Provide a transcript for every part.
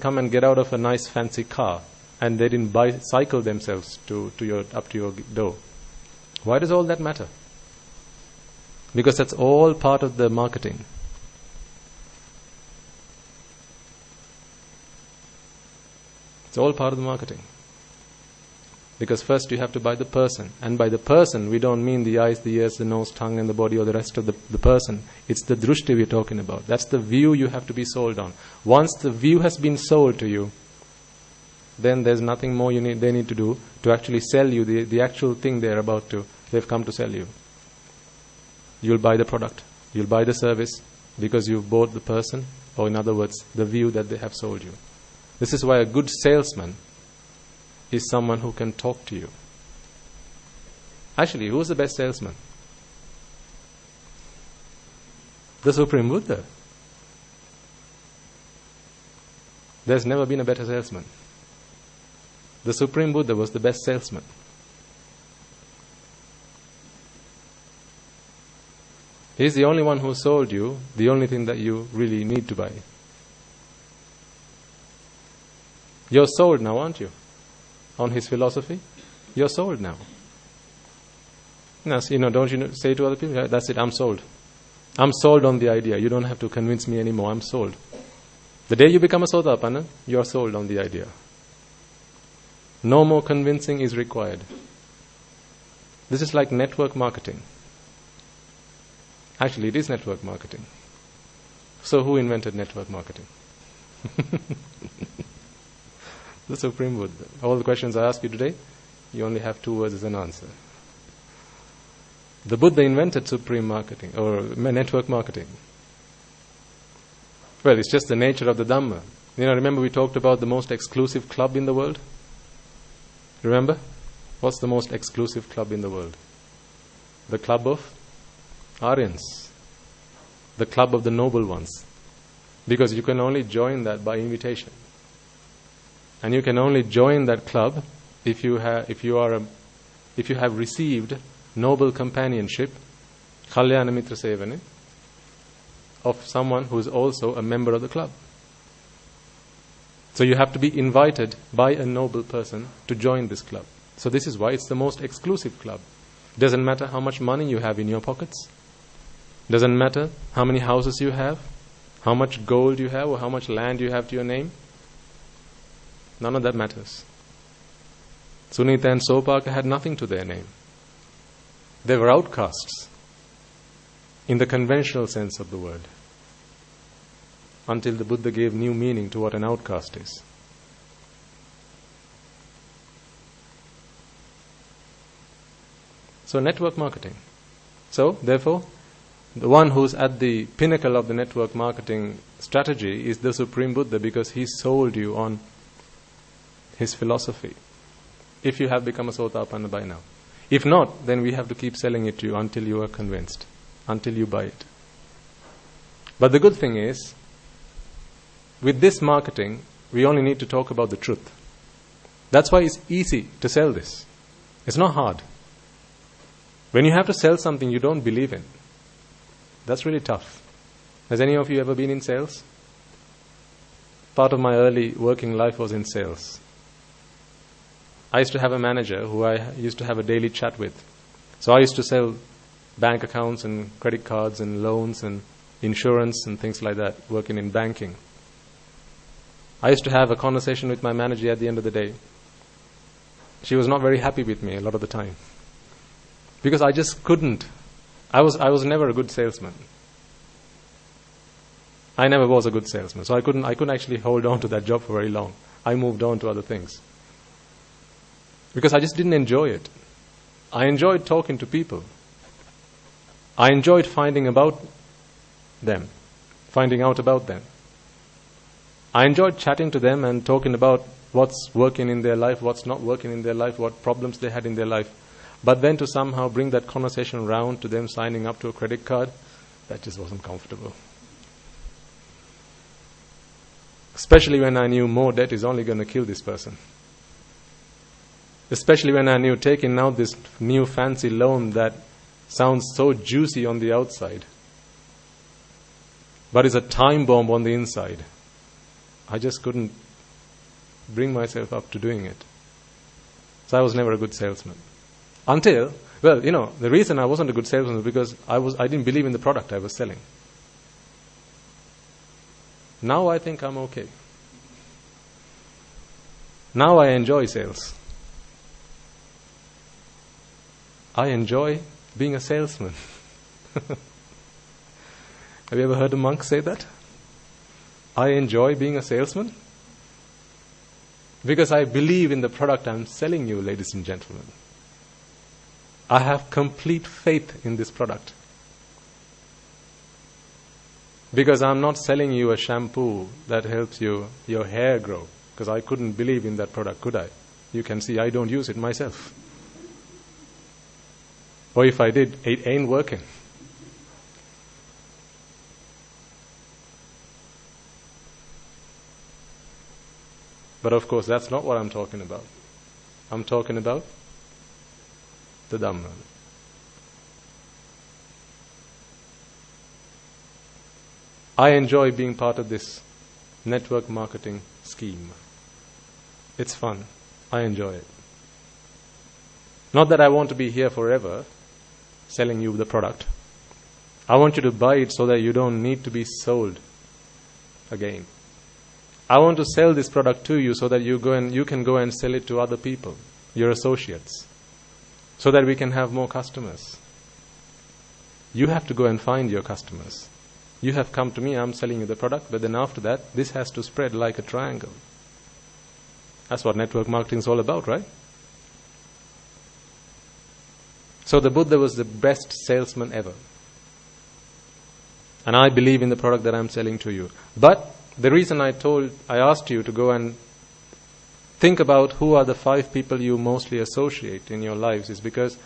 come and get out of a nice fancy car and they didn't bicycle themselves up to your door. Why does all that matter? Because that's all part of the marketing. It's all part of the marketing. Because first you have to buy the person. And by the person, we don't mean the eyes, the ears, the nose, tongue and the body or the rest of the person. It's the drushti we're talking about. That's the view you have to be sold on. Once the view has been sold to you, then there's nothing more they need to do to actually sell you the actual thing they've come to sell you. You'll buy the product. You'll buy the service because you've bought the person, or in other words, the view that they have sold you. This is why a good salesman is someone who can talk to you. Actually, who's the best salesman? The Supreme Buddha. There's never been a better salesman. The Supreme Buddha was the best salesman. He's the only one who sold you the only thing that you really need to buy. You're sold now, aren't you? On his philosophy? You're sold now. Don't you say to other people, that's it, I'm sold. I'm sold on the idea. You don't have to convince me anymore, I'm sold. The day you become a Sotapanna, you're sold on the idea. No more convincing is required. This is like network marketing. Actually, it is network marketing. So who invented network marketing? The Supreme Buddha. All the questions I ask you today, you only have 2 words as an answer. The Buddha invented supreme marketing, or network marketing. Well, it's just the nature of the Dhamma. Remember we talked about the most exclusive club in the world? Remember? What's the most exclusive club in the world? The club of Aryans. The club of the noble ones. Because you can only join that by invitation. And you can only join that club if you have received noble companionship, Kalyana Mitra Sevane, of someone who is also a member of the club. So you have to be invited by a noble person to join this club. So this is why it's the most exclusive club. Doesn't matter how much money you have in your pockets. Doesn't matter how many houses you have, how much gold you have, or how much land you have to your name. None of that matters. Sunita and Sopaka had nothing to their name. They were outcasts in the conventional sense of the word, until the Buddha gave new meaning to what an outcast is. So network marketing. So therefore, the one who's at the pinnacle of the network marketing strategy is the Supreme Buddha, because he sold you on his philosophy. If you have become a Sotapanna by now. If not, then we have to keep selling it to you until you are convinced, until you buy it. But the good thing is, with this marketing, we only need to talk about the truth. That's why it's easy to sell this. It's not hard. When you have to sell something you don't believe in, that's really tough. Has any of you ever been in sales? Part of my early working life was in sales. I used to have a manager who I used to have a daily chat with. So I used to sell bank accounts and credit cards and loans and insurance and things like that, working in banking. I used to have a conversation with my manager at the end of the day. She was not very happy with me a lot of the time, because I just couldn't. I was never a good salesman. I never was a good salesman, so I couldn't actually hold on to that job for very long. I moved on to other things, because I just didn't enjoy it. I enjoyed talking to people. I enjoyed finding out about them. I enjoyed chatting to them and talking about what's working in their life, what's not working in their life, what problems they had in their life. But then to somehow bring that conversation round to them signing up to a credit card, that just wasn't comfortable. Especially when I knew more debt is only going to kill this person. Especially when I knew taking out this new fancy loan that sounds so juicy on the outside, but is a time bomb on the inside. I just couldn't bring myself up to doing it. So I was never a good salesman. Until, the reason I wasn't a good salesman was because I didn't believe in the product I was selling. Now I think I'm okay. Now I enjoy sales. I enjoy being a salesman. Have you ever heard a monk say that? I enjoy being a salesman? Because I believe in the product I'm selling you, ladies and gentlemen. I have complete faith in this product. Because I'm not selling you a shampoo that helps your hair grow. Because I couldn't believe in that product, could I? You can see I don't use it myself. Or if I did, it ain't working. But of course, that's not what I'm talking about. I'm talking about the Dhamma. I enjoy being part of this network marketing scheme. It's fun. I enjoy it. Not that I want to be here forever selling you the product. I want you to buy it so that you don't need to be sold again. I want to sell this product to you so that you can go and sell it to other people, your associates, so that we can have more customers. You have to go and find your customers. You have come to me, I'm selling you the product, but then after that, this has to spread like a triangle. That's what network marketing is all about, right? So the Buddha was the best salesman ever. And I believe in the product that I'm selling to you. But the reason I asked you to go and think about who are the 5 people you mostly associate in your lives is because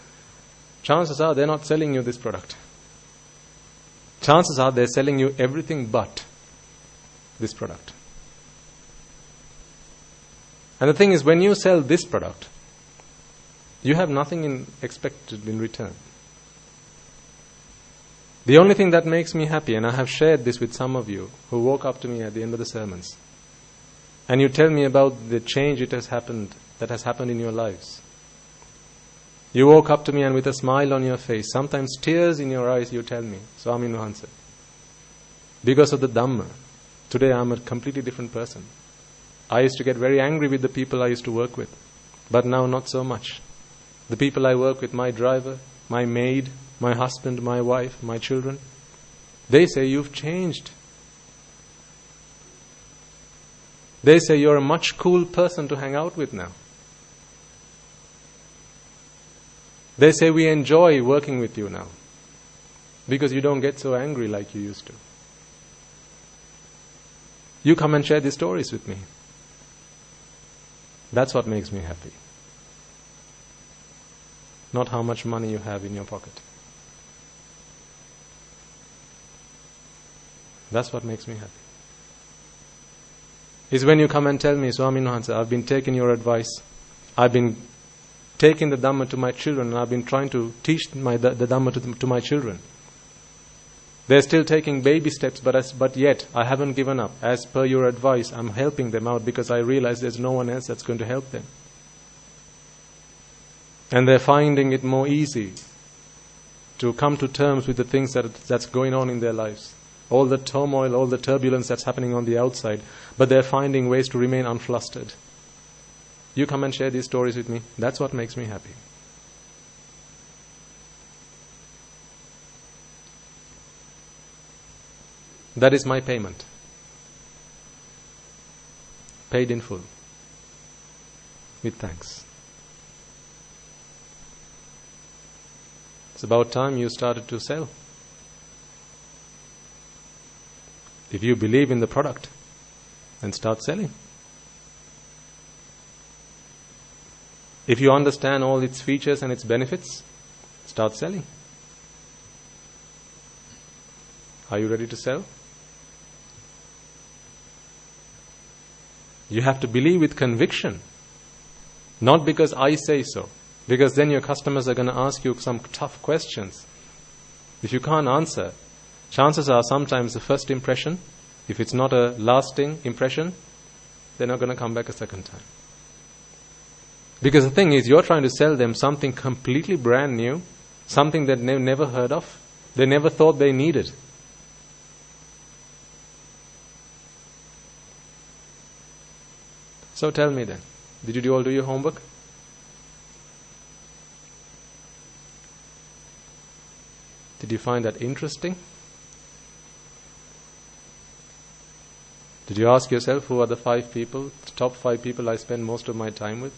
chances are they're not selling you this product. Chances are they're selling you everything but this product. And the thing is, when you sell this product, you have nothing expected in return. The only thing that makes me happy, and I have shared this with some of you who walk up to me at the end of the sermons, and you tell me about the change that has happened in your lives. You walk up to me and with a smile on your face, sometimes tears in your eyes, you tell me, Swami Nuhansa, because of the Dhamma, today I'm a completely different person. I used to get very angry with the people I used to work with, but now not so much. The people I work with, my driver, my maid, my husband, my wife, my children, they say you've changed. They say you're a much cool person to hang out with now. They say we enjoy working with you now because you don't get so angry like you used to. You come and share these stories with me. That's what makes me happy. Not how much money you have in your pocket. That's what makes me happy. Is when you come and tell me, Swami Nuhansa, I've been taking your advice. I've been taking the Dhamma to my children, and I've been trying to teach the Dhamma to my children. They're still taking baby steps, but yet I haven't given up. As per your advice, I'm helping them out because I realize there's no one else that's going to help them. And they're finding it more easy to come to terms with the things that's going on in their lives. All the turmoil, all the turbulence that's happening on the outside, but they're finding ways to remain unflustered. You come and share these stories with me. That's what makes me happy. That is my payment. Paid in full. With thanks. It's about time you started to sell. If you believe in the product, then start selling. If you understand all its features and its benefits, start selling. Are you ready to sell? You have to believe with conviction, not because I say so, because then your customers are going to ask you some tough questions. If you can't answer, chances are sometimes the first impression, if it's not a lasting impression, they're not going to come back a second time. Because the thing is, you're trying to sell them something completely brand new, something that they've never heard of, they never thought they needed. So tell me then, did you all do your homework? Did you find that interesting? Did you ask yourself, who are the 5 people, the top 5 people I spend most of my time with?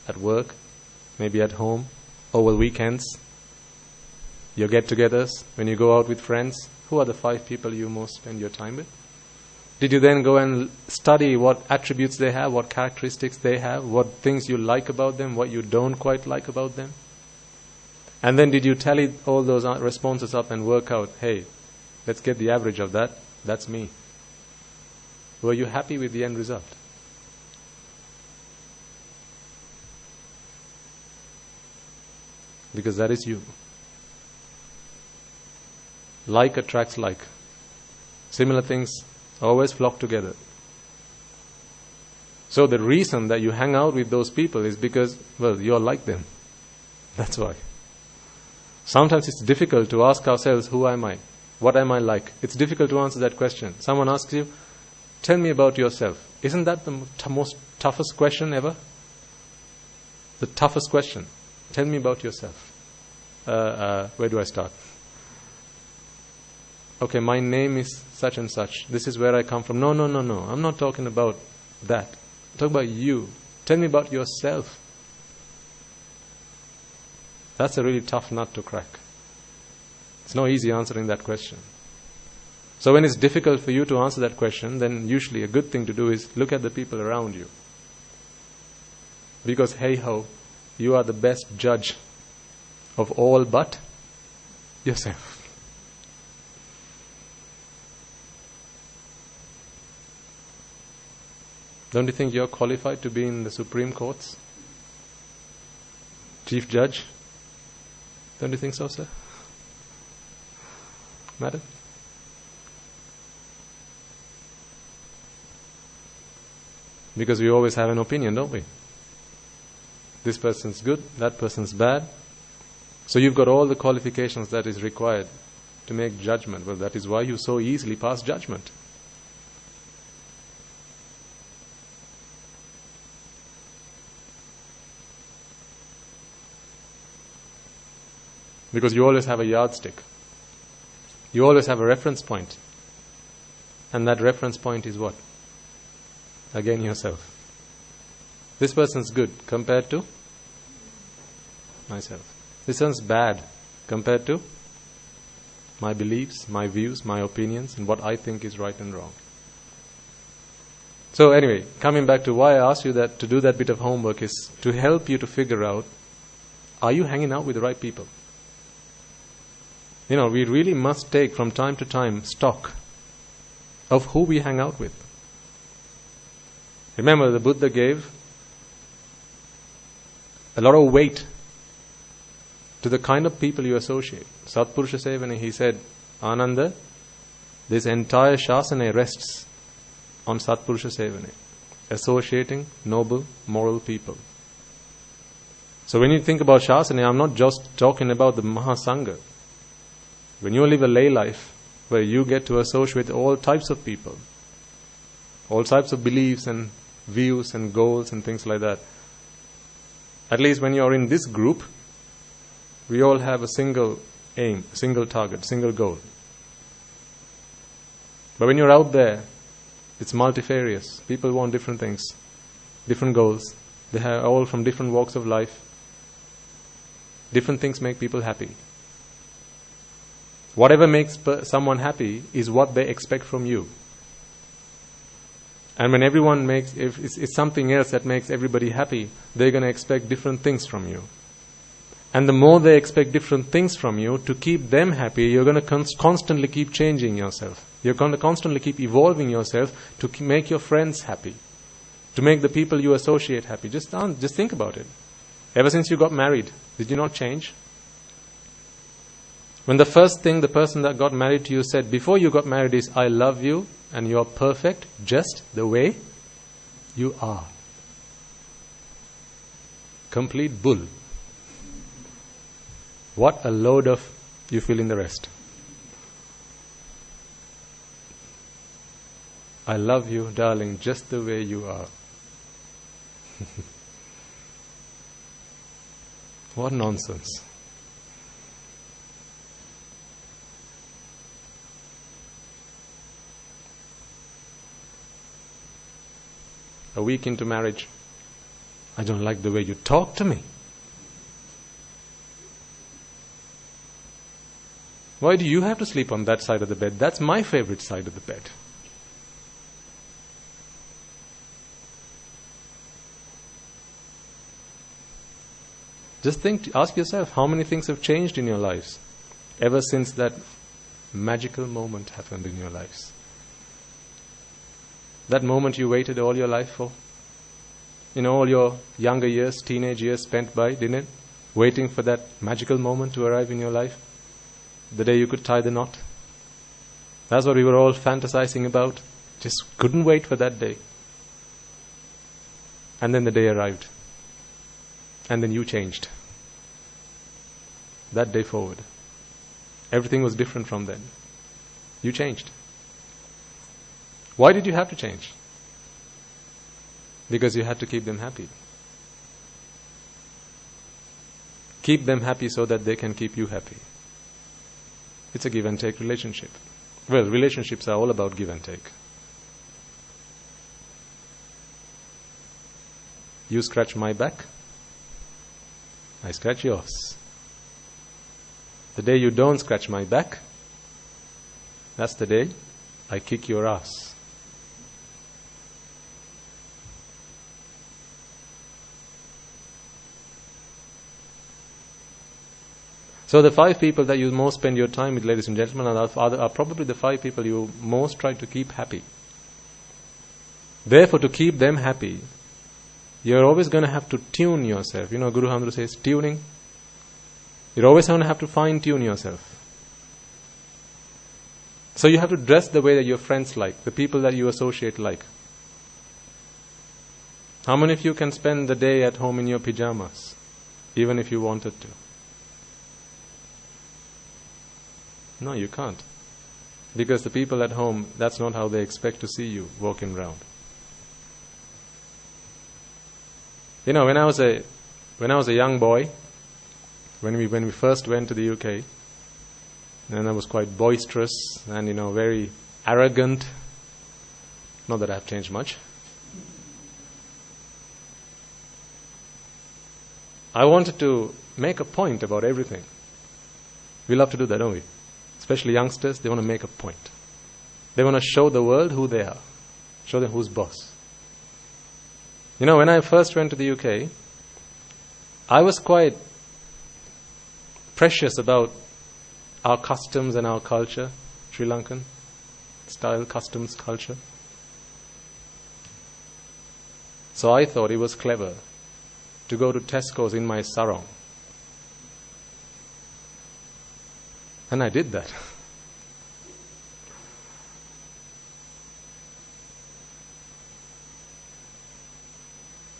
At work, maybe at home, over weekends, your get-togethers, when you go out with friends. Who are the 5 people you most spend your time with? Did you then go and study what attributes they have, what characteristics they have, what things you like about them, what you don't quite like about them? And then did you tally all those responses up and work out, hey, let's get the average of that, that's me. Were you happy with the end result? Because that is you. Like attracts like. Similar things always flock together. So the reason that you hang out with those people is because, well, you're like them. That's why. Sometimes it's difficult to ask ourselves, who am I? What am I like? It's difficult to answer that question. Someone asks you, tell me about yourself. Isn't that the most toughest question ever? The toughest question. Tell me about yourself. Where do I start? Okay, my name is such and such. This is where I come from. No. I'm not talking about that. I'm talking about you. Tell me about yourself. That's a really tough nut to crack. It's no easy answering that question. So when it's difficult for you to answer that question, then usually a good thing to do is look at the people around you. Because hey ho, you are the best judge of all but yourself. Don't you think you're qualified to be in the Supreme Courts? Chief Judge? Don't you think so, sir? Madam? Because we always have an opinion, don't we? This person's good, that person's bad. So you've got all the qualifications that is required to make judgment. Well, that is why you so easily pass judgment. Because you always have a yardstick. You always have a reference point. And that reference point is what? Again, yourself. This person's good compared to myself. This person's bad compared to my beliefs, my views, my opinions, and what I think is right and wrong. So anyway, coming back to why I asked you that to do that bit of homework is to help you to figure out, are you hanging out with the right people? You know, we really must take from time to time stock of who we hang out with. Remember, the Buddha gave a lot of weight to the kind of people you associate. Satpurusha Sevana, he said, Ananda, this entire Shasana rests on Satpurusha Sevana, associating noble, moral people. So when you think about Shasana, I'm not just talking about the Mahasangha. When you live a lay life, where you get to associate with all types of people, all types of beliefs and views and goals and things like that, at least when you're in this group, we all have a single aim, single target, single goal. But when you're out there, it's multifarious. People want different things, different goals. They are all from different walks of life. Different things make people happy. Whatever makes someone happy is what they expect from you. And when everyone makes, if it's something else that makes everybody happy, they're going to expect different things from you. And the more they expect different things from you, to keep them happy, you're going to constantly keep changing yourself. You're going to constantly keep evolving yourself to make your friends happy, to make the people you associate happy. Just think about it. Ever since you got married, did you not change? When the first thing the person that got married to you said before you got married is, I love you and you're perfect just the way You are. Complete bull. What a load of you fill in the rest. I love you, darling, just the way you are. What nonsense. A week into marriage, I don't like the way you talk to me. Why do you have to sleep on that side of the bed? That's my favorite side of the bed. Just ask yourself, how many things have changed in your lives ever since that magical moment happened in your lives? That moment you waited all your life for? All your younger years, teenage years spent by, didn't it? Waiting for that magical moment to arrive in your life? The day you could tie the knot? That's what we were all fantasizing about. Just couldn't wait for that day. And then the day arrived. And then you changed. That day forward. Everything was different from then. You changed. Why did you have to change? Because you had to keep them happy. Keep them happy so that they can keep you happy. It's a give and take relationship. Well, relationships are all about give and take. You scratch my back, I scratch yours. The day you don't scratch my back, that's the day I kick your ass. So the 5 people that you most spend your time with, ladies and gentlemen, are probably the 5 people you most try to keep happy. Therefore, to keep them happy, you're always going to have to tune yourself. Guru Hamdru says, tuning. You're always going to have to fine-tune yourself. So you have to dress the way that your friends like, the people that you associate like. How many of you can spend the day at home in your pajamas, even if you wanted to? No, you can't. Because the people at home, that's not how they expect to see you walking around. When I was a young boy, when we first went to the UK, and I was quite boisterous and very arrogant. Not that I've changed much. I wanted to make a point about everything. We love to do that, don't we? Especially youngsters, they want to make a point. They want to show the world who they are. Show them who's boss. When I first went to the UK, I was quite precious about our customs and our culture, Sri Lankan style customs culture. So I thought it was clever to go to Tesco's in my sarong. And I did that.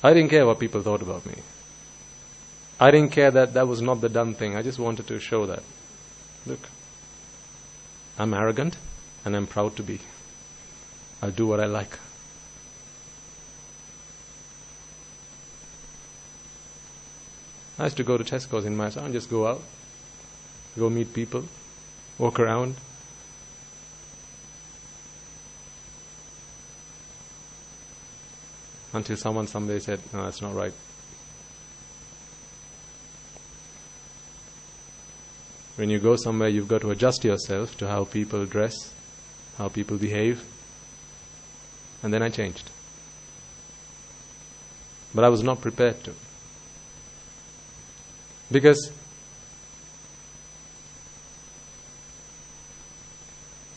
I didn't care what people thought about me. I didn't care that was not the done thing. I just wanted to show that. Look, I'm arrogant and I'm proud to be. I'll do what I like. I used to go to Tesco's in my sarong, just go out, go meet people, walk around. Until someone someday said, no, that's not right. When you go somewhere, you've got to adjust yourself to how people dress, how people behave. And then I changed. But I was not prepared to. Because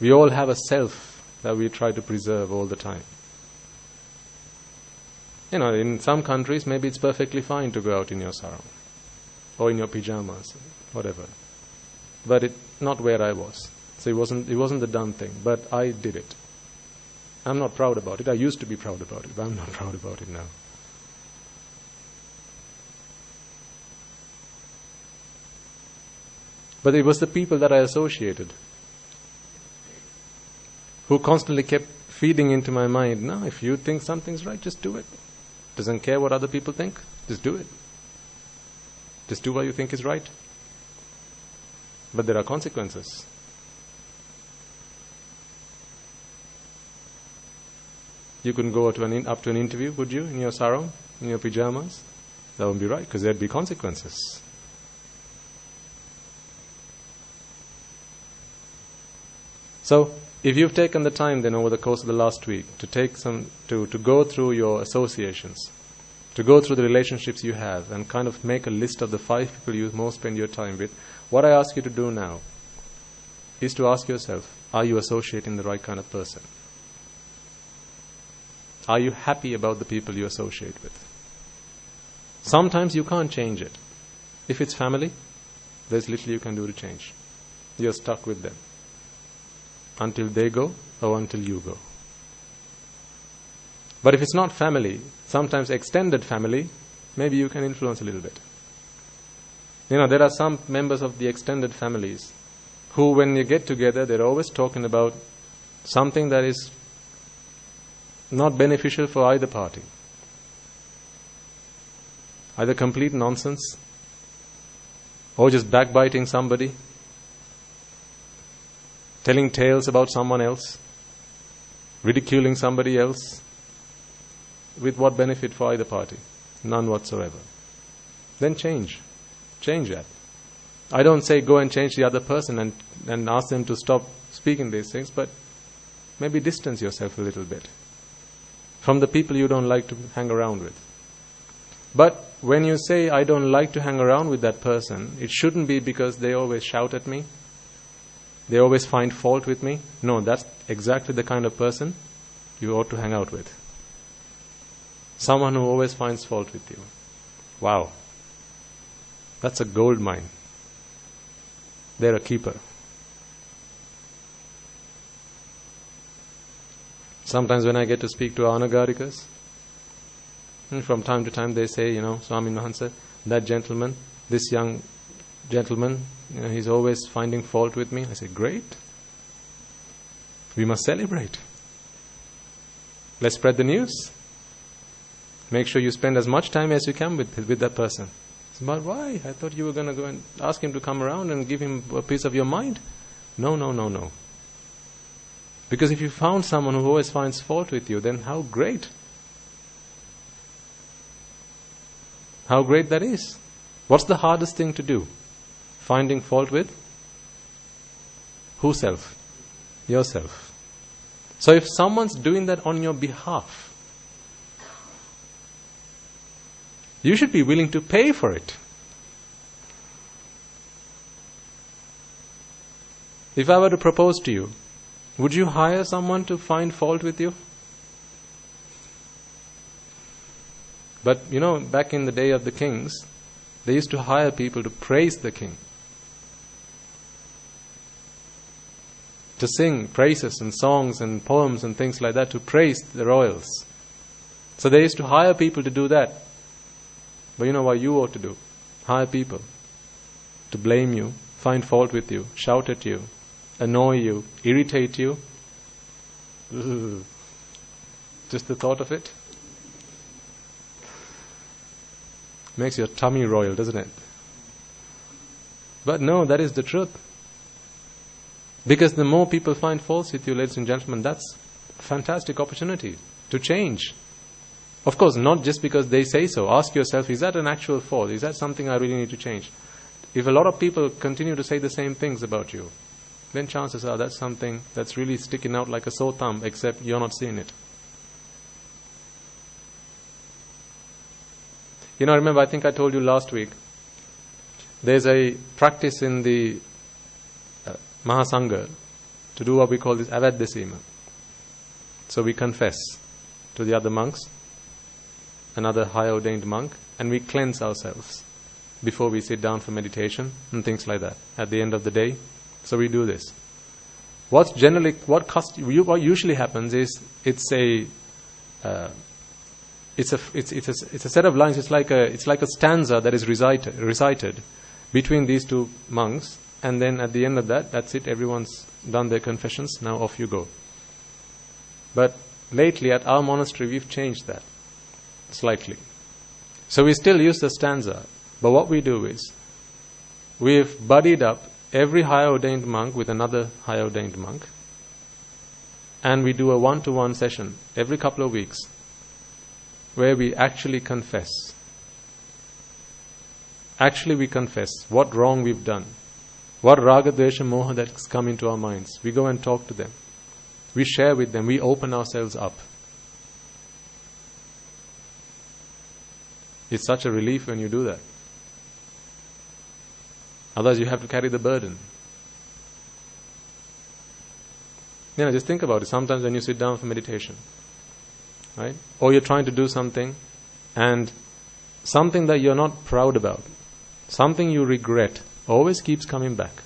we all have a self that we try to preserve all the time. In some countries, maybe it's perfectly fine to go out in your sarong or in your pajamas, whatever. But not where I was. So it wasn't the done thing, but I did it. I'm not proud about it. I used to be proud about it, but I'm not proud about it now. But it was the people that I associated who constantly kept feeding into my mind, no, if you think something's right, just do it. Doesn't care what other people think, just do it. Just do what you think is right. But there are consequences. You couldn't go up to an interview, would you, in your sarong, in your pajamas? That wouldn't be right, because there'd be consequences. So, if you've taken the time then over the course of the last week to go through your associations, to go through the relationships you have and kind of make a list of the 5 people you most spend your time with, what I ask you to do now is to ask yourself, are you associating the right kind of person? Are you happy about the people you associate with? Sometimes you can't change it. If it's family, there's little you can do to change. You're stuck with them. Until they go or until you go. But if it's not family, sometimes extended family, maybe you can influence a little bit. There are some members of the extended families who, when you get together, they're always talking about something that is not beneficial for either party. Either complete nonsense or just backbiting somebody, telling tales about someone else, ridiculing somebody else, with what benefit for either party? None whatsoever. Then change. Change that. I don't say go and change the other person and ask them to stop speaking these things, but maybe distance yourself a little bit from the people you don't like to hang around with. But when you say, I don't like to hang around with that person, it shouldn't be because they always shout at me, they always find fault with me. No, that's exactly the kind of person you ought to hang out with. Someone who always finds fault with you. Wow. That's a gold mine. They're a keeper. Sometimes when I get to speak to our Anagarikas, from time to time they say, Swami Mahansa, that gentleman, this young gentleman, he's always finding fault with me. I say, great. We must celebrate. Let's spread the news. Make sure you spend as much time as you can with that person. But why? I thought you were going to go and ask him to come around and give him a piece of your mind. No. Because if you found someone who always finds fault with you, then how great. How great that is. What's the hardest thing to do? Finding fault with? Who self? Yourself. So if someone's doing that on your behalf, you should be willing to pay for it. If I were to propose to you, would you hire someone to find fault with you? But back in the day of the kings, they used to hire people to praise the king, to sing praises and songs and poems and things like that, to praise the royals. So they used to hire people to do that. But you know what you ought to do? Hire people to blame you, find fault with you, shout at you, annoy you, irritate you. Ugh. Just the thought of it makes your tummy roil, doesn't it? But no, that is the truth. Because the more people find fault with you, ladies and gentlemen, that's a fantastic opportunity to change. Of course, not just because they say so. Ask yourself, is that an actual fault? Is that something I really need to change? If a lot of people continue to say the same things about you, then chances are that's something that's really sticking out like a sore thumb, except you're not seeing it. Remember, I think I told you last week, there's a practice in the Mahasangha to do what we call this avaddasima. So we confess to the other monks, another high ordained monk, and we cleanse ourselves before we sit down for meditation and things like that at the end of the day. So we do this. What usually happens is it's a set of lines. It's like a stanza that is recited between these two monks, and then at the end of that, that's it. Everyone's done their confessions. Now off you go. But lately at our monastery, we've changed that slightly. So we still use the stanza, but what we do is we've buddied up every high ordained monk with another high ordained monk, and we do a one-to-one session every couple of weeks where we actually confess. Actually we confess what wrong we've done, what raga, dvesha, moha that's come into our minds. We go and talk to them. We share with them. We open ourselves up. It's such a relief when you do that. Otherwise you have to carry the burden. Just think about it. Sometimes when you sit down for meditation, right? Or you're trying to do something, and something that you're not proud about, something you regret, always keeps coming back.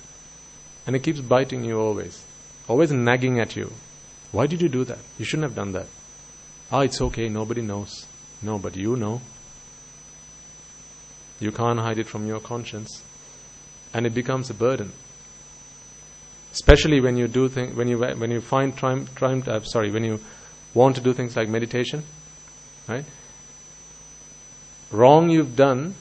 And it keeps biting you always nagging at you. Why did you do that? You shouldn't have done that. It's okay, nobody knows. No, but you know. You can't hide it from your conscience. And it becomes a burden. Especially when you do when you when you want to do things like meditation, right? Wrong you've done,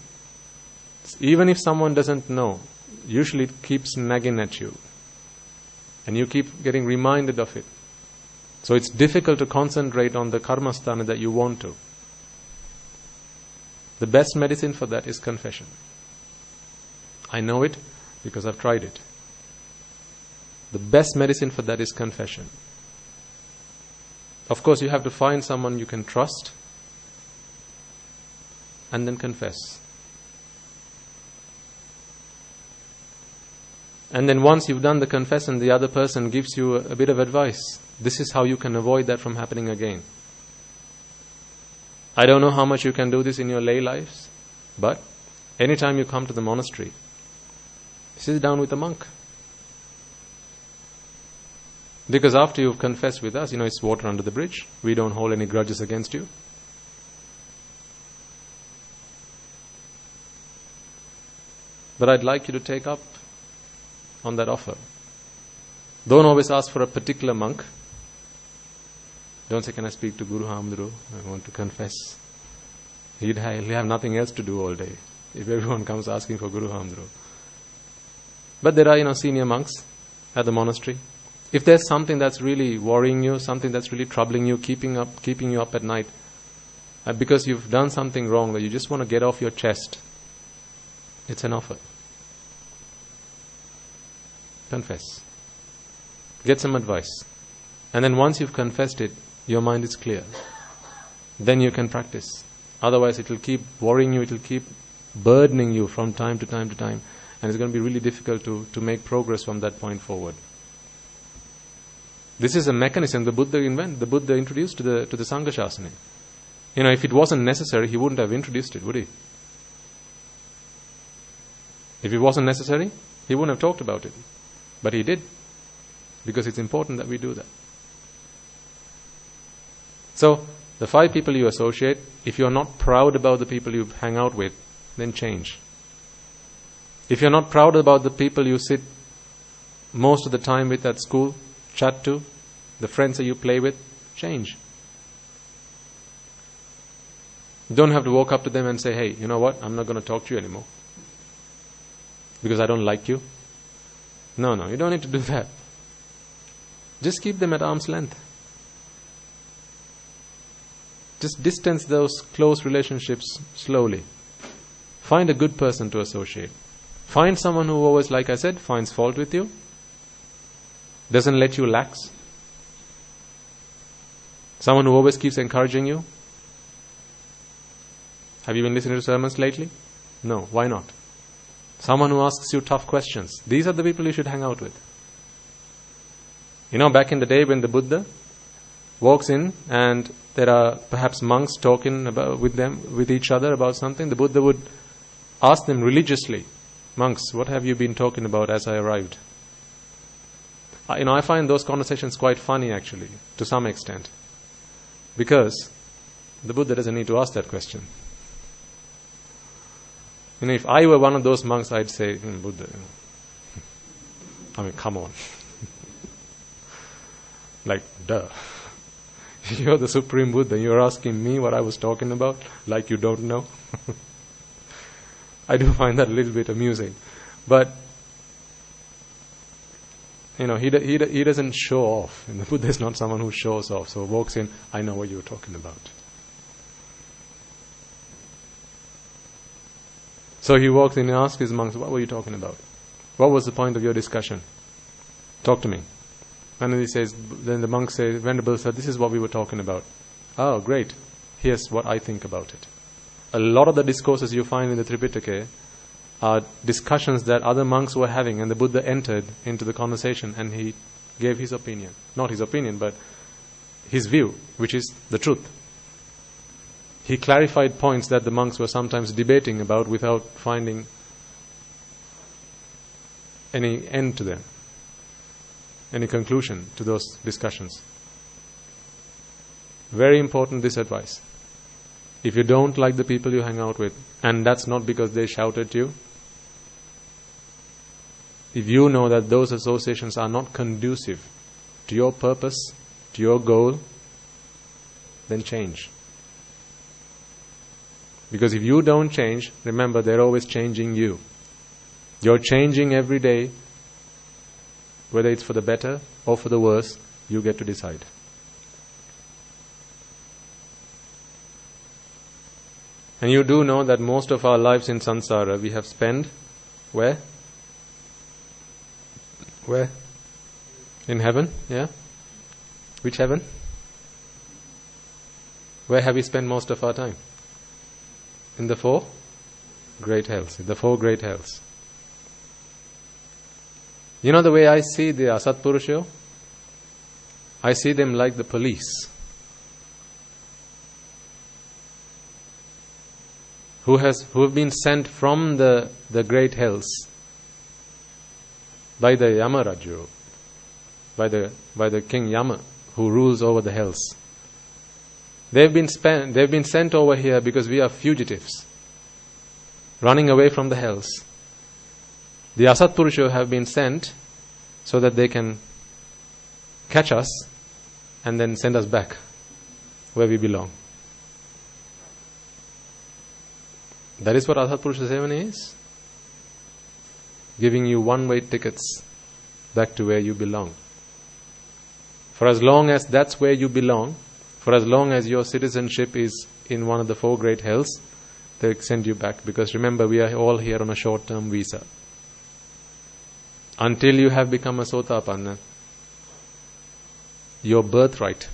even if someone doesn't know, usually it keeps nagging at you, and you keep getting reminded of it. So it's difficult to concentrate on the karmasthana that you want to. The best medicine for that is confession. I know it because I've tried it. The best medicine for that is confession. Of course, you have to find someone you can trust and then confess. And then once you've done the confession, the other person gives you a bit of advice. This is how you can avoid that from happening again. I don't know how much you can do this in your lay lives, but anytime you come to the monastery, sit down with a monk. Because after you've confessed with us, it's water under the bridge. We don't hold any grudges against you. But I'd like you to take up on that offer. Don't always ask for a particular monk. Don't say, can I speak to Guru Hamduru? I want to confess. He'll have nothing else to do all day if everyone comes asking for Guru Hamduru. But there are, senior monks at the monastery. If there's something that's really worrying you, something that's really troubling you, keeping you up at night, because you've done something wrong that you just want to get off your chest, it's an offer. Confess. Get some advice. And then once you've confessed it, your mind is clear. Then you can practice. Otherwise it will keep worrying you, it will keep burdening you from time to time to time, and it's going to be really difficult to make progress from that point forward. This is a mechanism the Buddha introduced to the Sangha Shasana. If it wasn't necessary, he wouldn't have introduced it, would he? If it wasn't necessary, he wouldn't have talked about it. But he did, because it's important that we do that. So, the 5 people you associate, if you're not proud about the people you hang out with, then change. If you're not proud about the people you sit most of the time with at school, chat to, the friends that you play with, change. You don't have to walk up to them and say, hey, you know what, I'm not going to talk to you anymore because I don't like you. No, you don't need to do that. Just keep them at arm's length. Just distance those close relationships slowly. Find a good person to associate. Find someone who always, like I said, finds fault with you, doesn't let you lax. Someone who always keeps encouraging you. Have you been listening to sermons lately? No. Why not? Someone who asks you tough questions. These are the people you should hang out with. Back in the day when the Buddha walks in and there are perhaps monks talking with each other about something, the Buddha would ask them religiously, monks, what have you been talking about as I arrived? I find those conversations quite funny actually, to some extent. Because the Buddha doesn't need to ask that question. If I were one of those monks, I'd say, Buddha, I mean, come on. Like, duh. You're the Supreme Buddha, you're asking me what I was talking about, like you don't know. I do find that a little bit amusing. But, he doesn't show off. And the Buddha is not someone who shows off. So walks in, I know what you're talking about. So he walks in and asks his monks, what were you talking about? What was the point of your discussion? Talk to me. And then the monk says, Venerable Sir, this is what we were talking about. Oh, great. Here's what I think about it. A lot of the discourses you find in the Tripitaka are discussions that other monks were having, and the Buddha entered into the conversation and he gave his opinion. Not his opinion, but his view, which is the truth. He clarified points that the monks were sometimes debating about without finding any end to them, any conclusion to those discussions. Very important, this advice. If you don't like the people you hang out with, and that's not because they shout at you, if you know that those associations are not conducive to your purpose, to your goal, then change. Because if you don't change, remember, they're always changing you. You're changing every day. Whether it's for the better or for the worse, you get to decide. And you do know that most of our lives in samsara we have spent where? Where? In heaven, yeah? Which heaven? Where have we spent most of our time? In the four great hells. The four great hells. You know the way I see the Asatpurusha? I see them like the police who have been sent from the great hells by the Yamaraju, by the King Yama, who rules over the hells. They've been sent over here because we are fugitives, running away from the hells. The Asatpurusha have been sent so that they can catch us and then send us back where we belong. That is what Asatpurusha Sevana is. Giving you one-way tickets back to where you belong. For as long as that's where you belong, for as long as your citizenship is in one of the four great hells, they send you back. Because remember, we are all here on a short-term visa. Until you have become a Sotapanna, your birthright,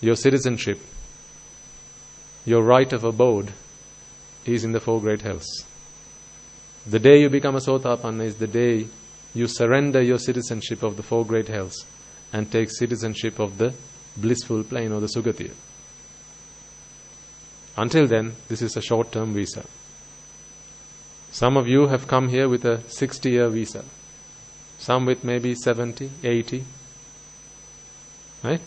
your citizenship, your right of abode is in the four great hells. The day you become a Sotapanna is the day you surrender your citizenship of the four great hells and take citizenship of the blissful plane or the Sugatiya. Until then, this is a short-term visa. Some of you have come here with a 60-year visa. Some with maybe 70, 80. Right?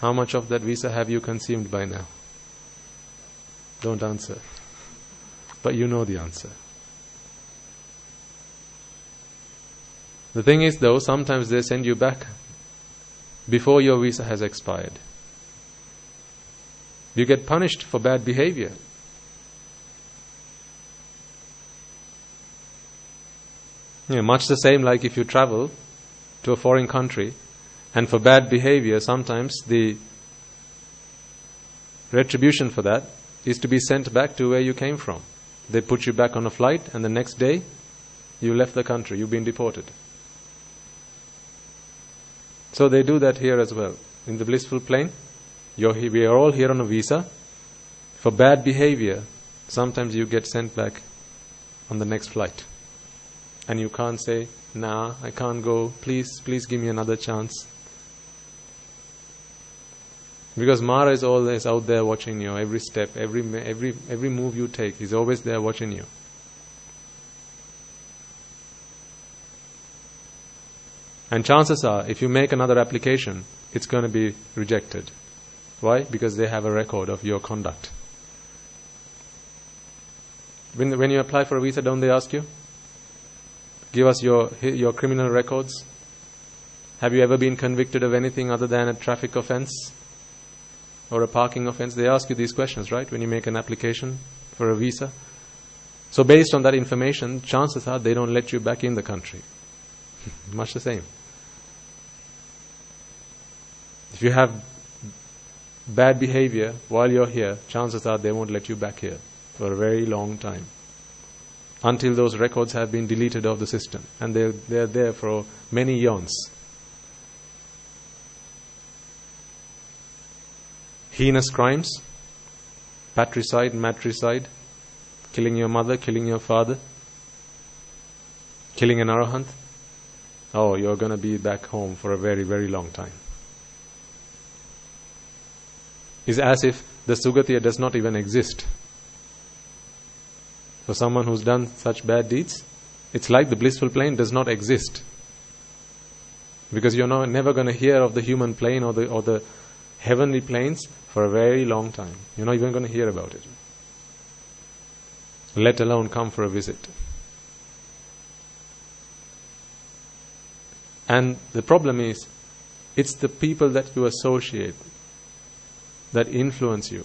How much of that visa have you consumed by now? Don't answer. But you know the answer. The thing is though, sometimes they send you back before your visa has expired. You get punished for bad behavior. Much the same like if you travel to a foreign country and for bad behavior, sometimes the retribution for that is to be sent back to where you came from. They put you back on a flight and the next day you left the country, you've been deported. So they do that here as well. In the blissful plane, we are all here on a visa. For bad behavior, sometimes you get sent back on the next flight. And you can't say, nah, I can't go, please give me another chance. Because Mara is always out there watching you, every step, every move you take, he's always there watching you. And chances are, if you make another application, it's going to be rejected. Why? Because they have a record of your conduct. When you apply for a visa, don't they ask you? Give us your criminal records. Have you ever been convicted of anything other than a traffic offense or a parking offense? They ask you these questions, right, when you make an application for a visa. So based on that information, chances are they don't let you back in the country. Much the same. If you have bad behavior while you're here, chances are they won't let you back here for a very long time, until those records have been deleted off the system, and they're there for many eons. Heinous crimes, patricide, matricide, killing your mother, killing your father, killing an arahant. Oh, you're going to be back home for a very, very long time. It's as if the Sugatiya does not even exist. For someone who's done such bad deeds, it's like the blissful plane does not exist. Because you're never going to hear of the human plane or the heavenly planes for a very long time. You're not even going to hear about it, let alone come for a visit. And the problem is, it's the people that you associate that influence you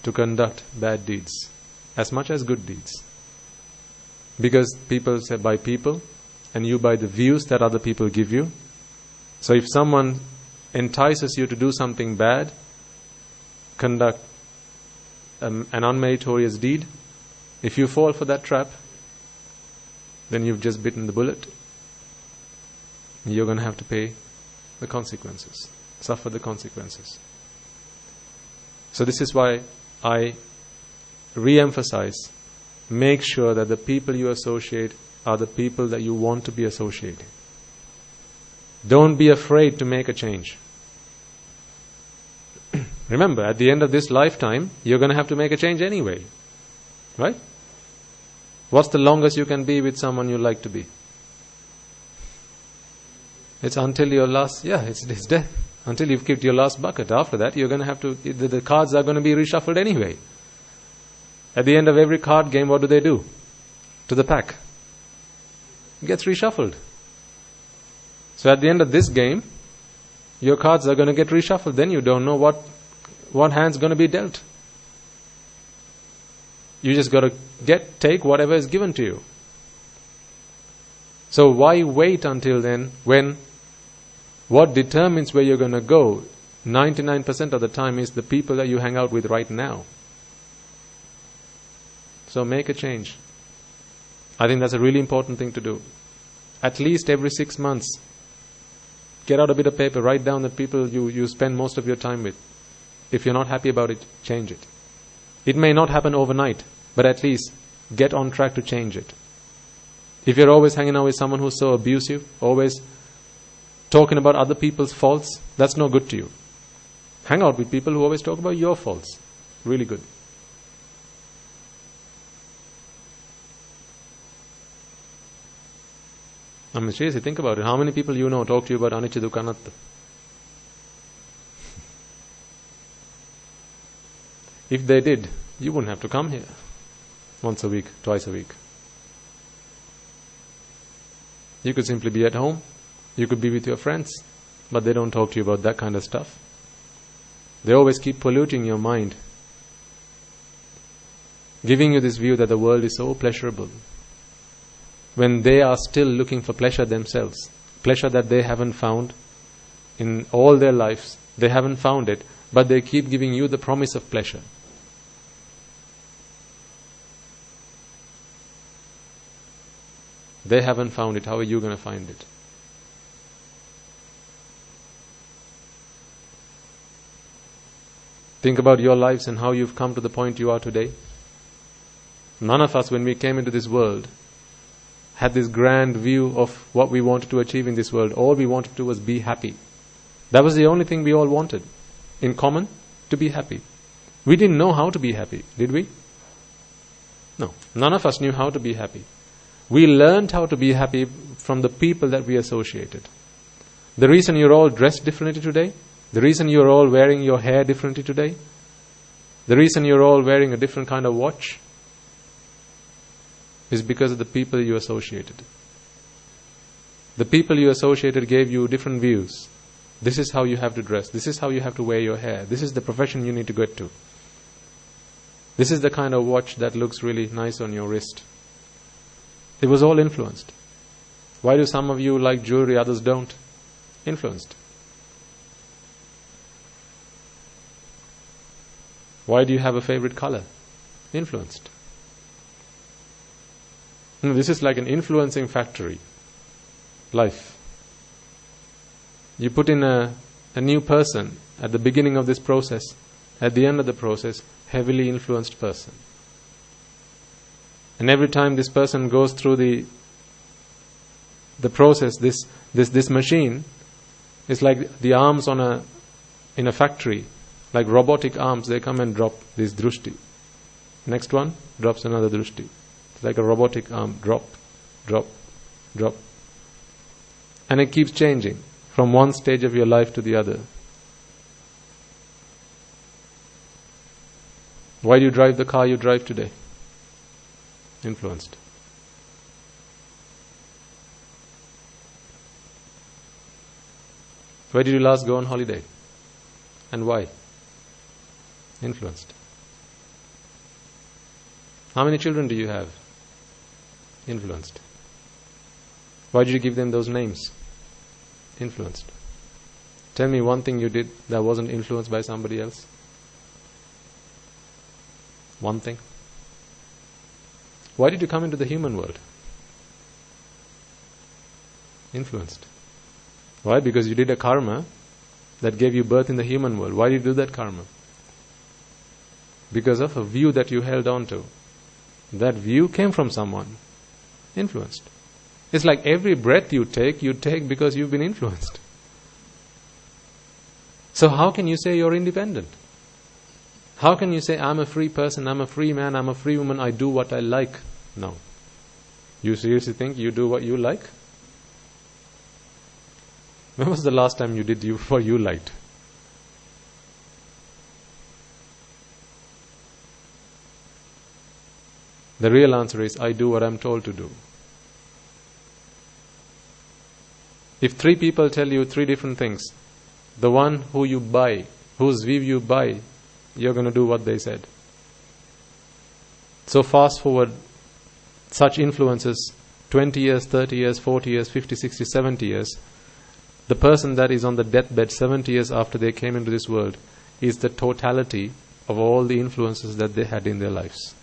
to conduct bad deeds as much as good deeds. Because people say by people, and you by the views that other people give you. So if someone entices you to do something bad, conduct an unmeritorious deed, if you fall for that trap, then you've just bitten the bullet. You're going to have to pay the consequences, suffer the consequences. So this is why I re-emphasize, make sure that the people you associate are the people that you want to be associating. Don't be afraid to make a change. Remember, at the end of this lifetime, you're going to have to make a change anyway. Right? What's the longest you can be with someone you like to be? It's until your last, it's death. Until you've kicked your last bucket. After that, you're going to have to, the cards are going to be reshuffled anyway. At the end of every card game, what do? To the pack. It gets reshuffled. So at the end of this game, your cards are going to get reshuffled. Then you don't know what hand's going to be dealt. You just got to take whatever is given to you. So why wait until then, when what determines where you're going to go 99% of the time is the people that you hang out with right now. So make a change. I think that's a really important thing to do. At least every 6 months, get out a bit of paper, write down the people you spend most of your time with. If you're not happy about it, change it. It may not happen overnight, but at least get on track to change it. If you're always hanging out with someone who's so abusive, always talking about other people's faults, that's no good to you. Hang out with people who always talk about your faults. Really good. I mean, seriously, think about it. How many people you know talk to you about anicca dukkha anatta? If they did, you wouldn't have to come here once a week, twice a week. You could simply be at home. You could be with your friends, but they don't talk to you about that kind of stuff. They always keep polluting your mind, giving you this view that the world is so pleasurable, when they are still looking for pleasure themselves, pleasure that they haven't found in all their lives. They haven't found it, but they keep giving you the promise of pleasure. They haven't found it. How are you going to find it? Think about your lives and how you've come to the point you are today. None of us, when we came into this world, had this grand view of what we wanted to achieve in this world. All we wanted to do was be happy. That was the only thing we all wanted in common, to be happy. We didn't know how to be happy, did we? No, none of us knew how to be happy. We learned how to be happy from the people that we associated. The reason you're all dressed differently today, the reason you're all wearing your hair differently today, the reason you're all wearing a different kind of watch is because of the people you associated. The people you associated gave you different views. This is how you have to dress. This is how you have to wear your hair. This is the profession you need to get to. This is the kind of watch that looks really nice on your wrist. It was all influenced. Why do some of you like jewelry, others don't? Influenced. Why do you have a favorite color? Influenced. This is like an influencing factory. Life. You put in a new person at the beginning of this process, at the end of the process, heavily influenced person. And every time this person goes through the process, this machine is like the arms in a factory, like robotic arms. They come and drop this drushti. Next one drops another drushti. It's like a robotic arm, drop, drop, drop. And it keeps changing from one stage of your life to the other. Why do you drive the car you drive today? Influenced. Where did you last go on holiday? And why? Influenced. How many children do you have? Influenced. Why did you give them those names? Influenced. Tell me one thing you did that wasn't influenced by somebody else. One thing. Why did you come into the human world? Influenced. Why? Because you did a karma that gave you birth in the human world. Why did you do that karma? Because of a view that you held on to. That view came from someone. Influenced. It's like every breath you take because you've been influenced. So how can you say you're independent? How can you say, I'm a free person, I'm a free man, I'm a free woman, I do what I like? No. You seriously think you do what you like? When was the last time you did what you liked? The real answer is, I do what I'm told to do. If 3 people tell you 3 different things, the one who you buy, whose view you buy, you're going to do what they said. So fast forward such influences 20 years, 30 years, 40 years, 50, 60, 70 years. The person that is on the deathbed 70 years after they came into this world is the totality of all the influences that they had in their lives.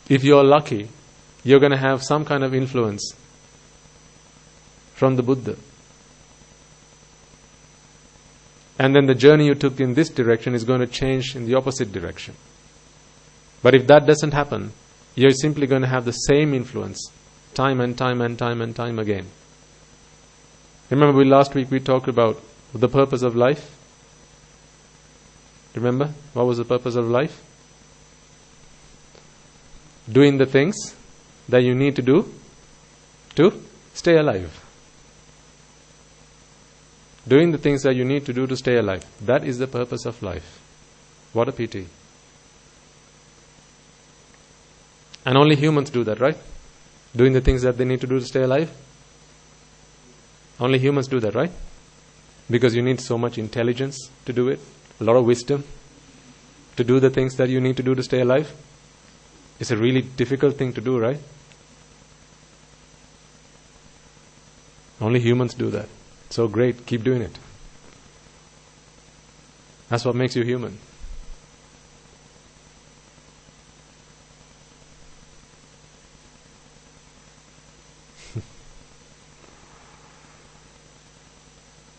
If you're lucky, you're going to have some kind of influence from the Buddha. And then the journey you took in this direction is going to change in the opposite direction. But if that doesn't happen, you're simply going to have the same influence time and time and time and time again. Remember last week we talked about the purpose of life? Remember? What was the purpose of life? Doing the things that you need to do to stay alive. Doing the things that you need to do to stay alive. That is the purpose of life. What a pity. And only humans do that, right? Doing the things that they need to do to stay alive. Only humans do that, right? Because you need so much intelligence to do it, a lot of wisdom to do the things that you need to do to stay alive. It's a really difficult thing to do, right? Only humans do that. So great, keep doing it. That's what makes you human.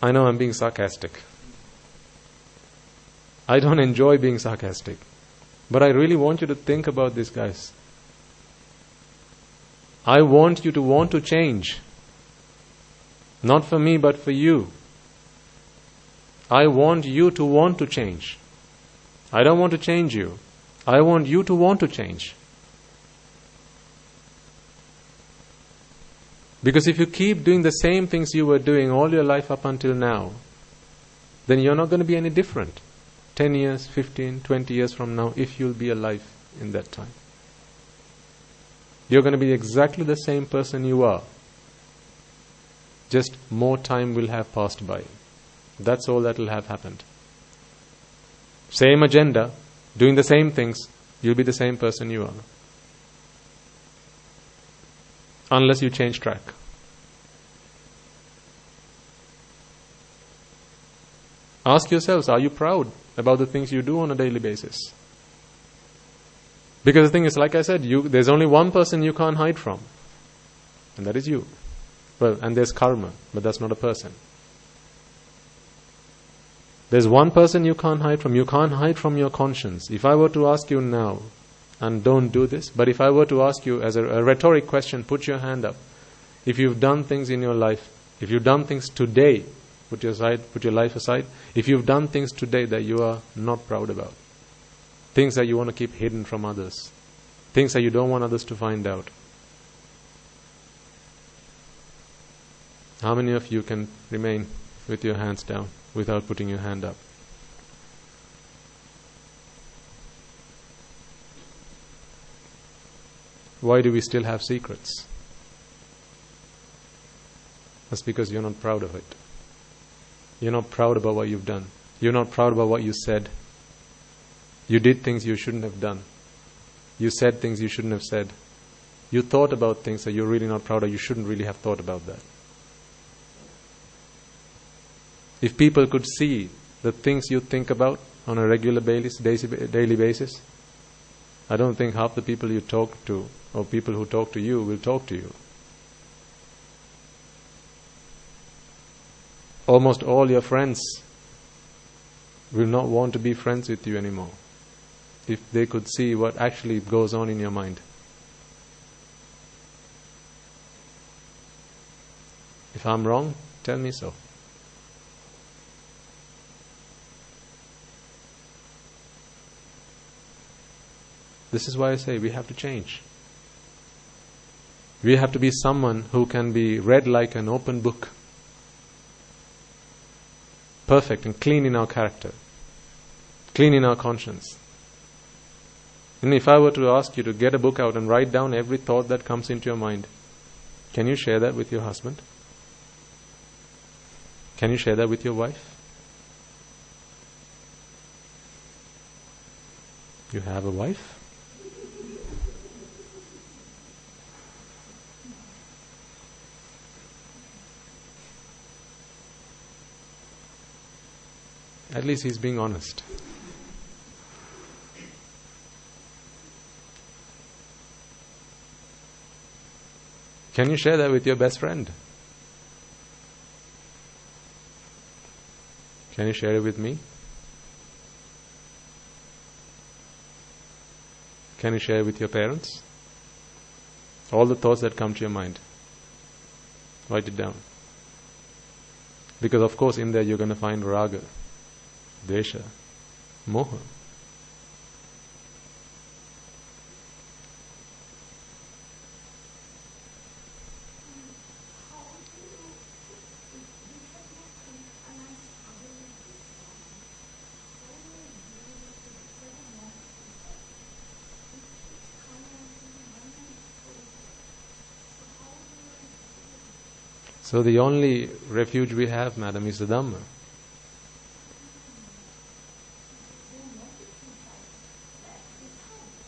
I know I'm being sarcastic. I don't enjoy being sarcastic. But I really want you to think about this, guys. I want you to want to change. Not for me, but for you. I want you to want to change. I don't want to change you. I want you to want to change. Because if you keep doing the same things you were doing all your life up until now, then you're not going to be any different 10 years, 15, 20 years from now, if you'll be alive in that time. You're going to be exactly the same person you are. Just more time will have passed by. That's all that will have happened. Same agenda, doing the same things, you'll be the same person you are. Unless you change track. Ask yourselves, are you proud about the things you do on a daily basis? Because the thing is, like I said, there's only one person you can't hide from, and that is you. Well, and there's karma, but that's not a person. There's one person you can't hide from. You can't hide from your conscience. If I were to ask you now, and don't do this, but if I were to ask you as a rhetoric question, put your hand up. If you've done things in your life, if you've done things today, put your life aside, if you've done things today that you are not proud about, things that you want to keep hidden from others, things that you don't want others to find out, how many of you can remain with your hands down without putting your hand up? Why do we still have secrets? That's because you're not proud of it. You're not proud about what you've done. You're not proud about what you said. You did things you shouldn't have done. You said things you shouldn't have said. You thought about things that you're really not proud of. You shouldn't really have thought about that. If people could see the things you think about on a regular basis, daily basis, I don't think half the people you talk to or people who talk to you will talk to you. Almost all your friends will not want to be friends with you anymore if they could see what actually goes on in your mind. If I'm wrong, tell me so. This is why I say we have to change. We have to be someone who can be read like an open book. Perfect and clean in our character. Clean in our conscience. And if I were to ask you to get a book out and write down every thought that comes into your mind, can you share that with your husband? Can you share that with your wife? You have a wife? At least he's being honest. Can you share that with your best friend? Can you share it with me? Can you share it with your parents? All the thoughts that come to your mind. Write it down. Because of course in there you're going to find raga, desha, moha. So the only refuge we have, madam, is the Dhamma.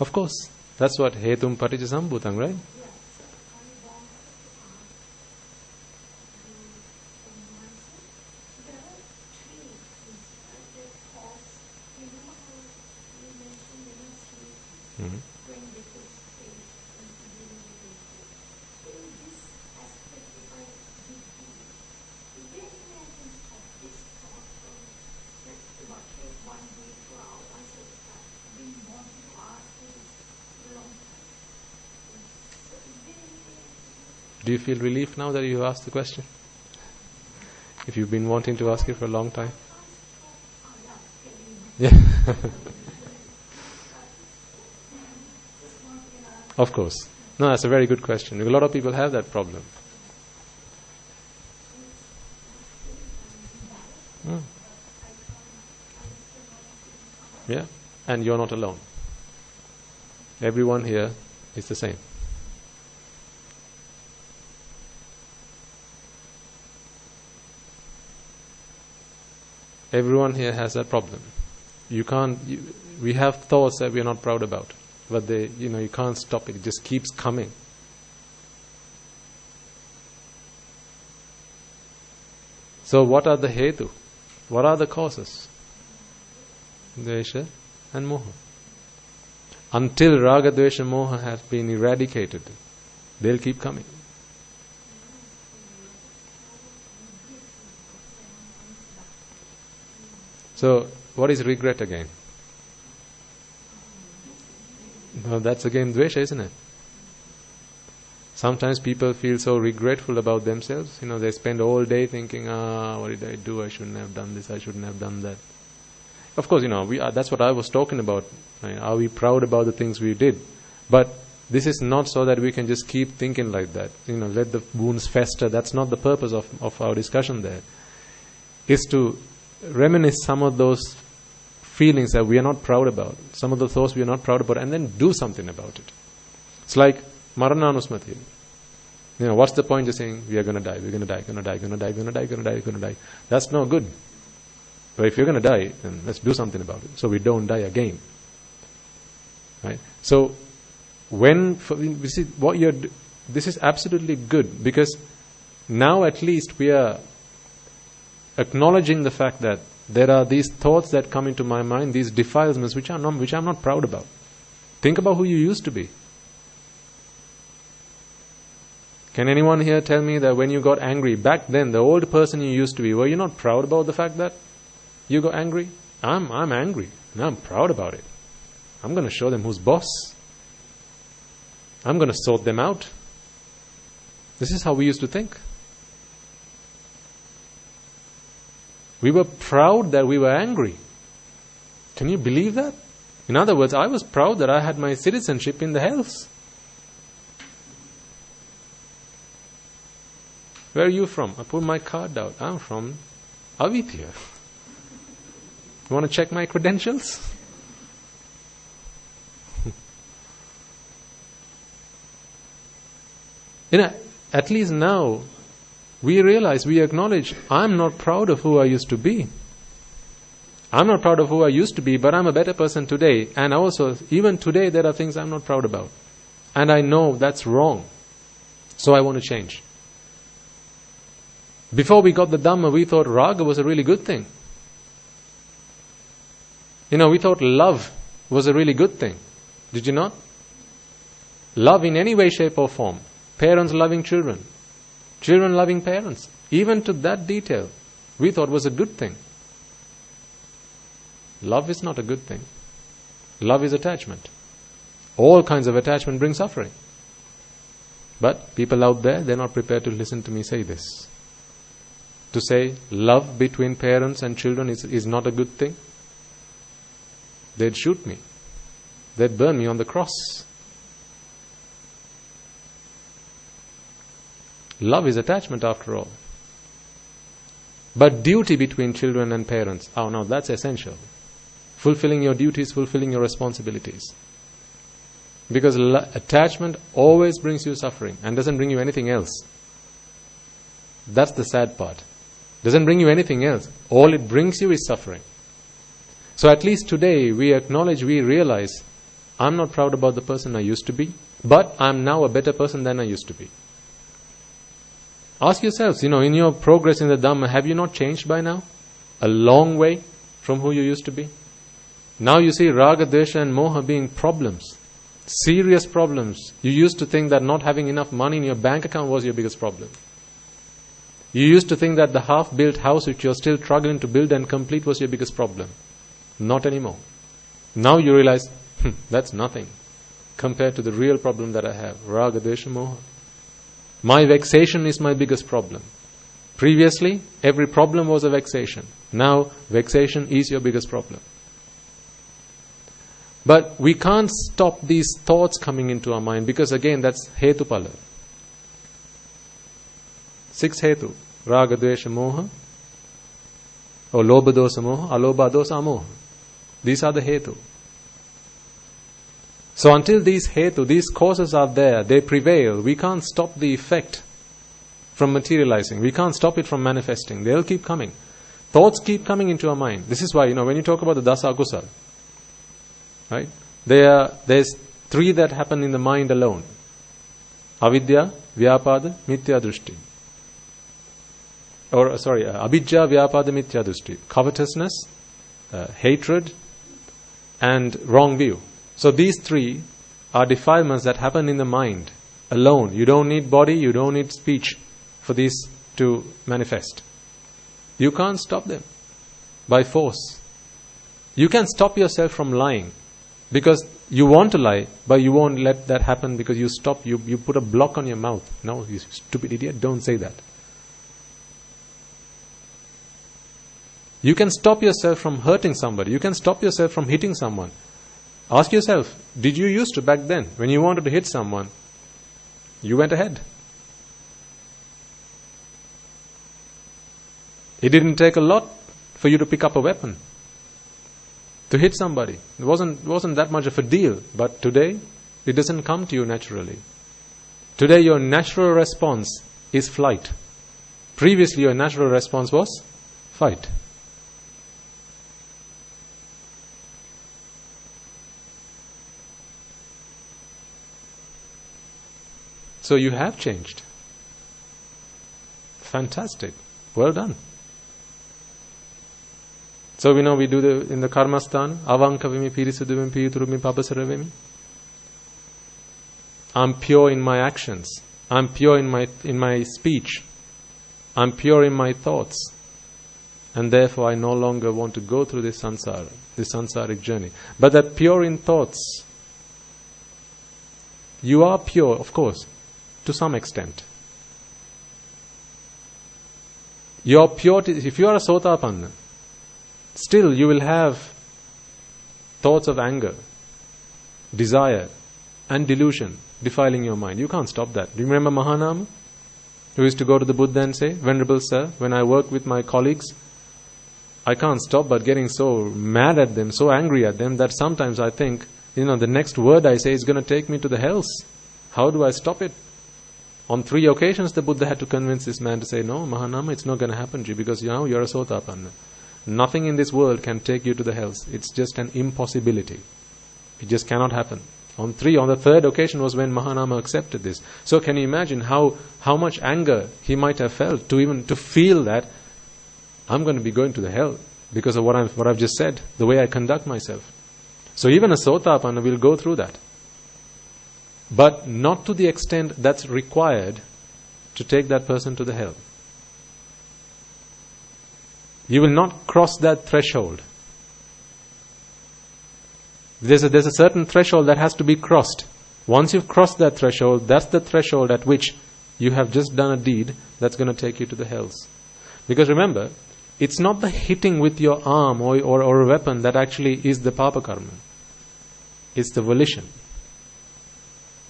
Of course, that's what hetum paticca sambhutam, right? Do you feel relief now that you asked the question? If you've been wanting to ask it for a long time? Yeah. Of course. No, that's a very good question. A lot of people have that problem. Yeah? And you're not alone. Everyone here is the same. Everyone here has that problem. We have thoughts that we are not proud about, but you can't stop it. It just keeps coming. So what are the hetu? What are the causes? Dvesha and moha. Until raga, dvesha, moha has been eradicated, they'll keep coming. So, what is regret again? Well, that's again dvesha, isn't it? Sometimes people feel so regretful about themselves. They spend all day thinking, what did I do? I shouldn't have done this, I shouldn't have done that. Of course, that's what I was talking about. Right? Are we proud about the things we did? But this is not so that we can just keep thinking like that. Let the wounds fester. That's not the purpose of our discussion there. It's to reminisce some of those feelings that we are not proud about, some of the thoughts we are not proud about, and then do something about it. It's like Marananusmati. What's the point of saying we are going to die, we're going to die, going to die, going to die, going to die, going to die, going to die? That's no good. But if you're going to die, then let's do something about it, so we don't die again. Right? So, this is absolutely good, because now at least we are acknowledging the fact that there are these thoughts that come into my mind, these defilements which I'm not proud about. Think about who you used to be. Can anyone here tell me that when you got angry, back then, the old person you used to be, were you not proud about the fact that you got angry? I'm angry, and I'm proud about it. I'm going to show them who's boss. I'm going to sort them out. This is how we used to think. We were proud that we were angry. Can you believe that? In other words, I was proud that I had my citizenship in the hells. Where are you from? I pulled my card out. I'm from Avithya. You want to check my credentials? At least now, we realize, we acknowledge, I'm not proud of who I used to be. I'm not proud of who I used to be, but I'm a better person today. And also, even today, there are things I'm not proud about. And I know that's wrong. So I want to change. Before we got the Dhamma, we thought raga was a really good thing. We thought love was a really good thing. Did you not? Love in any way, shape or form. Parents loving children. Children loving parents. Even to that detail, we thought was a good thing. Love is not a good thing. Love is attachment. All kinds of attachment bring suffering. But people out there, they're not prepared to listen to me say this. To say love between parents and children is not a good thing. They'd shoot me. They'd burn me on the cross. Love is attachment after all. But duty between children and parents, no, that's essential. Fulfilling your duties, fulfilling your responsibilities. Because attachment always brings you suffering and doesn't bring you anything else. That's the sad part. Doesn't bring you anything else. All it brings you is suffering. So at least today we acknowledge, we realize, I'm not proud about the person I used to be, but I'm now a better person than I used to be. Ask yourselves, in your progress in the Dhamma, have you not changed by now? A long way from who you used to be? Now you see raga, dvesha and moha being problems. Serious problems. You used to think that not having enough money in your bank account was your biggest problem. You used to think that the half-built house which you're still struggling to build and complete was your biggest problem. Not anymore. Now you realize, that's nothing compared to the real problem that I have. Raga, dvesha, moha. My vexation is my biggest problem. Previously, every problem was a vexation. Now, vexation is your biggest problem. But we can't stop these thoughts coming into our mind because again, that's hetupala. 6 hetu. Raga, dvesha, moha. Or lobha, dosa, moha. Alobha, dosa, amoha. These are the hetu. So until these hetu, these causes are there, they prevail, we can't stop the effect from materializing. We can't stop it from manifesting. They'll keep coming. Thoughts keep coming into our mind. This is why, when you talk about the dasa akusala, right? There's 3 that happen in the mind alone. Avidya, vyapada, mithya drushti. Abhijja, vyapada, mithya drushti. Covetousness, hatred, and wrong view. So these 3 are defilements that happen in the mind alone. You don't need body, you don't need speech for these to manifest. You can't stop them by force. You can stop yourself from lying because you want to lie, but you won't let that happen because you put a block on your mouth. No, you stupid idiot, don't say that. You can stop yourself from hurting somebody. You can stop yourself from hitting someone. Ask yourself, did you used to back then, when you wanted to hit someone, you went ahead? It didn't take a lot for you to pick up a weapon to hit somebody. It wasn't that much of a deal, but today it doesn't come to you naturally. Today your natural response is flight. Previously your natural response was fight. So you have changed. Fantastic. Well done. So we do in the karmasthana, avankavimi pirisuduvimi piyuturumi papasaravimi. I'm pure in my actions. I'm pure in my speech. I'm pure in my thoughts. And therefore I no longer want to go through this samsara, this samsaric journey. But that pure in thoughts, you are pure, of course, to some extent. Your purity, if you are a sotapanna, still you will have thoughts of anger, desire, and delusion defiling your mind. You can't stop that. Do you remember Mahanama, who used to go to the Buddha and say, Venerable Sir, when I work with my colleagues, I can't stop but getting so mad at them, so angry at them, that sometimes I think, the next word I say is going to take me to the hells. How do I stop it? On 3 occasions the Buddha had to convince this man to say, no, Mahanama, it's not going to happen to you because you're a sotapanna. Nothing in this world can take you to the hells. It's just an impossibility. It just cannot happen. On the 3rd occasion was when Mahanama accepted this. So can you imagine how much anger he might have felt to feel that I'm going to be going to the hell because of what I've just said, the way I conduct myself. So even a sotapanna will go through that. But not to the extent that's required to take that person to the hell. You will not cross that threshold. There's a certain threshold that has to be crossed. Once you've crossed that threshold, that's the threshold at which you have just done a deed that's going to take you to the hells. Because remember, it's not the hitting with your arm or a weapon that actually is the papa karma. It's the volition.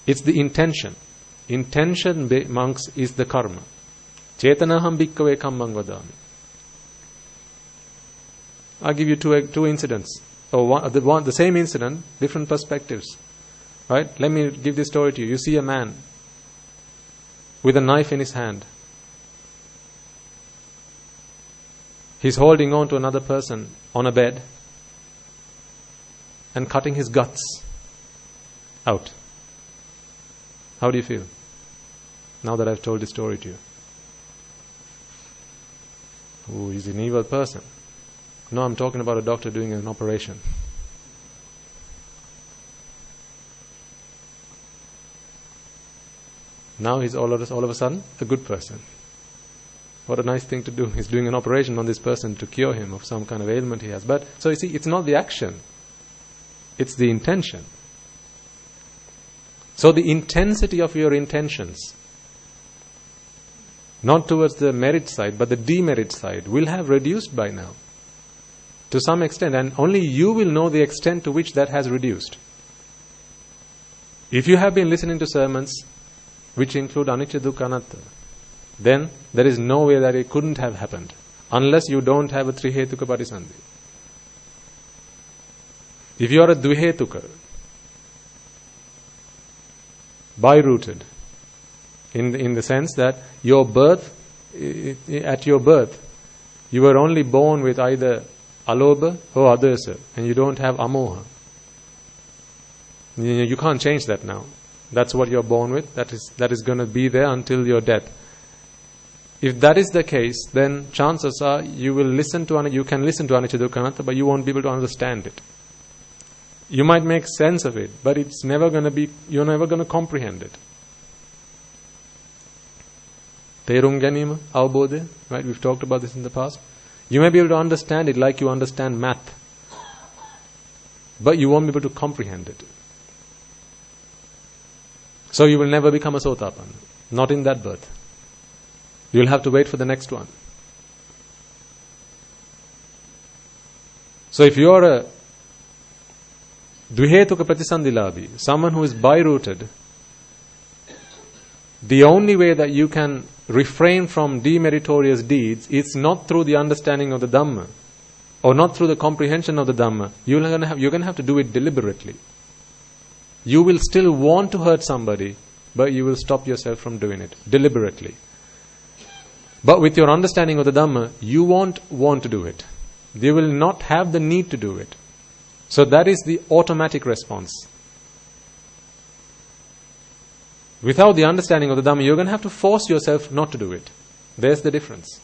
It's the intention. Intention, monks, is the karma. Chetanaham bhikkave kammang vadami. I'll give you two incidents. The same incident, different perspectives. Right? Let me give this story to you. You see a man with a knife in his hand. He's holding on to another person on a bed and cutting his guts out. How do you feel now that I've told this story to you? Oh, he's an evil person. No, I'm talking about a doctor doing an operation. Now he's all of a sudden a good person. What a nice thing to do. He's doing an operation on this person to cure him of some kind of ailment he has. But so you see, it's not the action, it's the intention. So the intensity of your intentions, not towards the merit side but the demerit side, will have reduced by now to some extent, and only you will know the extent to which that has reduced. If you have been listening to sermons which include anicca dukkha anatta, then there is no way that it couldn't have happened unless you don't have a trihetuka patisandhi. If you are a dvihetuka, by-rooted, in the sense that your birth, at your birth, you were only born with either alobha or adasa, and you don't have amoha. You can't change that now. That's what you're born with. That is going to be there until your death. If that is the case, then chances are you can listen to anicca dukkha anatta, but you won't be able to understand it. You might make sense of it, but you're never going to comprehend it. Tērum ganīma, avbodha, right? We've talked about this in the past. You may be able to understand it like you understand math, but you won't be able to comprehend it. So you will never become a sotapanna, not in that birth. You'll have to wait for the next one. So if you are a dvihetuka pratisandilabhi, someone who is by-rooted, the only way that you can refrain from demeritorious deeds is not through the understanding of the Dhamma, or not through the comprehension of the Dhamma. You're going to have to do it deliberately. You will still want to hurt somebody, but you will stop yourself from doing it deliberately. But with your understanding of the Dhamma, you won't want to do it. You will not have the need to do it. So that is the automatic response. Without the understanding of the Dhamma, you're going to have to force yourself not to do it. There's the difference.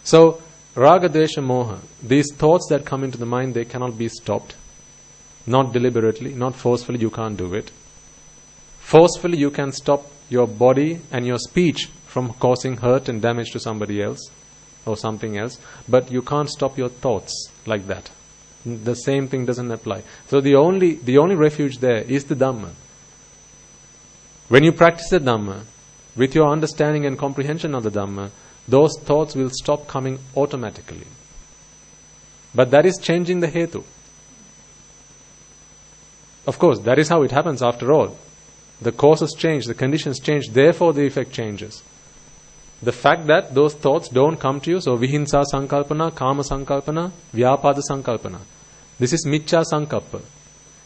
So, raga, dvesha, moha, these thoughts that come into the mind, they cannot be stopped. Not deliberately, not forcefully, you can't do it. Forcefully, you can stop your body and your speech from causing hurt and damage to somebody else or something else, but you can't stop your thoughts like that. The same thing doesn't apply. So the only refuge there is the Dhamma. When you practice the Dhamma, with your understanding and comprehension of the Dhamma, those thoughts will stop coming automatically. But that is changing the hetu. Of course, that is how it happens after all. The causes change, the conditions change, therefore the effect changes. The fact that those thoughts don't come to you, so vihinsa sankalpana, kama sankalpana, vyapada sankalpana. This is miccha sankalpa.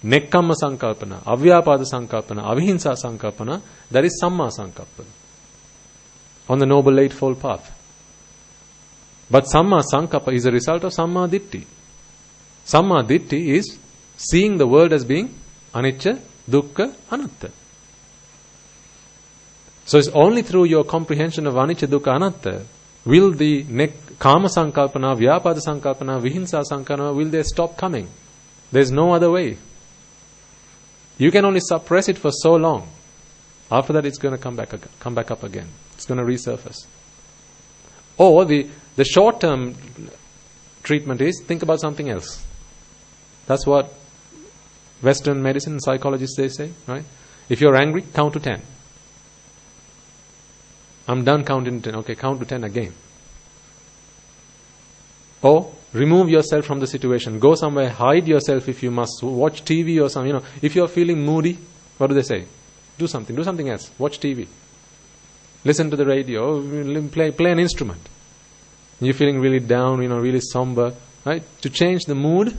Nekkamma sankalpana, avyapada sankalpana, avihinsa sankalpana, that is samma sankalpa. On the Noble Eightfold Path. But samma sankalpa is a result of samma ditti. Samma ditti is seeing the world as being anicca, dukkha, anatta. So it's only through your comprehension of anicca, dukkha, anatta will the kama sankalpana, vyapada sankalpana, vihinsa sankalpana, will they stop coming. There's no other way. You can only suppress it for so long. After that, it's going to come back up again. It's going to resurface. Or the short-term treatment is think about something else. That's what Western medicine and psychologists they say, right? If you're angry, count to 10. I'm done counting to 10. Okay, count to 10 again. Or remove yourself from the situation. Go somewhere, hide yourself if you must. Watch TV or something. If you're feeling moody, what do they say? Do something else. Watch TV. Listen to the radio. Play an instrument. You're feeling really down, really somber. Right? To change the mood,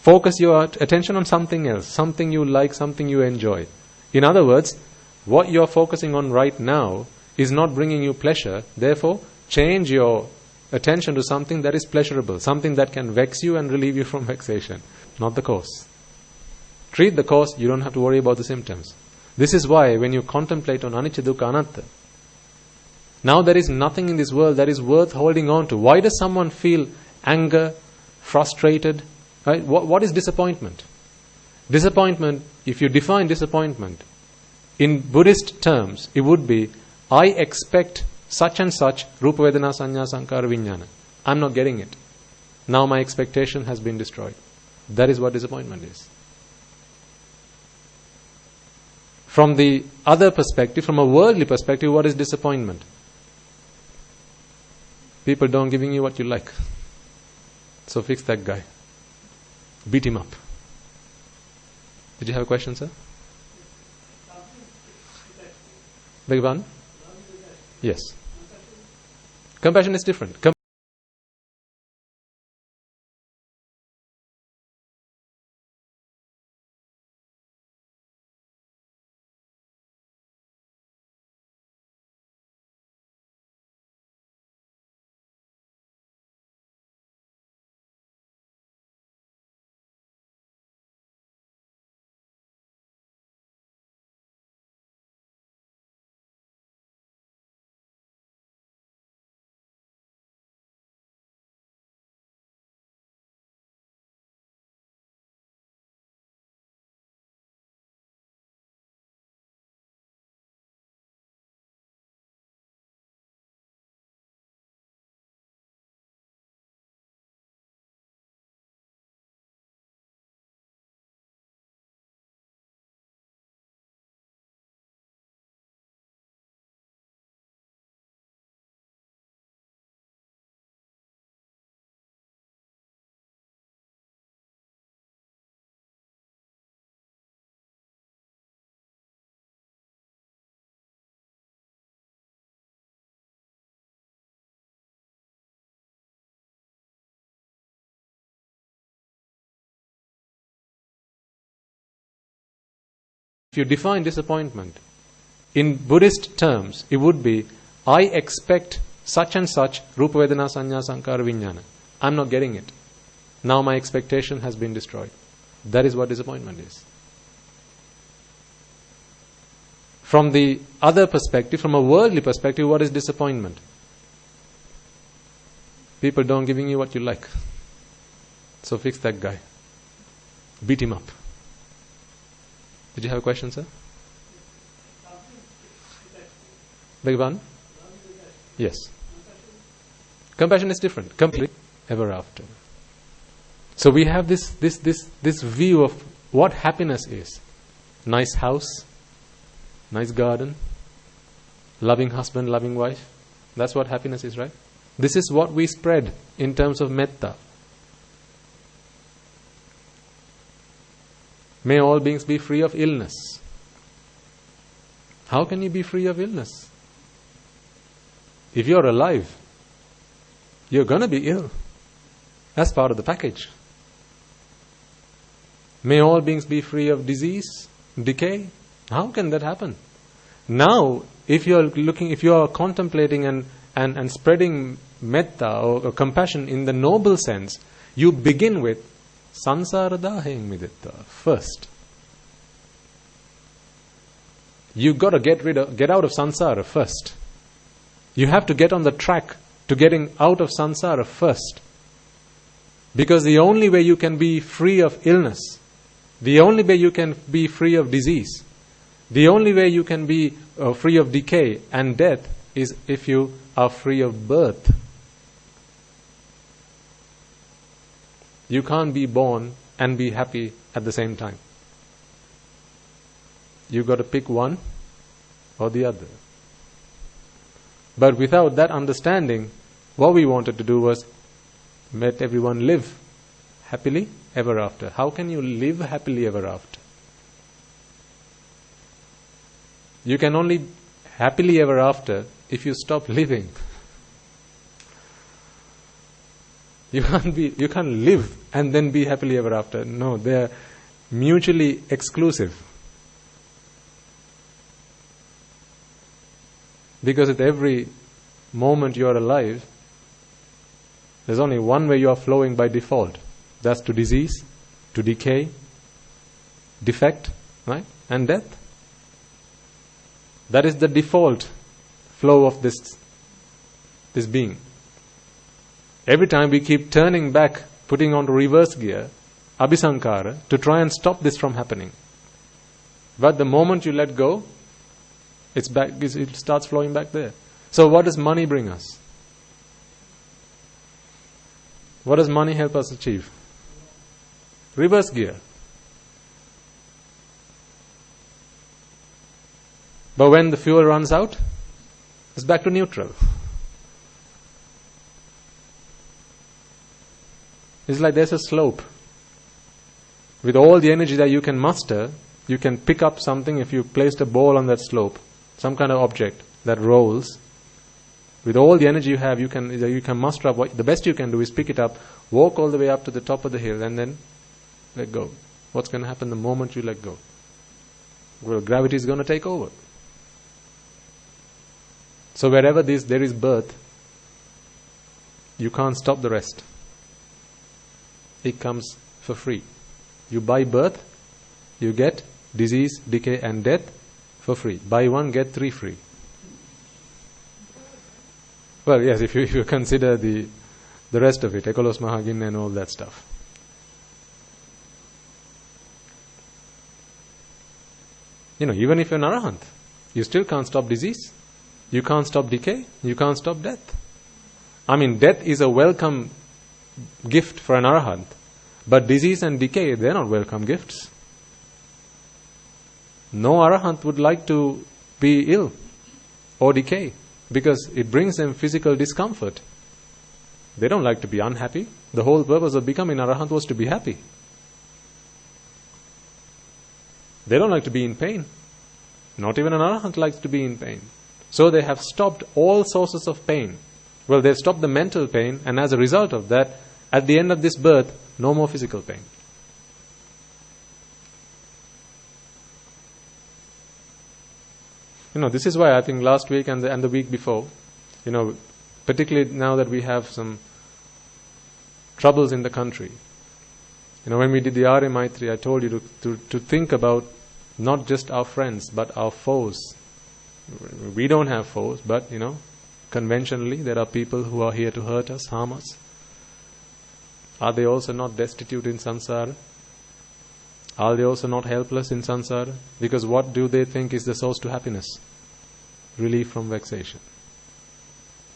focus your attention on something else. Something you like, something you enjoy. In other words, what you're focusing on right now is not bringing you pleasure. Therefore, change your attention to something that is pleasurable, something that can vex you and relieve you from vexation, not the cause. Treat the cause, you don't have to worry about the symptoms. This is why when you contemplate on anicca, dukkha, anatta, now there is nothing in this world that is worth holding on to. Why does someone feel anger, frustrated? Right? What is disappointment? Disappointment, if you define disappointment, in Buddhist terms, it would be, I expect such and such, rupa vedana sanya sankara vijnana. I'm not getting it. Now my expectation has been destroyed. That is what disappointment is. From the other perspective, from a worldly perspective, what is disappointment? People don't giving you what you like. So fix that guy. Beat him up. Did you have a question, sir? Beg your pardon? Yes. Compassion is different. If you define disappointment, in Buddhist terms, it would be, I expect such and such, Rupa Vedana Sanya Sankara Vijnana. I'm not getting it. Now my expectation has been destroyed. That is what disappointment is. From the other perspective, from a worldly perspective, what is disappointment? People don't giving you what you like. So fix that guy. Beat him up. Did you have a question, sir? Beg your pardon? Yes. Compassion is different. Complete ever after. So we have this view of what happiness is. Nice house, nice garden, loving husband, loving wife. That's what happiness is, right? This is what we spread in terms of metta. May all beings be free of illness. How can you be free of illness? If you're alive, you're going to be ill. That's part of the package. May all beings be free of disease, decay. How can that happen? Now, if you are contemplating and spreading metta or compassion in the noble sense, you begin with sansara daheng miditta first. You've got to get out of samsara first. You have to get on the track to getting out of samsara first. Because the only way you can be free of illness, the only way you can be free of disease, the only way you can be free of decay and death is if you are free of birth. You can't be born and be happy at the same time. You've got to pick one or the other. But without that understanding, what we wanted to do was let everyone live happily ever after. How can you live happily ever after? You can only happily ever after if you stop living. You can't live and then be happily ever after. No, they are mutually exclusive. Because at every moment you are alive, there's only one way you are flowing by default. That's to disease, to decay, defect, right? And death. That is the default flow of this being. Every time we keep turning back, putting on reverse gear, abhisankara, to try and stop this from happening. But the moment you let go, it's back. It starts flowing back there. So what does money bring us? What does money help us achieve? Reverse gear. But when the fuel runs out, it's back to neutral. It's like there's a slope. With all the energy that you can muster, you can pick up something. If you placed a ball on that slope, some kind of object that rolls, with all the energy you have, you can muster up. The best you can do is pick it up, walk all the way up to the top of the hill, and then let go. What's going to happen the moment you let go? Well, gravity is going to take over. So wherever there is birth, you can't stop the rest. It comes for free. You buy birth, you get disease, decay and death for free. Buy one, get three free. Well, yes, if you consider the rest of it, Ekalos Mahagin and all that stuff. Even if you're an arahant, you still can't stop disease. You can't stop decay. You can't stop death. I mean, death is a welcome gift for an arahant. But disease and decay, they're not welcome gifts. No arahant would like to be ill or decay because it brings them physical discomfort. They don't like to be unhappy. The whole purpose of becoming arahant was to be happy. They don't like to be in pain. Not even an arahant likes to be in pain. So they have stopped all sources of pain. Well, they've stopped the mental pain, and as a result of that, at the end of this birth, no more physical pain. This is why I think last week and the week before, particularly now that we have some troubles in the country, when we did the Arya Maitri, I told you to think about not just our friends, but our foes. We don't have foes, but, conventionally there are people who are here to hurt us, harm us. Are they also not destitute in samsara? Are they also not helpless in samsara? Because what do they think is the source to happiness? Relief from vexation.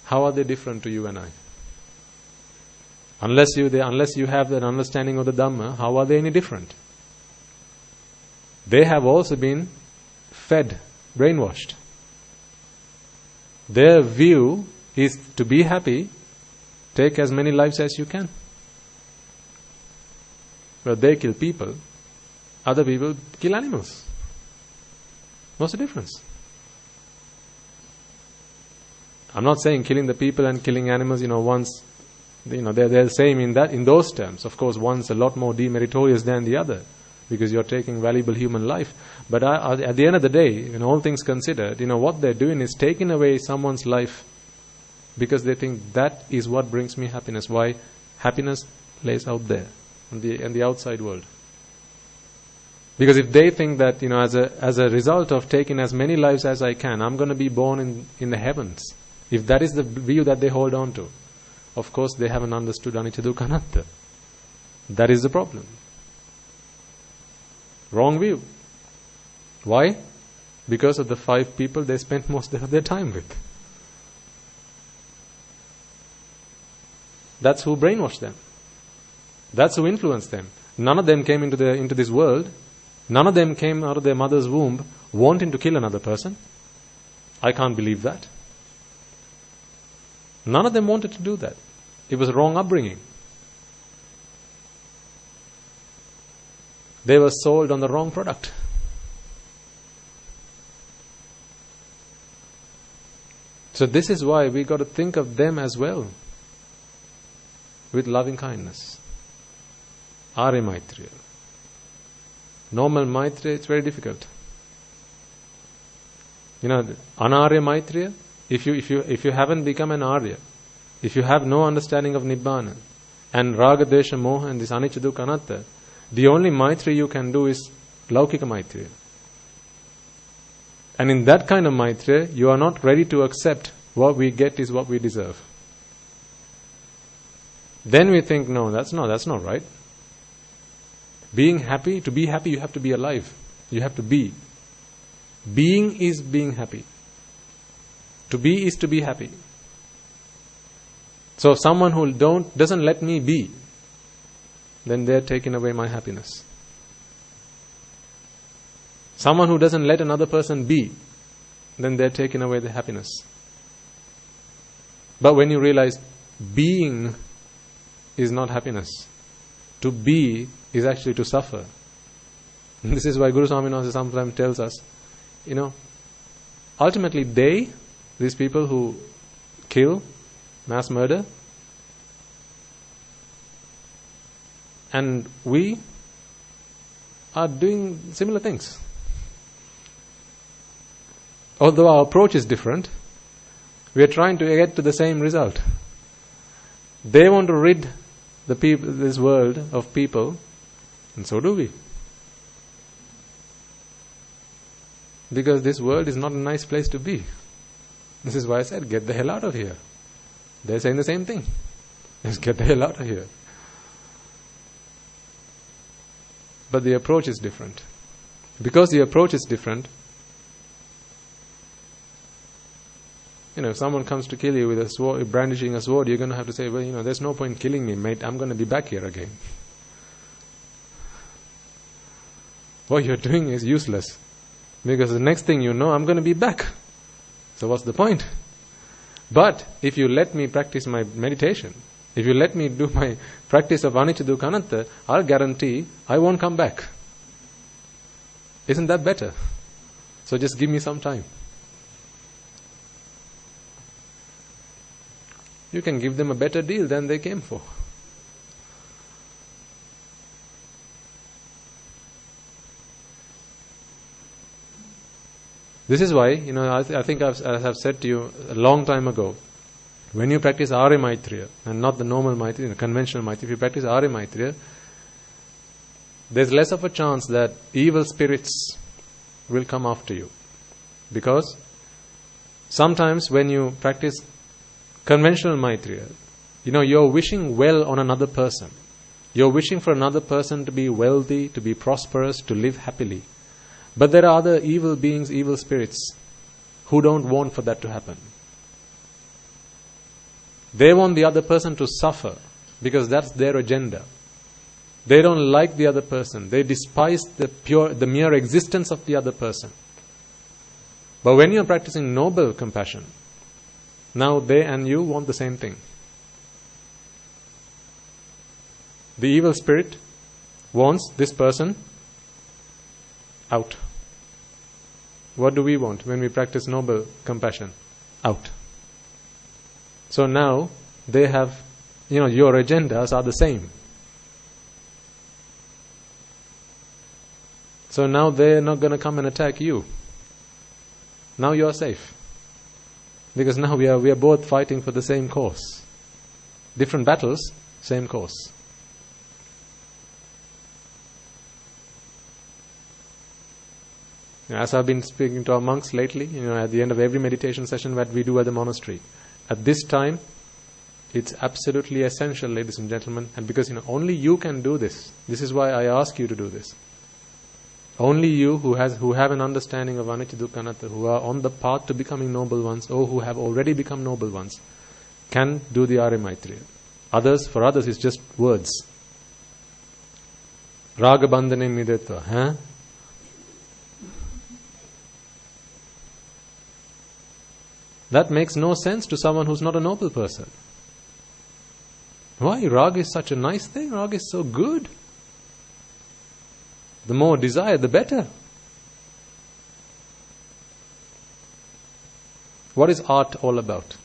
How are they different to you and I? Unless you have that understanding of the Dhamma, how are they any different? They have also been fed, brainwashed. Their view is to be happy, take as many lives as you can. But they kill people, other people kill animals. What's the difference? I'm not saying killing the people and killing animals, once, they're the same in those terms. Of course, one's a lot more demeritorious than the other, because you're taking valuable human life. But at the end of the day, all things considered, what they're doing is taking away someone's life because they think that is what brings me happiness. Why? Happiness lays out there in the outside world. Because if they think that, as a result of taking as many lives as I can, I'm going to be born in the heavens. If that is the view that they hold on to, of course they haven't understood anicca dukkha anatta. That is the problem. Wrong view. Why? Because of the 5 people they spent most of their time with. That's who brainwashed them. That's who influenced them. None of them came into this world. None of them came out of their mother's womb wanting to kill another person. I can't believe that. None of them wanted to do that. It was a wrong upbringing. They were sold on the wrong product. So this is why we got to think of them as well with loving kindness. Arya Maitreya. Normal Maitreya, it's very difficult. Anarya Maitreya, if you haven't become an Arya, if you have no understanding of Nibbana and Raga, Desha, Moha and this Anicca Dukkha Anatta, the only Maitreya you can do is Laukika Maitreya. And in that kind of Maitreya, you are not ready to accept what we get is what we deserve. Then we think, no, that's not right. Being happy, to be happy, you have to be alive. You have to be. Being is being happy. To be is to be happy. So someone who doesn't let me be, then they're taking away my happiness. Someone who doesn't let another person be, then they're taking away the happiness. But when you realize being is not happiness, to be is actually to suffer. And this is why Guru Swaminatha sometimes tells us, ultimately these people who kill, mass murder, and we are doing similar things. Although our approach is different, we are trying to get to the same result. They want to rid this world of people, and so do we. Because this world is not a nice place to be. This is why I said, get the hell out of here. They're saying the same thing. Just get the hell out of here. But the approach is different. Because the approach is different, if someone comes to kill you with a sword, brandishing a sword, you're going to have to say, well, there's no point killing me, mate. I'm going to be back here again. What you're doing is useless. Because the next thing you know, I'm going to be back. So what's the point? But if you let me practice my meditation, if you let me do my practice of anicca dukkha anatta, I'll guarantee I won't come back. Isn't that better? So just give me some time. You can give them a better deal than they came for. This is why, I think as I've said to you a long time ago, when you practice Arya Maitreya, and not the normal Maitreya, the conventional Maitreya, if you practice Arya Maitreya, there's less of a chance that evil spirits will come after you. Because sometimes when you practice conventional Maitreya, you're wishing well on another person. You're wishing for another person to be wealthy, to be prosperous, to live happily. But there are other evil beings, evil spirits, who don't want for that to happen. They want the other person to suffer, because that's their agenda. They don't like the other person. They despise the mere existence of the other person. But when you're practicing noble compassion, now they and you want the same thing. The evil spirit wants this person out. What do we want when we practice noble compassion? Out. So now they have, your agendas are the same. So now they're not going to come and attack you. Now you are safe. Because now we are both fighting for the same cause. Different battles, same cause. As I've been speaking to our monks lately, at the end of every meditation session that we do at the monastery, at this time, it's absolutely essential, ladies and gentlemen, and because only you can do this. This is why I ask you to do this. Only you who have an understanding of anicca, dukkha, anatta, who are on the path to becoming noble ones, or who have already become noble ones, can do the Arya Maitreya. For others, it's just words. Raga bandhane midetva, That makes no sense to someone who's not a noble person. Why? Raga is such a nice thing. Raga is so good. The more desire, the better. What is art all about?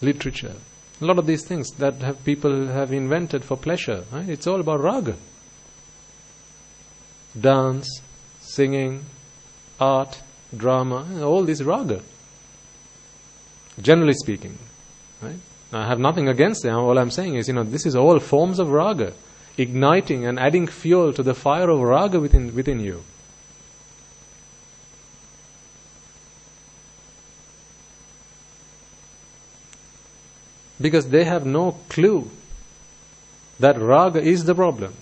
Literature. A lot of these things that people have invented for pleasure. Right? It's all about raga. Dance, singing, art, drama, all this raga. Generally speaking, right? I have nothing against them. All I'm saying is, this is all forms of raga, igniting and adding fuel to the fire of raga within you. Because they have no clue that raga is the problem,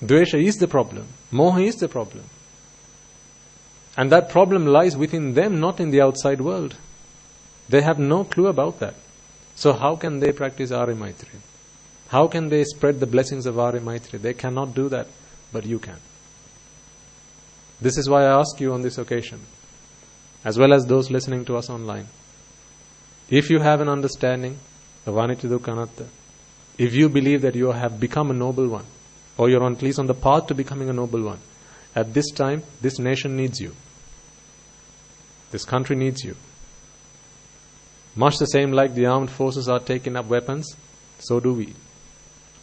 dvesha is the problem, moha is the problem. And that problem lies within them, not in the outside world. They have no clue about that. So how can they practice Arya Maitreya? How can they spread the blessings of Arya Maitreya? They cannot do that, but you can. This is why I ask you on this occasion, as well as those listening to us online. If you have an understanding of anicca, dukkha, anatta, if you believe that you have become a noble one, or you're at least on the path to becoming a noble one, at this time, this nation needs you. This country needs you. Much the same like the armed forces are taking up weapons, so do we.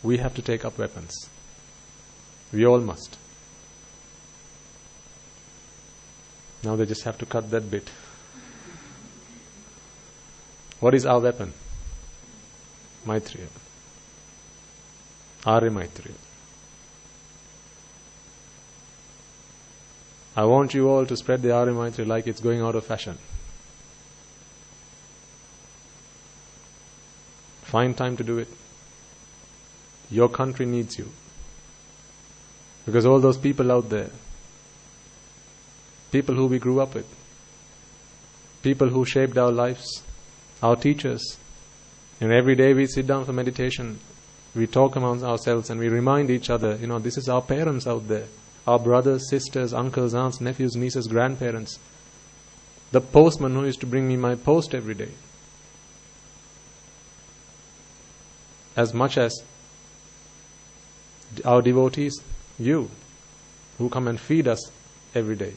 We have to take up weapons. We all must. Now they just have to cut that bit. What is our weapon? Maitreya. Arya Maitreya. I want you all to spread the Arya Maitreya like it's going out of fashion. Find time to do it. Your country needs you. Because all those people out there, people who we grew up with, people who shaped our lives, our teachers, and every day we sit down for meditation, we talk amongst ourselves and we remind each other, this is our parents out there, our brothers, sisters, uncles, aunts, nephews, nieces, grandparents, the postman who used to bring me my post every day. As much as our devotees, you, who come and feed us every day.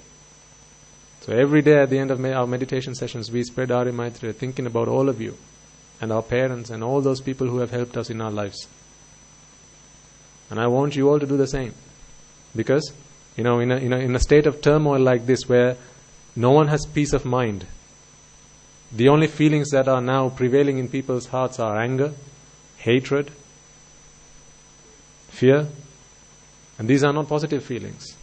So every day at the end of our meditation sessions, we spread Arya Maitreya, thinking about all of you, and our parents, and all those people who have helped us in our lives. And I want you all to do the same. Because, in a state of turmoil like this, where No one has peace of mind. The only feelings that are now prevailing in people's hearts are anger, hatred, fear, and these are not positive feelings.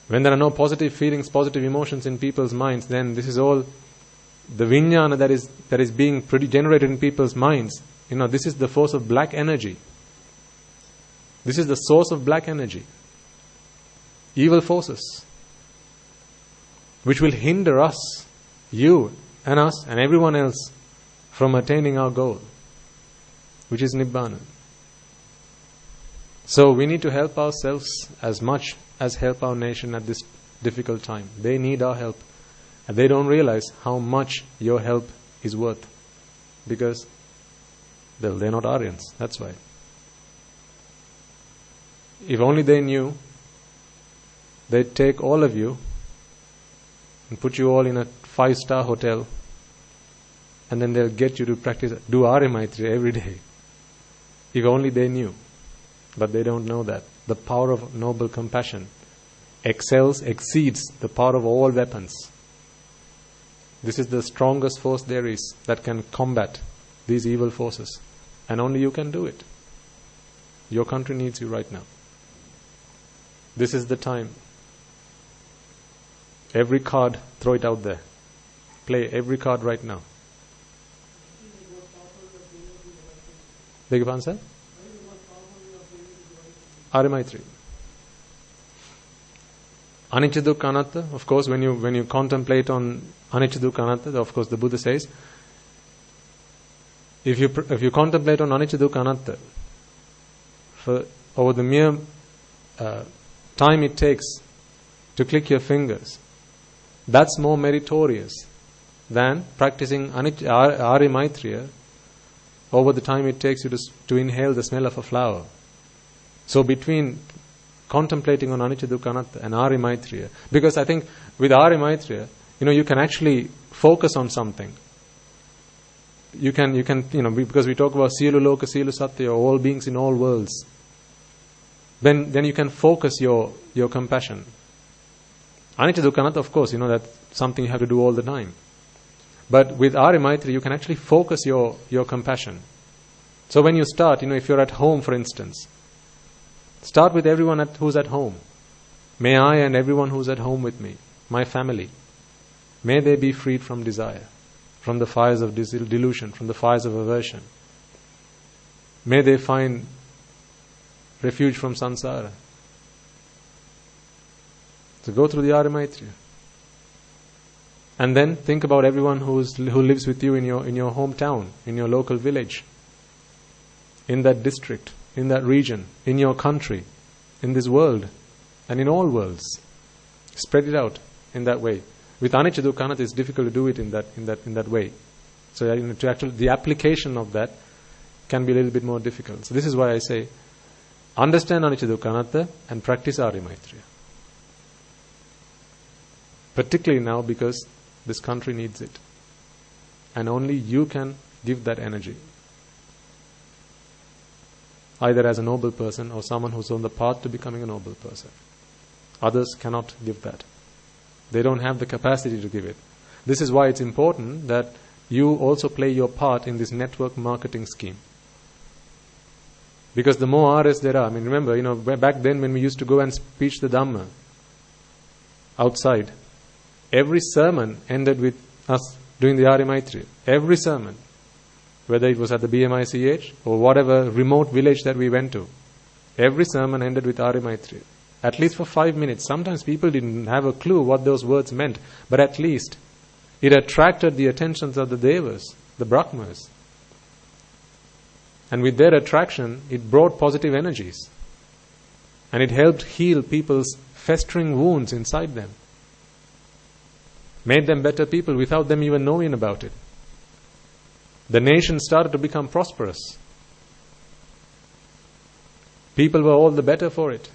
When there are no positive feelings, positive emotions in people's minds, then this is all the vijnana that is being generated in people's minds. This is the force of black energy. This is the source of black energy. Evil forces, which will hinder us, you and us and everyone else, from attaining our goal, which is Nibbana. So we need to help ourselves as much as help our nation at this difficult time. They need our help. And they don't realize how much your help is worth. Because they're not Aryans, that's why. If only they knew, they'd take all of you and put you all in a 5-star hotel, and then they'll get you to do Arya Maitri every day. If only they knew. But they don't know that. The power of noble compassion exceeds the power of all weapons. This is the strongest force there is that can combat these evil forces. And only you can do it. Your country needs you right now. This is the time. Every card, throw it out there. Play every card right now. Beg your pardon, sir? Arya Maitri. Anicca dukkha anatta, of course, when you contemplate on anicca dukkha anatta, of course the Buddha says, if you contemplate on anicca dukkha anatta, for over the mere time it takes to click your fingers, that's more meritorious than practicing Arya Maitreya over the time it takes you to inhale the smell of a flower. So between contemplating on anicca dukkha anatta and Arya Maitreya, because I think with Arya Maitreya, you can actually focus on something. You can because we talk about sielu loka sielu satya, all beings in all worlds. Then you can focus your compassion. Anicca dukkha anatta, of course, that's something you have to do all the time. But with Arya Maitreya, you can actually focus your compassion. So when you start, if you're at home, for instance, start with everyone who's at home. May I and everyone who's at home with me, my family, may they be freed from desire, from the fires of delusion, from the fires of aversion. May they find refuge from samsara. So go through the Arya Maitreya. And then think about everyone who lives with you in your hometown, in your local village, in that district, in that region, in your country, in this world, and in all worlds. Spread it out in that way. With anicca dukkha anatta, it's difficult to do it in that way. So the application of that can be a little bit more difficult. So this is why I say, understand anicca dukkha anatta and practice Arya Maitreya. Particularly now, because this country needs it. And only you can give that energy. Either as a noble person or someone who's on the path to becoming a noble person. Others cannot give that. They don't have the capacity to give it. This is why it's important that you also play your part in this network marketing scheme. Because the more Aryas there are, remember, back then when we used to go and preach the Dhamma outside, every sermon ended with us doing the Arya Maitreya. Every sermon. Whether it was at the BMICH or whatever remote village that we went to. Every sermon ended with Arya Maitreya. At least for 5 minutes. Sometimes people didn't have a clue what those words meant. But at least it attracted the attentions of the Devas, the Brahmas. And with their attraction, it brought positive energies. And it helped heal people's festering wounds inside them. Made them better people without them even knowing about it. The nation started to become prosperous. People were all the better for it.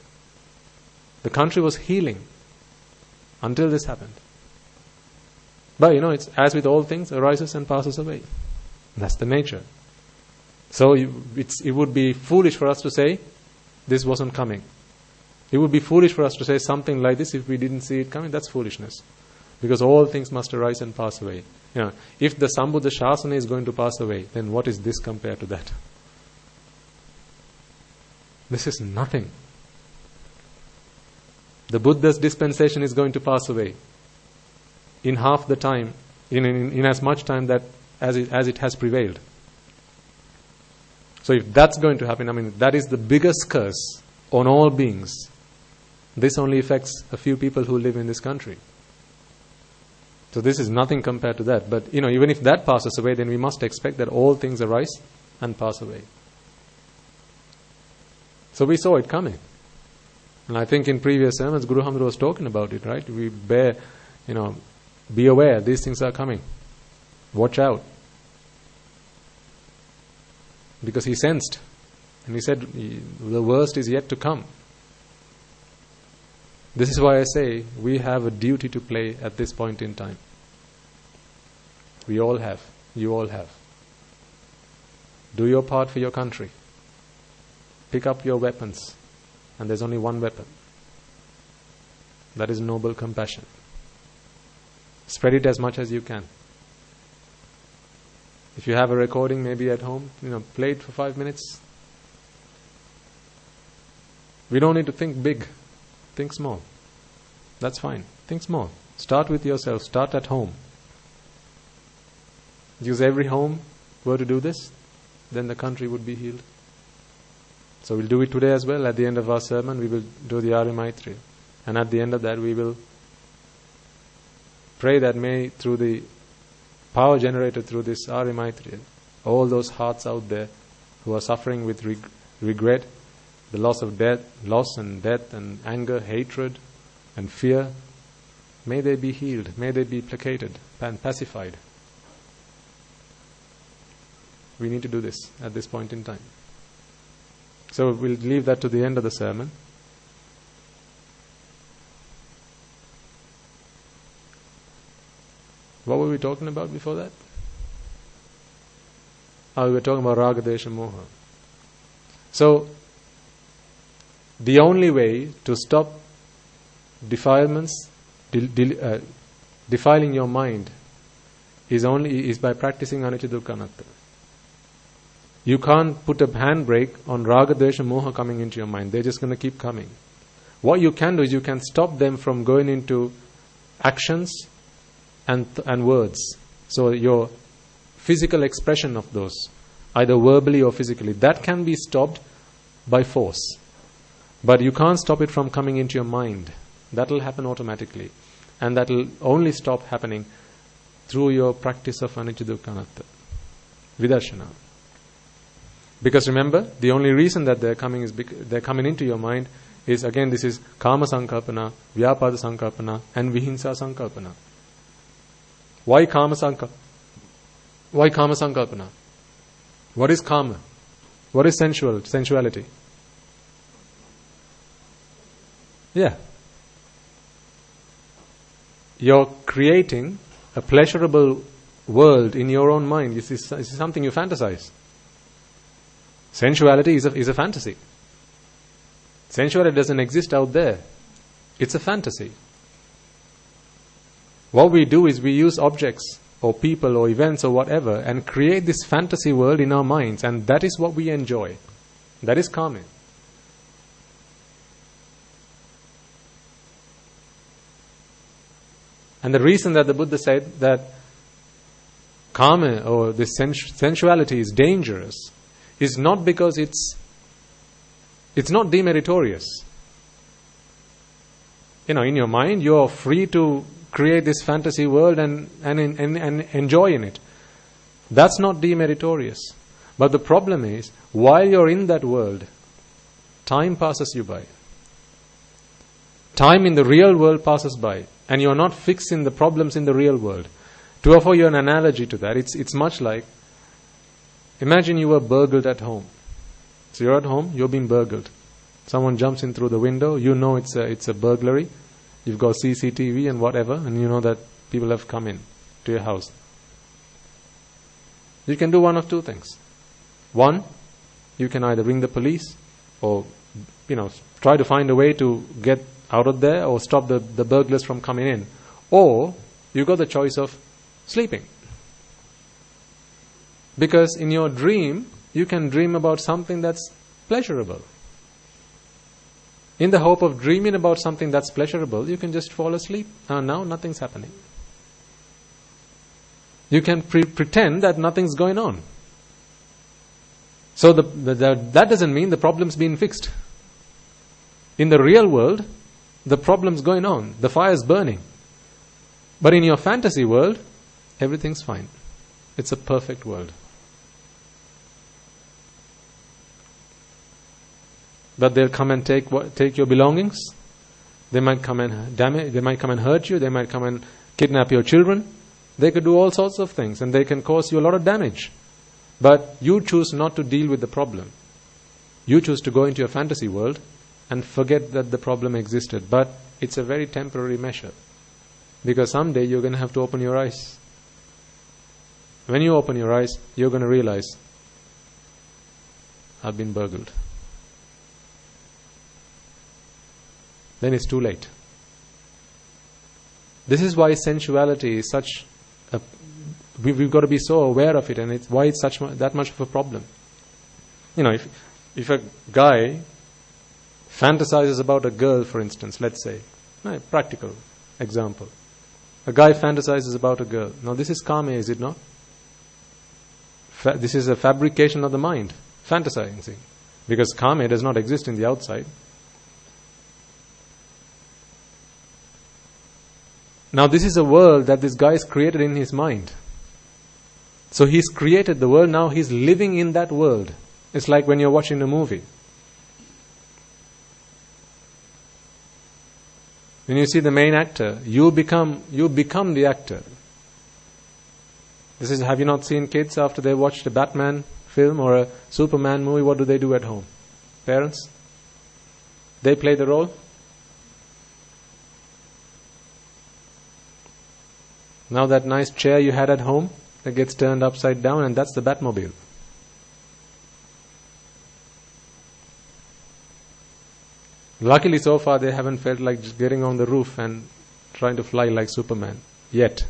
The country was healing until this happened. But it's as with all things, arises and passes away. That's the nature. So it would be foolish for us to say, this wasn't coming. It would be foolish for us to say something like this if we didn't see it coming. That's foolishness. Because all things must arise and pass away. If the Sambuddha Shasana is going to pass away, then what is this compared to that? This is nothing. The Buddha's dispensation is going to pass away in half the time, in as much time that as it has prevailed. So if that's going to happen, that is the biggest curse on all beings. This only affects a few people who live in this country. So this is nothing compared to that. But even if that passes away, then we must expect that all things arise and pass away. So we saw it coming. And I think in previous sermons, Guru Hamdra was talking about it, right? We be aware, these things are coming. Watch out. Because he sensed. And he said, the worst is yet to come. This is why I say we have a duty to play at this point in time. We all have. You all have. Do your part for your country. Pick up your weapons. And there's only one weapon. That is noble compassion. Spread it as much as you can. If you have a recording maybe at home, play it for 5 minutes. We don't need to think big. Think small. That's fine. Think small. Start with yourself. Start at home. Use every home were to do this, then the country would be healed. So we'll do it today as well. At the end of our sermon, we will do the Arya Maitri. And at the end of that, we will pray that may, through the power generated through this Arya Maitri, all those hearts out there who are suffering with regret, the loss and death and anger, hatred and fear, may they be healed, may they be placated and pacified. We need to do this at this point in time. So we'll leave that to the end of the sermon. What were we talking about before that? We were talking about Raga, Desha, Moha. So, the only way to stop defilements, defiling your mind, is by practicing Anicca Dukkha Anatta. You can't put a handbrake on Raga, Desha, Moha coming into your mind. They're just going to keep coming. What you can do is you can stop them from going into actions and words. So your physical expression of those, either verbally or physically, that can be stopped by force. But you can't stop it from coming into your mind. That will happen automatically. And that will only stop happening through your practice of Anicca Dukkha Anatta, Vidarshana. Because remember, the only reason that they're coming into your mind is, again, this is Kama Sankalpana, Vyapada Sankalpana and Vihinsa Sankalpana. Why Kama Sankalpana? What is Kama? What is sensuality? Yeah. You're creating a pleasurable world in your own mind. This is something you fantasize. Sensuality is a fantasy. Sensuality doesn't exist out there. It's a fantasy. What we do is we use objects or people or events or whatever and create this fantasy world in our minds, and that is what we enjoy. That is karma. And the reason that the Buddha said that karma or this sensuality is dangerous is not because it's not demeritorious. In your mind you're free to create this fantasy world and enjoy in it. That's not demeritorious. But the problem is, while you're in that world, time passes you by. Time in the real world passes by, and you're not fixing the problems in the real world. To offer you an analogy to that, it's much like, imagine you were burgled at home. So you're at home, you're being burgled. Someone jumps in through the window, you know it's a burglary. You've got CCTV and whatever, and you know that people have come in to your house. You can do one of two things. One, you can either ring the police or try to find a way to get out of there or stop the burglars from coming in. Or you got the choice of sleeping. Because in your dream, you can dream about something that's pleasurable. In the hope of dreaming about something that's pleasurable, you can just fall asleep. Now nothing's happening. You can pretend that nothing's going on. So that doesn't mean the problem's been fixed. In the real world, the problem's going on. The fire's burning. But in your fantasy world, everything's fine. It's a perfect world. But they'll come and take your belongings. They might come and damage. They might come and hurt you. They might come and kidnap your children. They could do all sorts of things, and they can cause you a lot of damage. But you choose not to deal with the problem. You choose to go into your fantasy world and forget that the problem existed. But it's a very temporary measure, because someday you're going to have to open your eyes. When you open your eyes, you're going to realize, I've been burgled. Then it's too late. This is why sensuality is such a... We've got to be so aware of it, and it's why it's that much of a problem. If a guy fantasizes about a girl, for instance, let's say, a practical example. A guy fantasizes about a girl. Now this is kama, is it not? This is a fabrication of the mind, fantasizing. Because kama does not exist in the outside. Now this is a world that this guy has created in his mind. So he's created the world, now he's living in that world. It's like when you're watching a movie. When you see the main actor, you become the actor. Have you not seen kids after they watched a Batman film or a Superman movie, what do they do at home? Parents? They play the role. Now that nice chair you had at home, that gets turned upside down, and that's the Batmobile. Luckily so far they haven't felt like just getting on the roof and trying to fly like Superman. Yet.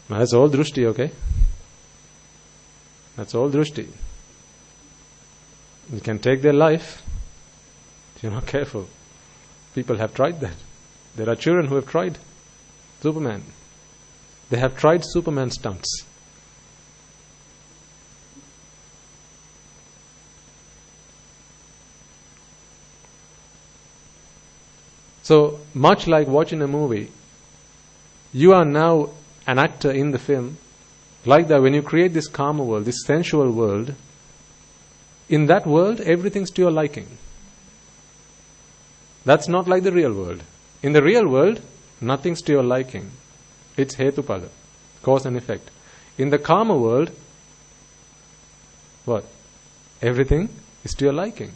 Now that's all drushti, okay? That's all drushti. You can take their life if you're not careful. People have tried that. There are children who have tried Superman. They have tried Superman stunts. So, much like watching a movie, you are now an actor in the film. Like that, when you create this karma world, this sensual world, in that world, everything's to your liking. That's not like the real world. In the real world, nothing's to your liking. It's hetupada, cause and effect. In the karma world, what? Everything is to your liking.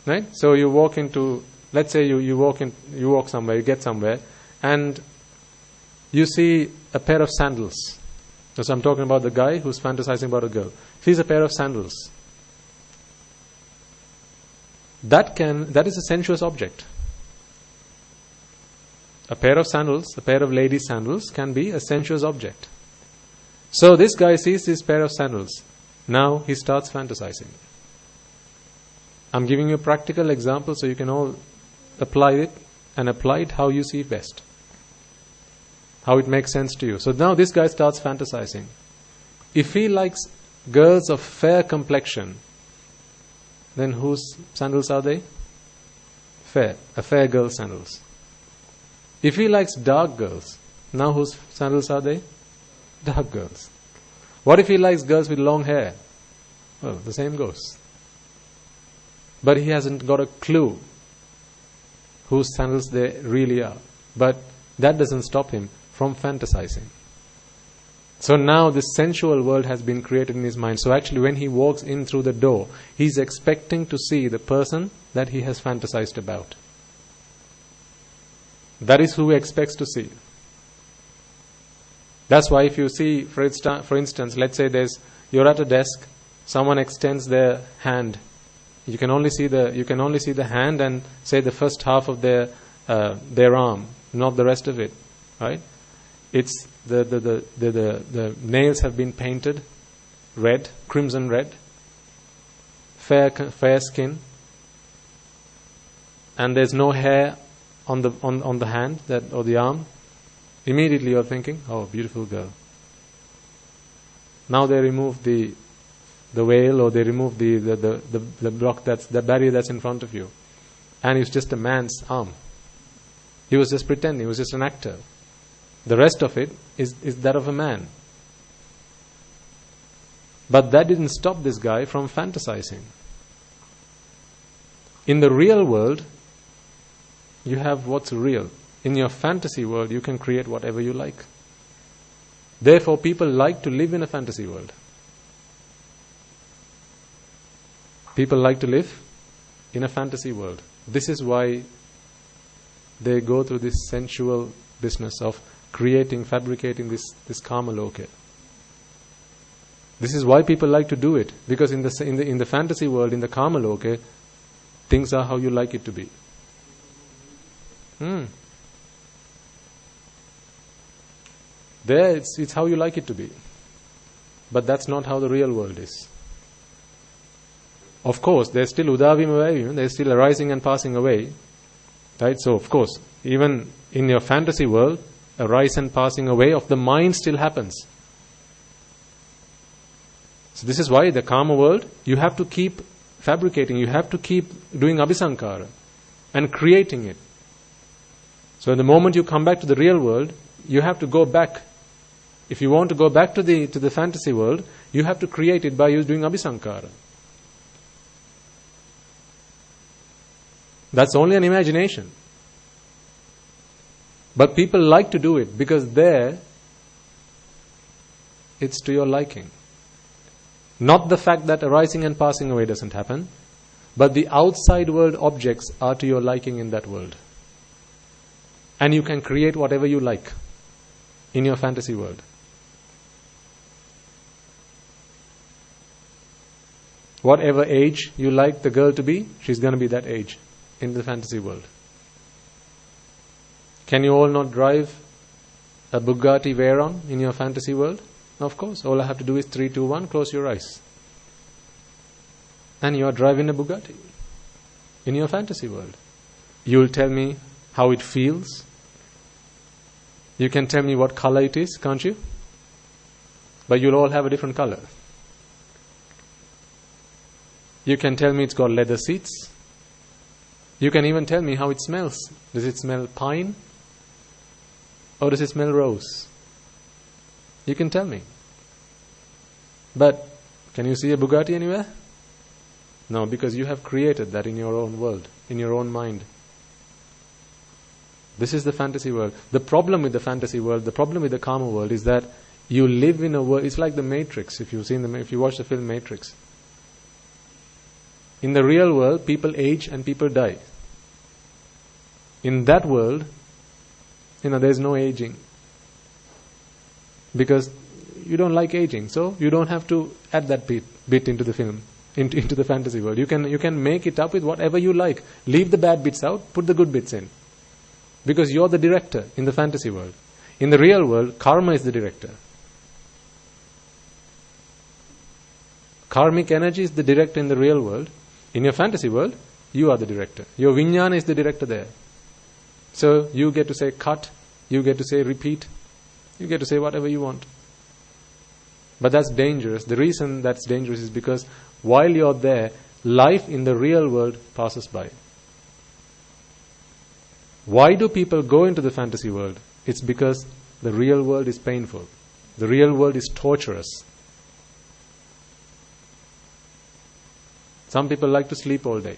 Right? So you walk into, let's say you walk somewhere, you get somewhere, and you see a pair of sandals. So I'm talking about the guy who's fantasizing about a girl. Sees a pair of sandals. That is a sensuous object. A pair of sandals, a pair of ladies' sandals can be a sensuous object. So this guy sees this pair of sandals. Now he starts fantasizing. I'm giving you a practical example so you can all apply it, and apply it how you see best. How it makes sense to you. So now this guy starts fantasizing. If he likes girls of fair complexion, then whose sandals are they? Fair. A fair girl's sandals. If he likes dark girls, now whose sandals are they? Dark girls. What if he likes girls with long hair? Well, the same goes. But he hasn't got a clue whose sandals they really are. But that doesn't stop him from fantasizing. So now this sensual world has been created in his mind. So actually when he walks in through the door, he's expecting to see the person that he has fantasized about. That is who he expects to see. That's why if you see, for instance, let's say you're at a desk Someone extends their hand. You can only see the hand and say the first half of their arm, not the rest of it, right? It's the nails have been painted red, crimson red, fair skin, and there's no hair on the hand or the arm. Immediately you're thinking, oh, beautiful girl. Now they remove the veil, or they remove the block, the barrier that's in front of you, and it's just a man's arm. He was just pretending, he was just an actor. The rest of it is that of a man. But that didn't stop this guy from fantasizing. In the real world, you have what's real. In your fantasy world, you can create whatever you like. Therefore, people like to live in a fantasy world. People like to live in a fantasy world. This is why they go through this sensual business of creating, fabricating this karma loka. This is why people like to do it, because in the fantasy world, in the karma loka, things are how you like it to be. There, it's how you like it to be. But that's not how the real world is. Of course, there's still udavim, there's still arising and passing away. Right? So, of course, even in your fantasy world, a rise and passing away of the mind still happens. So this is why the karma world, you have to keep fabricating, you have to keep doing abhisankara and creating it. So the moment you come back to the real world, you have to go back. If you want to go back to the fantasy world, you have to create it by doing abhisankara. That's only an imagination. But people like to do it because there, it's to your liking. Not the fact that arising and passing away doesn't happen, but the outside world objects are to your liking in that world. And you can create whatever you like in your fantasy world. Whatever age you like the girl to be, she's going to be that age in the fantasy world. Can you all not drive a Bugatti Veyron in your fantasy world? Of course. All I have to do is 3, 2, 1, close your eyes. And you are driving a Bugatti in your fantasy world. You will tell me how it feels. You can tell me what color it is, can't you? But you'll all have a different color. You can tell me it's got leather seats. You can even tell me how it smells. Does it smell pine? Or does it smell rose? You can tell me. But can you see a Bugatti anywhere? No, because you have created that in your own world, in your own mind. This is the fantasy world. The problem with the fantasy world, the problem with the karma world is that you live in a world. It's like the Matrix. If you watch the film Matrix. In the real world, people age and people die. In that world, there's no aging. Because you don't like aging, so you don't have to add that bit into the film, into the fantasy world. You can make it up with whatever you like. Leave the bad bits out, put the good bits in. Because you're the director in the fantasy world. In the real world, karma is the director. Karmic energy is the director in the real world. In your fantasy world, you are the director. Your vijnana is the director there. So you get to say cut, you get to say repeat, you get to say whatever you want. But that's dangerous. The reason that's dangerous is because while you're there, life in the real world passes by. Why do people go into the fantasy world? It's because the real world is painful. The real world is torturous. Some people like to sleep all day.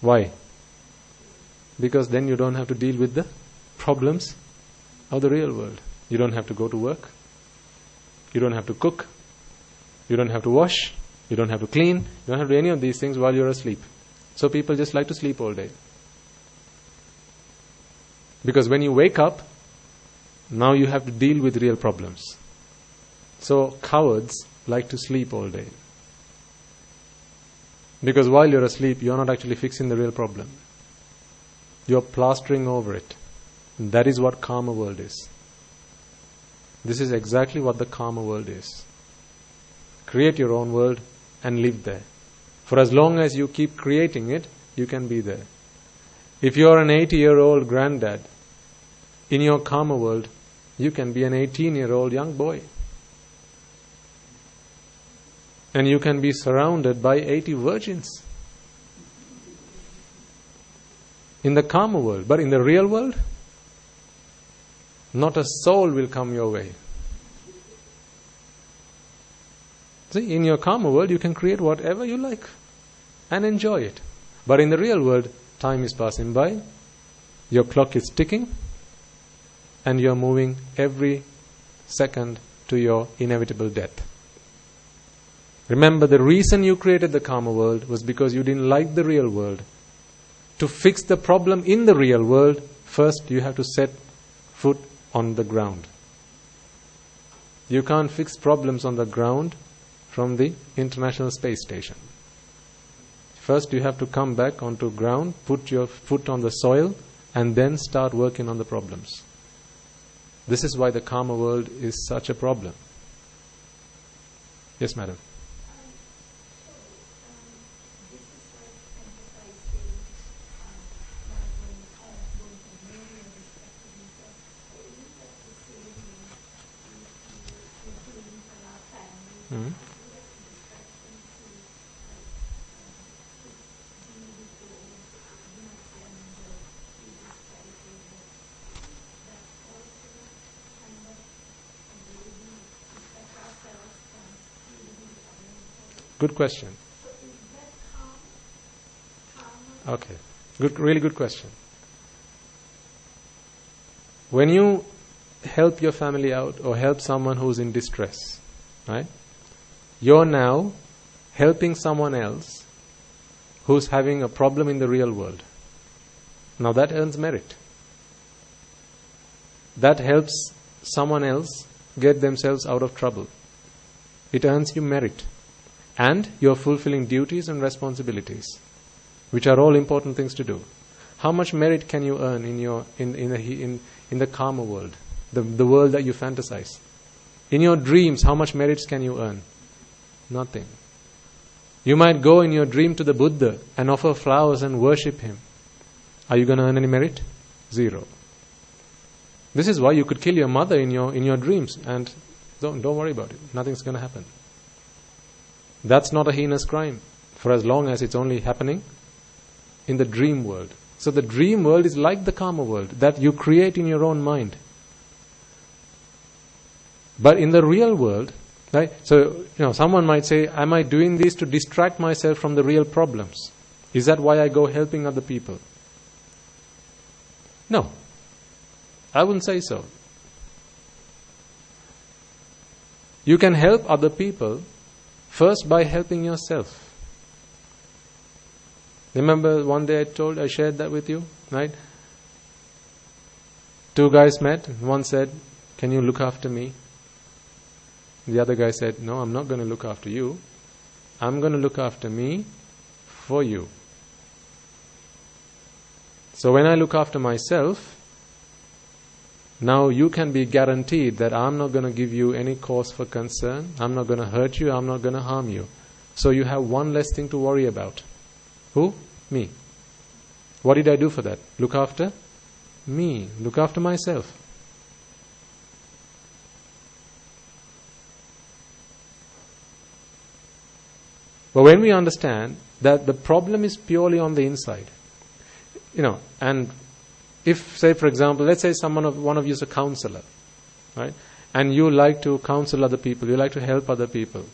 Why? Because then you don't have to deal with the problems of the real world. You don't have to go to work. You don't have to cook. You don't have to wash. You don't have to clean. You don't have to do any of these things while you're asleep. So people just like to sleep all day. Because when you wake up, now you have to deal with real problems. So cowards like to sleep all day. Because while you're asleep, you're not actually fixing the real problem. You're plastering over it. And that is what karma world is. This is exactly what the karma world is. Create your own world and live there. For as long as you keep creating it, you can be there. If you're an 80-year-old granddad, in your karma world, you can be an 18-year-old young boy. And you can be surrounded by 80 virgins. In the karma world. But in the real world, not a soul will come your way. See, in your karma world, you can create whatever you like and enjoy it. But in the real world, time is passing by, your clock is ticking, and you're moving every second to your inevitable death. Remember, the reason you created the karma world was because you didn't like the real world. To fix the problem in the real world, first you have to set foot on the ground. You can't fix problems on the ground from the International Space Station. First you have to come back onto ground, put your foot on the soil, and then start working on the problems. This is why the karma world is such a problem. Yes, madam. Mm-hmm. Good question. Okay. Really good question. When you help your family out or help someone who's in distress, right? You're now helping someone else who's having a problem in the real world. Now that earns merit. That helps someone else get themselves out of trouble. It earns you merit. And you're fulfilling duties and responsibilities, which are all important things to do. How much merit can you earn in the karma world, the world that you fantasize? In your dreams, how much merits can you earn? Nothing. You might go in your dream to the Buddha and offer flowers and worship him. Are you going to earn any merit? Zero. This is why you could kill your mother in your dreams, and don't worry about it. Nothing's going to happen. That's not a heinous crime, for as long as it's only happening in the dream world. So the dream world is like the karma world that you create in your own mind. But in the real world, right? So, someone might say, am I doing this to distract myself from the real problems? Is that why I go helping other people? No. I wouldn't say so. You can help other people first by helping yourself. Remember one day I shared that with you, right? Two guys met. One said, can you look after me? The other guy said, no, I'm not going to look after you. I'm going to look after me for you. So when I look after myself, now you can be guaranteed that I'm not going to give you any cause for concern. I'm not going to hurt you. I'm not going to harm you. So you have one less thing to worry about. Who? Me. What did I do for that? Look after me. Look after myself. But when we understand that the problem is purely on the inside, and if, say, for example, let's say one of you is a counselor, right? And you like to counsel other people, you like to help other people.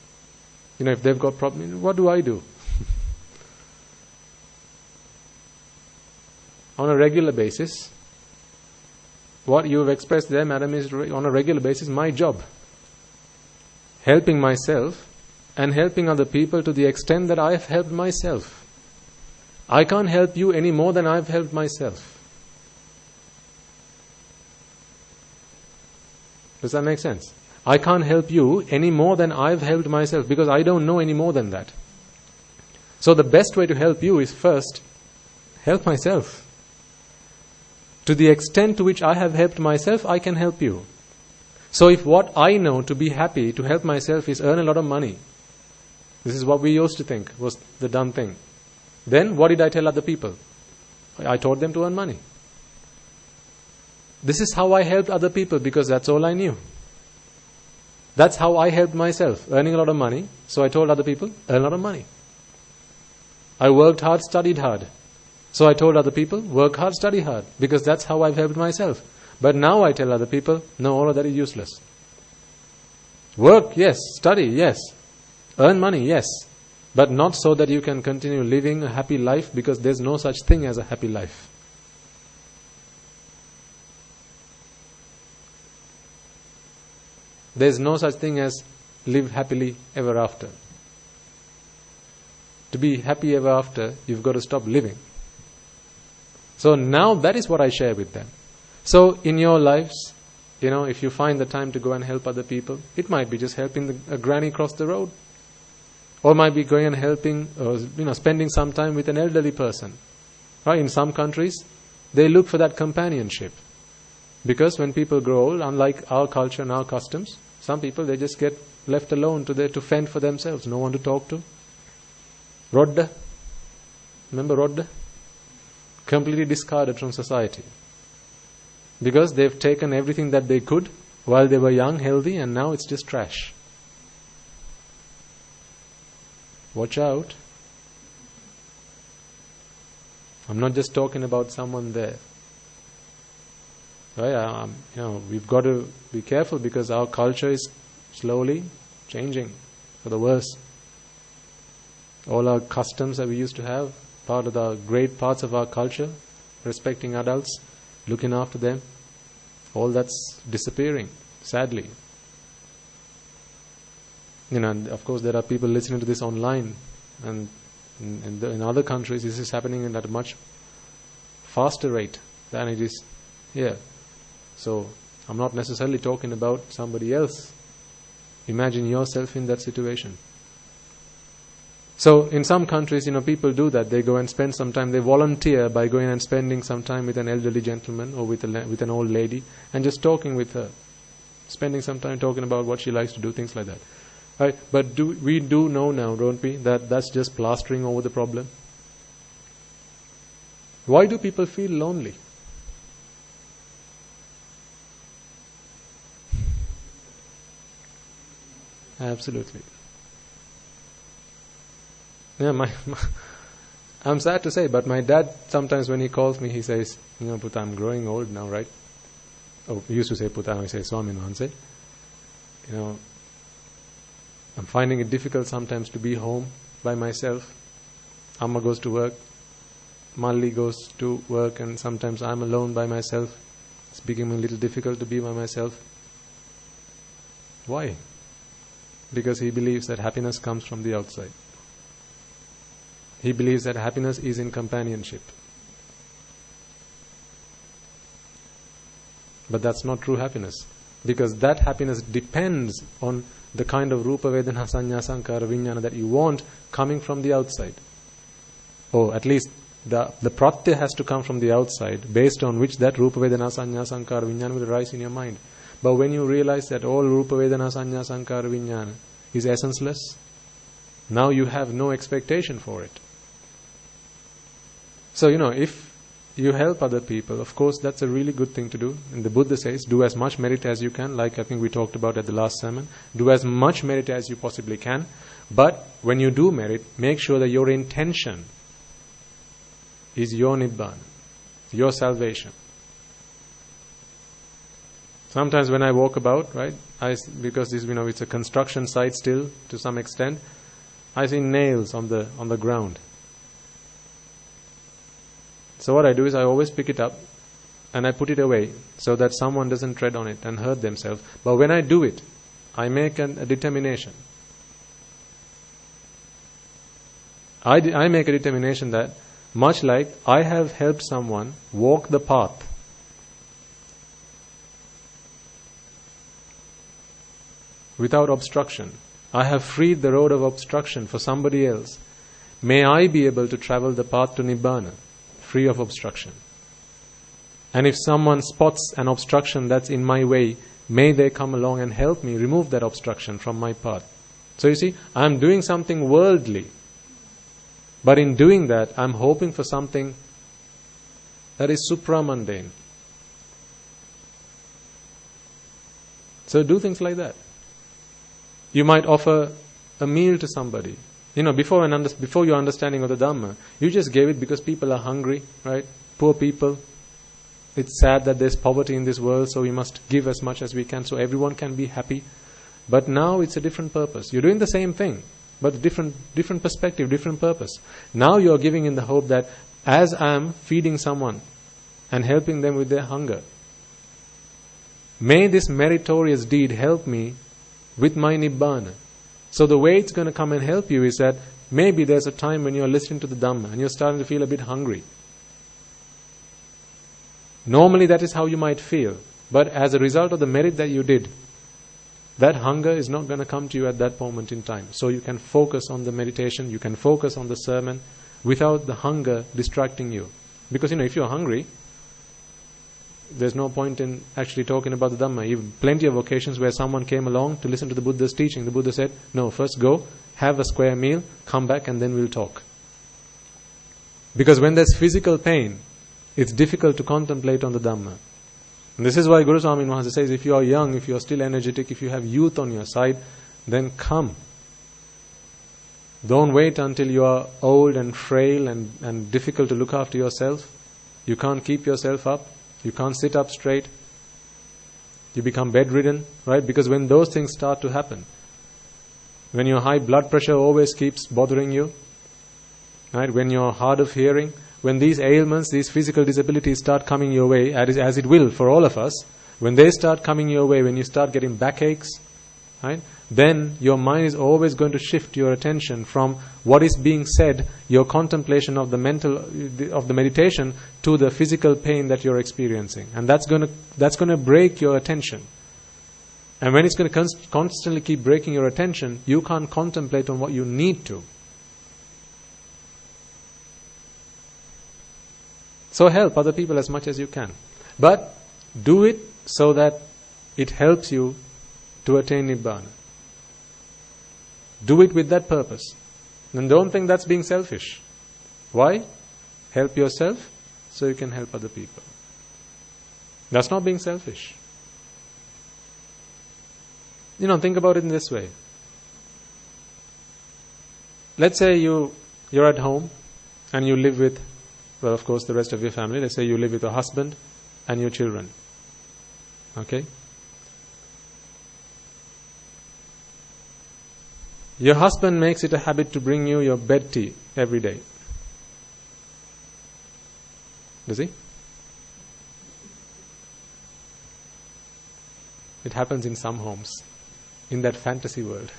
If they've got problems, what do I do? On a regular basis, what you've expressed there, madam, is on a regular basis my job. Helping myself and helping other people to the extent that I've helped myself. I can't help you any more than I've helped myself. Does that make sense? I can't help you any more than I've helped myself, because I don't know any more than that. So the best way to help you is first help myself. To the extent to which I have helped myself, I can help you. So if what I know to be happy, to help myself, is earn a lot of money, this is what we used to think was the done thing. Then what did I tell other people? I taught them to earn money. This is how I helped other people, because that's all I knew. That's how I helped myself, earning a lot of money. So I told other people, earn a lot of money. I worked hard, studied hard. So I told other people, work hard, study hard, because that's how I've helped myself. But now I tell other people, no, all of that is useless. Work, yes. Study, yes. Earn money, yes. But not so that you can continue living a happy life, because there's no such thing as a happy life. There's no such thing as live happily ever after. To be happy ever after, you've got to stop living. So now that is what I share with them. So in your lives, if you find the time to go and help other people, it might be just helping a granny cross the road. Or might be going and helping, spending some time with an elderly person. Right? In some countries, they look for that companionship. Because when people grow old, unlike our culture and our customs, some people, they just get left alone to fend for themselves. No one to talk to. Rodda. Remember Rodda? Completely discarded from society. Because they've taken everything that they could while they were young, healthy, and now it's just trash. Watch out. I'm not just talking about someone there. Right? We've got to be careful, because our culture is slowly changing for the worse. All our customs that we used to have, part of the great parts of our culture, respecting adults, looking after them, all that's disappearing, sadly. And of course there are people listening to this online, and in other countries this is happening at a much faster rate than it is here. So I'm not necessarily talking about somebody else. Imagine yourself in that situation. So in some countries, people do that. They go and spend some time. They volunteer by going and spending some time with an elderly gentleman or with an old lady and just talking with her, spending some time talking about what she likes to do, things like that. Right? But we do know now, don't we, that that's just plastering over the problem? Why do people feel lonely? Absolutely. Yeah, I'm sad to say, but my dad, sometimes when he calls me, he says, Puta, I'm growing old now, right? Oh, he used to say Puta, I say Swamin Hanse. I'm finding it difficult sometimes to be home by myself. Amma goes to work, Malli goes to work, and sometimes I'm alone by myself. It's becoming a little difficult to be by myself. Why? Because he believes that happiness comes from the outside. He believes that happiness is in companionship. But that's not true happiness. Because that happiness depends on the kind of rupa, vedana, sanya, sankara, vijnana that you want coming from the outside. Or at least the pratyaya has to come from the outside, based on which that rupa, vedana, sanya, sankara, vijnana will arise in your mind. But when you realize that all rupa, vedana, sanya, sankara, vijnana is essenceless, now you have no expectation for it. So, if you help other people, of course that's a really good thing to do. And the Buddha says, do as much merit as you can, like I think we talked about at the last sermon. Do as much merit as you possibly can. But when you do merit, make sure that your intention is your Nibbana, your salvation. Sometimes when I walk about, right, because this, it's a construction site still to some extent, I see nails on the ground. So what I do is I always pick it up and I put it away so that someone doesn't tread on it and hurt themselves. But when I do it, I make a determination. I make a determination that, much like I have helped someone walk the path, without obstruction. I have freed the road of obstruction for somebody else. May I be able to travel the path to Nibbana, free of obstruction. And if someone spots an obstruction that's in my way, may they come along and help me remove that obstruction from my path. So you see, I'm doing something worldly. But in doing that, I'm hoping for something that is supramundane. So do things like that. You might offer a meal to somebody. Before your understanding of the Dhamma, you just gave it because people are hungry, right? Poor people. It's sad that there's poverty in this world, so we must give as much as we can so everyone can be happy. But now it's a different purpose. You're doing the same thing, but different perspective, different purpose. Now you're giving in the hope that as I'm feeding someone and helping them with their hunger, may this meritorious deed help me with my Nibbana. So the way it's going to come and help you is that maybe there's a time when you're listening to the Dhamma and you're starting to feel a bit hungry. Normally that is how you might feel. But as a result of the merit that you did, that hunger is not going to come to you at that moment in time. So you can focus on the meditation, you can focus on the sermon without the hunger distracting you. Because if you're hungry, there's no point in actually talking about the Dhamma. You've plenty of occasions where someone came along to listen to the Buddha's teaching. The Buddha said, no, first go, have a square meal, come back and then we'll talk. Because when there's physical pain, it's difficult to contemplate on the Dhamma. And this is why Guru Swami Maharaj says, if you are young, if you are still energetic, if you have youth on your side, then come. Don't wait until you are old and frail and difficult to look after yourself. You can't keep yourself up. You can't sit up straight. You become bedridden, right? Because when those things start to happen, when your high blood pressure always keeps bothering you, right? When you're hard of hearing, when these ailments, these physical disabilities start coming your way, as it will for all of us, when they start coming your way, when you start getting backaches, right, then your mind is always going to shift your attention from what is being said, your contemplation of the meditation, to the physical pain that you're experiencing. And that's going to break your attention. And when it's going to constantly keep breaking your attention, you can't contemplate on what you need to. So help other people as much as you can. But do it so that it helps you to attain Nibbana. Do it with that purpose. And don't think that's being selfish. Why? Help yourself so you can help other people. That's not being selfish. Think about it in this way. Let's say you're at home and you live with, well, of course, the rest of your family. Let's say you live with your husband and your children. Okay? Your husband makes it a habit to bring you your bed tea every day. Does he? It happens in some homes, in that fantasy world.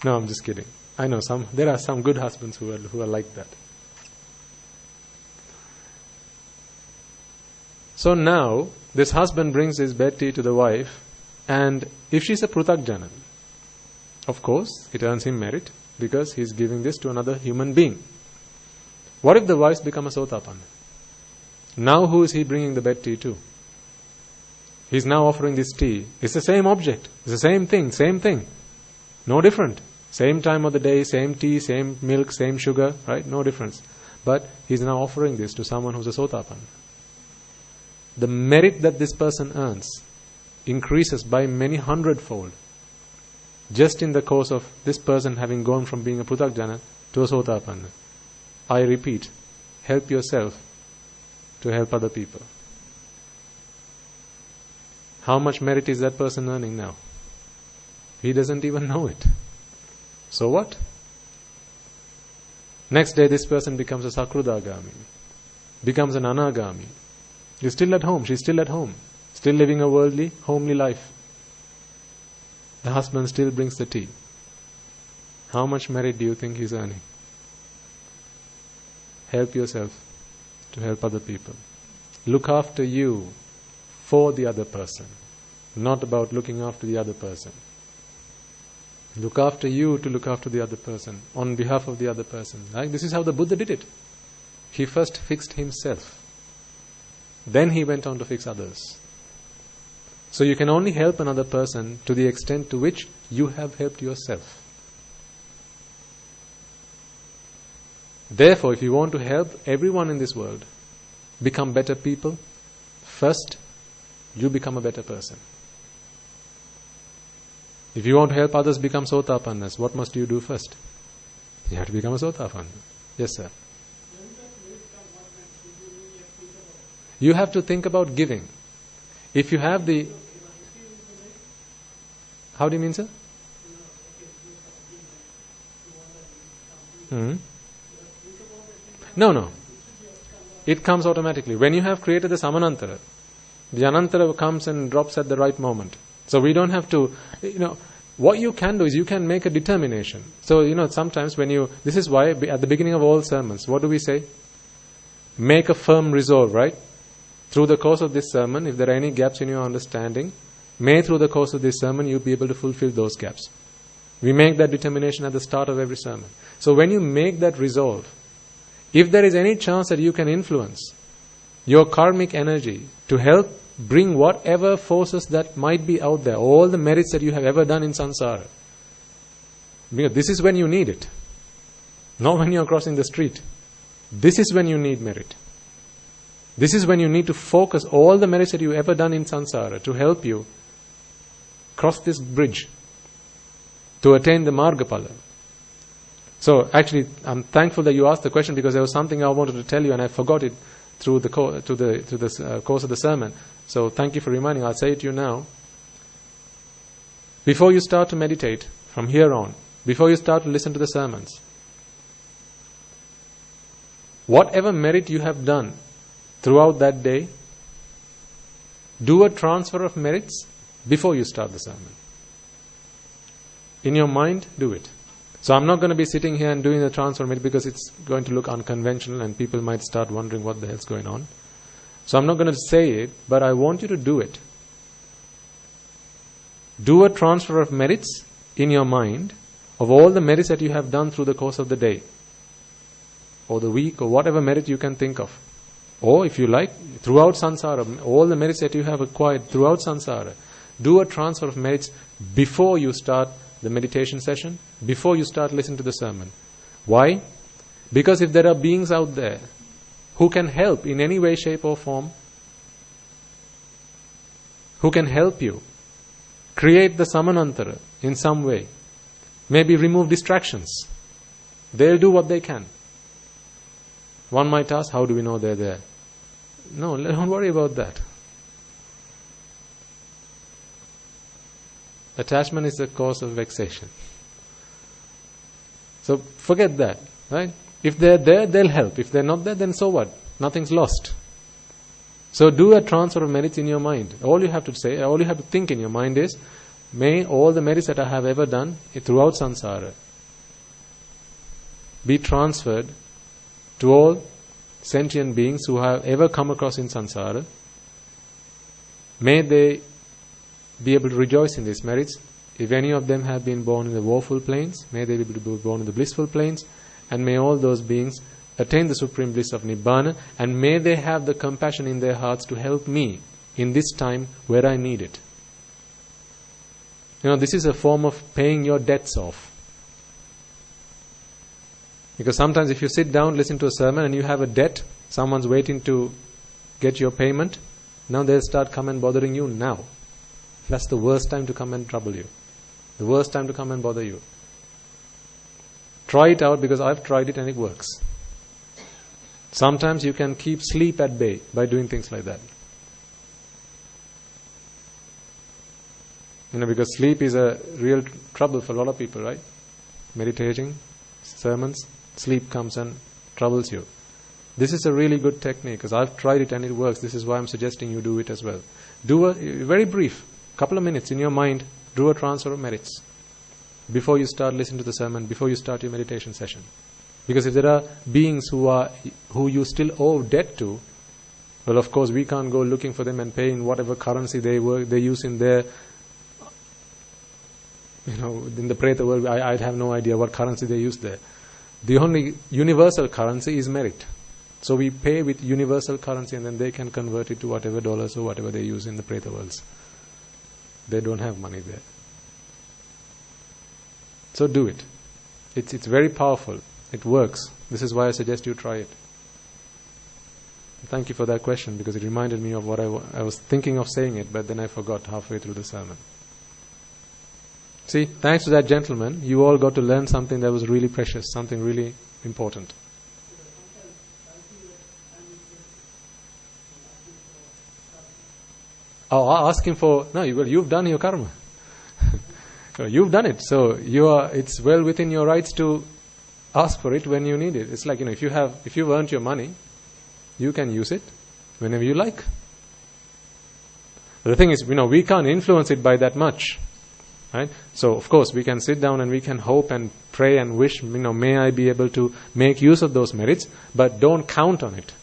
No, I'm just kidding. I know there are some good husbands who are like that. So now, this husband brings his bed tea to the wife, and if she's a prutakjana, of course, it earns him merit, because he's giving this to another human being. What if the wife's become a sotapanna? Now who is he bringing the bed tea to? He's now offering this tea. It's the same object, it's the same thing. No different. Same time of the day, same tea, same milk, same sugar, right? No difference. But he's now offering this to someone who's a sotapanna. The merit that this person earns increases by many hundredfold just in the course of this person having gone from being a prutakjana to a sotapanna. I repeat, help yourself to help other people. How much merit is that person earning now? He doesn't even know it. So what? Next day this person becomes a sakrudagami, becomes an anagami. He's still at home, she's still at home, still living a worldly, homely life. The husband still brings the tea. How much merit do you think he's earning? Help yourself to help other people. Look after you for the other person. not about looking after the other person. Look after you to look after the other person, on behalf of the other person. Right? This is how the Buddha did it. He first fixed himself. Then he went on to fix others. So you can only help another person to the extent to which you have helped yourself. Therefore, if you want to help everyone in this world become better people, first you become a better person. If you want to help others become Sotapannas, what must you do first? You have to become a Sotapanna. Yes, sir. You have to think about giving. If you have the... How do you mean, sir? No. It comes automatically. When you have created the Samanantara, the Anantara comes and drops at the right moment. So we don't have to, what you can do is you can make a determination. So, sometimes when you, this is why at the beginning of all sermons, what do we say? Make a firm resolve, right? Through the course of this sermon, if there are any gaps in your understanding, may through the course of this sermon you be able to fulfill those gaps. We make that determination at the start of every sermon. So when you make that resolve, if there is any chance that you can influence your karmic energy to help bring whatever forces that might be out there, all the merits that you have ever done in samsara, because this is when you need it, not when you are crossing the street. This is when you need merit. This is when you need to focus all the merits that you ever done in samsara to help you cross this bridge to attain the margapala. So actually, I'm thankful that you asked the question, because there was something I wanted to tell you and I forgot it through the course of the sermon. So thank you for reminding. I'll say it to you now. Before you start to meditate, from here on, before you start to listen to the sermons, whatever merit you have done throughout that day, do a transfer of merits before you start the sermon. In your mind, do it. So I'm not going to be sitting here and doing the transfer of merit, because it's going to look unconventional and people might start wondering what the hell's going on. So I'm not going to say it, but I want you to do it. Do a transfer of merits in your mind of all the merits that you have done through the course of the day or the week, or whatever merit you can think of. Or if you like, throughout samsara, all the merits that you have acquired throughout samsara, do a transfer of merits before you start the meditation session, before you start listening to the sermon. Why? Because if there are beings out there who can help in any way, shape or form, who can help you create the samanantara in some way, maybe remove distractions, they'll do what they can. One might ask, how do we know they're there? No, don't worry about that. Attachment is the cause of vexation. So forget that, right? If they're there, they'll help. If they're not there, then so what? Nothing's lost. So do a transfer of merits in your mind. All you have to say, all you have to think in your mind is, may all the merits that I have ever done throughout samsara be transferred to all sentient beings who have ever come across in samsara. May they be able to rejoice in these merits. If any of them have been born in the woeful planes, may they be able to be born in the blissful planes, and may all those beings attain the supreme bliss of Nibbana, and may they have the compassion in their hearts to help me in this time where I need it. This is a form of paying your debts off. Because sometimes if you sit down, listen to a sermon, and you have a debt, someone's waiting to get your payment, now they'll start come and bothering you now. That's the worst time to come and trouble you. The worst time to come and bother you. Try it out, because I've tried it and it works. Sometimes you can keep sleep at bay by doing things like that. Because sleep is a real trouble for a lot of people, right? Meditating, sermons, sleep comes and troubles you. This is a really good technique, because I've tried it and it works. This is why I'm suggesting you do it as well. Do a very brief, couple of minutes in your mind, do a transfer of merits before you start listening to the sermon, before you start your meditation session. Because if there are beings who you still owe debt to, Well, of course, we can't go looking for them and pay in whatever currency they use in their, in the Preta world. I'd have no idea what currency they use there. The only universal currency is merit. So we pay with universal currency, and then they can convert it to whatever dollars or whatever they use in the Preta worlds. They don't have money there. So do it. It's very powerful. It works. This is why I suggest you try it. Thank you for that question, because it reminded me of what I was thinking of saying it, but then I forgot halfway through the sermon. See, thanks to that gentleman, you all got to learn something that was really precious, something really important. Oh, asking for... No, you've done your karma. You've done it. So it's well within your rights to ask for it when you need it. It's like, if you've earned your money, you can use it whenever you like. But the thing is, we can't influence it by that much. Right? So, of course, we can sit down and we can hope and pray and wish, may I be able to make use of those merits, but don't count on it.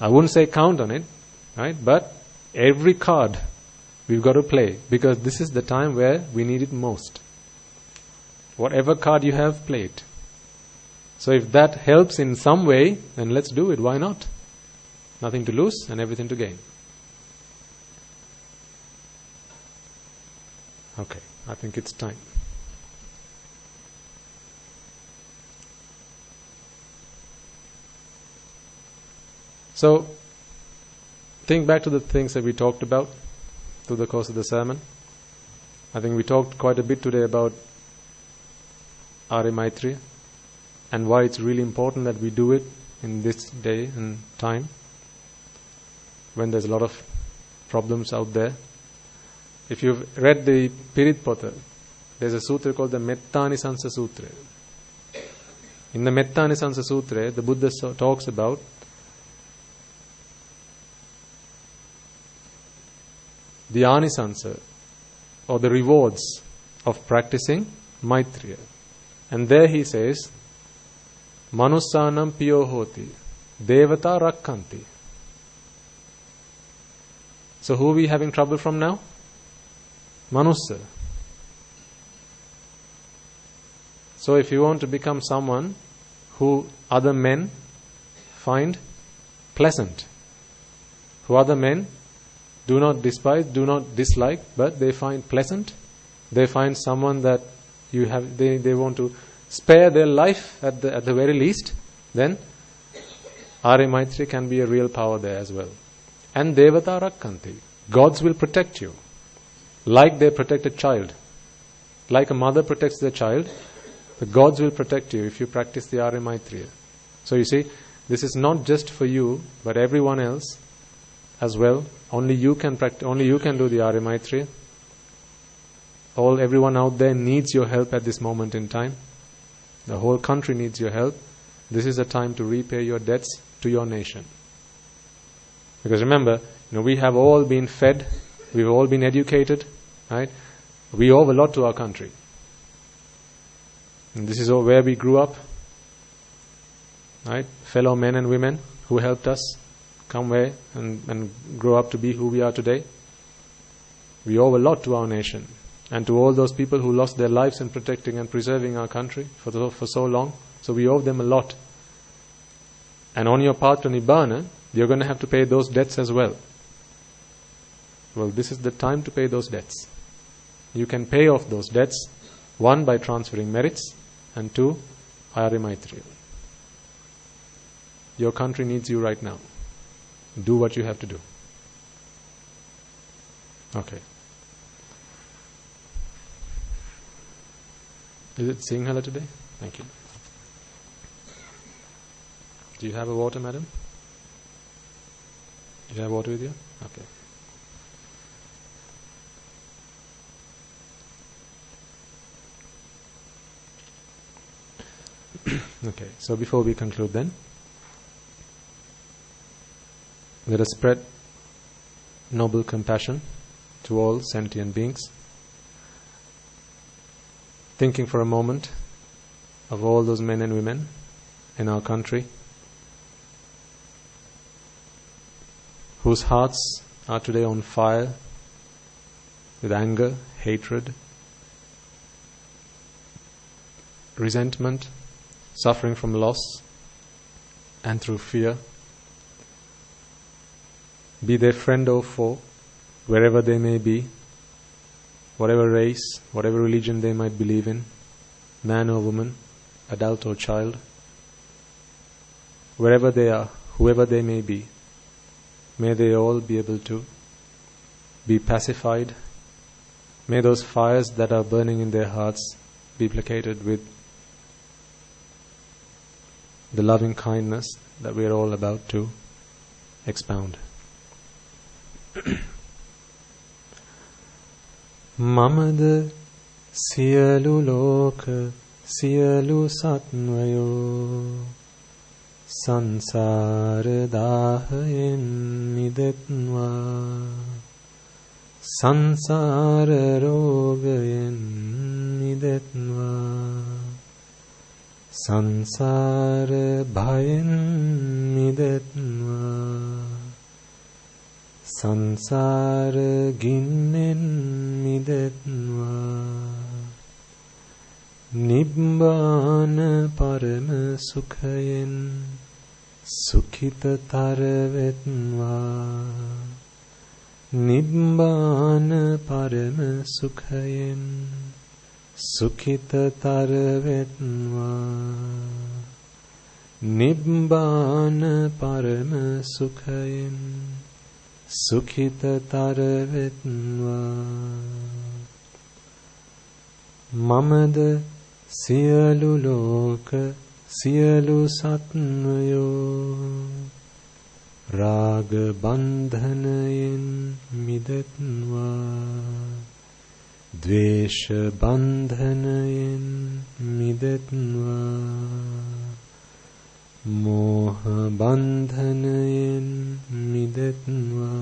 I wouldn't say count on it, right? But every card we've got to play, because this is the time where we need it most. Whatever card you have, play it. So if that helps in some way, then let's do it. Why not? Nothing to lose and everything to gain. Okay, I think it's time. So, think back to the things that we talked about through the course of the sermon. I think we talked quite a bit today about Arya Maitreya and why it's really important that we do it in this day and time when there's a lot of problems out there. If you've read the Piritpota, there's a sutra called the Mettanisansa Sutra. In the Mettanisansa Sutra, the Buddha talks about the anisansa, or the rewards of practicing Maitreya. And there he says, Manussanam piyo hoti, devata rakkanti. So who are we having trouble from now? Manussa. So if you want to become someone who other men find pleasant, who other men do not despise, do not dislike, but they find pleasant, they find someone that they want to spare their life at the very least, then Arya Maitreya can be a real power there as well. And Devata Rakkanti. Gods will protect you. Like they protect a child. Like a mother protects their child, the gods will protect you if you practice the Arya Maitreya. So you see, this is not just for you, but everyone else as well. Only you can practice. Only you can do the Arya Maitreya. Everyone out there needs your help at this moment in time. The whole country needs your help. This is a time to repay your debts to your nation. Because remember, we have all been fed, we've all been educated, right? We owe a lot to our country. And this is where we grew up, right? Fellow men and women who helped us come where and grow up to be who we are today. We owe a lot to our nation and to all those people who lost their lives in protecting and preserving our country for so long. So we owe them a lot. And on your path to Nibbana, you're going to have to pay those debts as well. Well, this is the time to pay those debts. You can pay off those debts, 1, by transferring merits, and 2, Arya Maitreya. Your country needs you right now. Do what you have to do. Okay. Is it Sinhala today? Thank you. Do you have a water, madam? Do you have water with you? Okay. Okay, so before we conclude then, let us spread noble compassion to all sentient beings, thinking for a moment of all those men and women in our country whose hearts are today on fire with anger, hatred, resentment, suffering from loss, and through fear. Be they friend or foe, wherever they may be, whatever race, whatever religion they might believe in, man or woman, adult or child, wherever they are, whoever they may be, may they all be able to be pacified. May those fires that are burning in their hearts be placated with the loving kindness that we are all about to expound. Mamada siyalu loka siyalu satvayo sansara dahayen midetva sansara rogayen midetva sansara bhayen midetva sansara ginnen midetva Nibbana parama sukhayen sukhitatar vetva Nibbana parama sukhayen sukhitatar vetva Nibbana parama sukhayen sukhitatar vetva Mamada siyalu loka siyalu satvayo raga bandhanayen midetva dvesha bandhanayen midetva moha bandhanayen midetva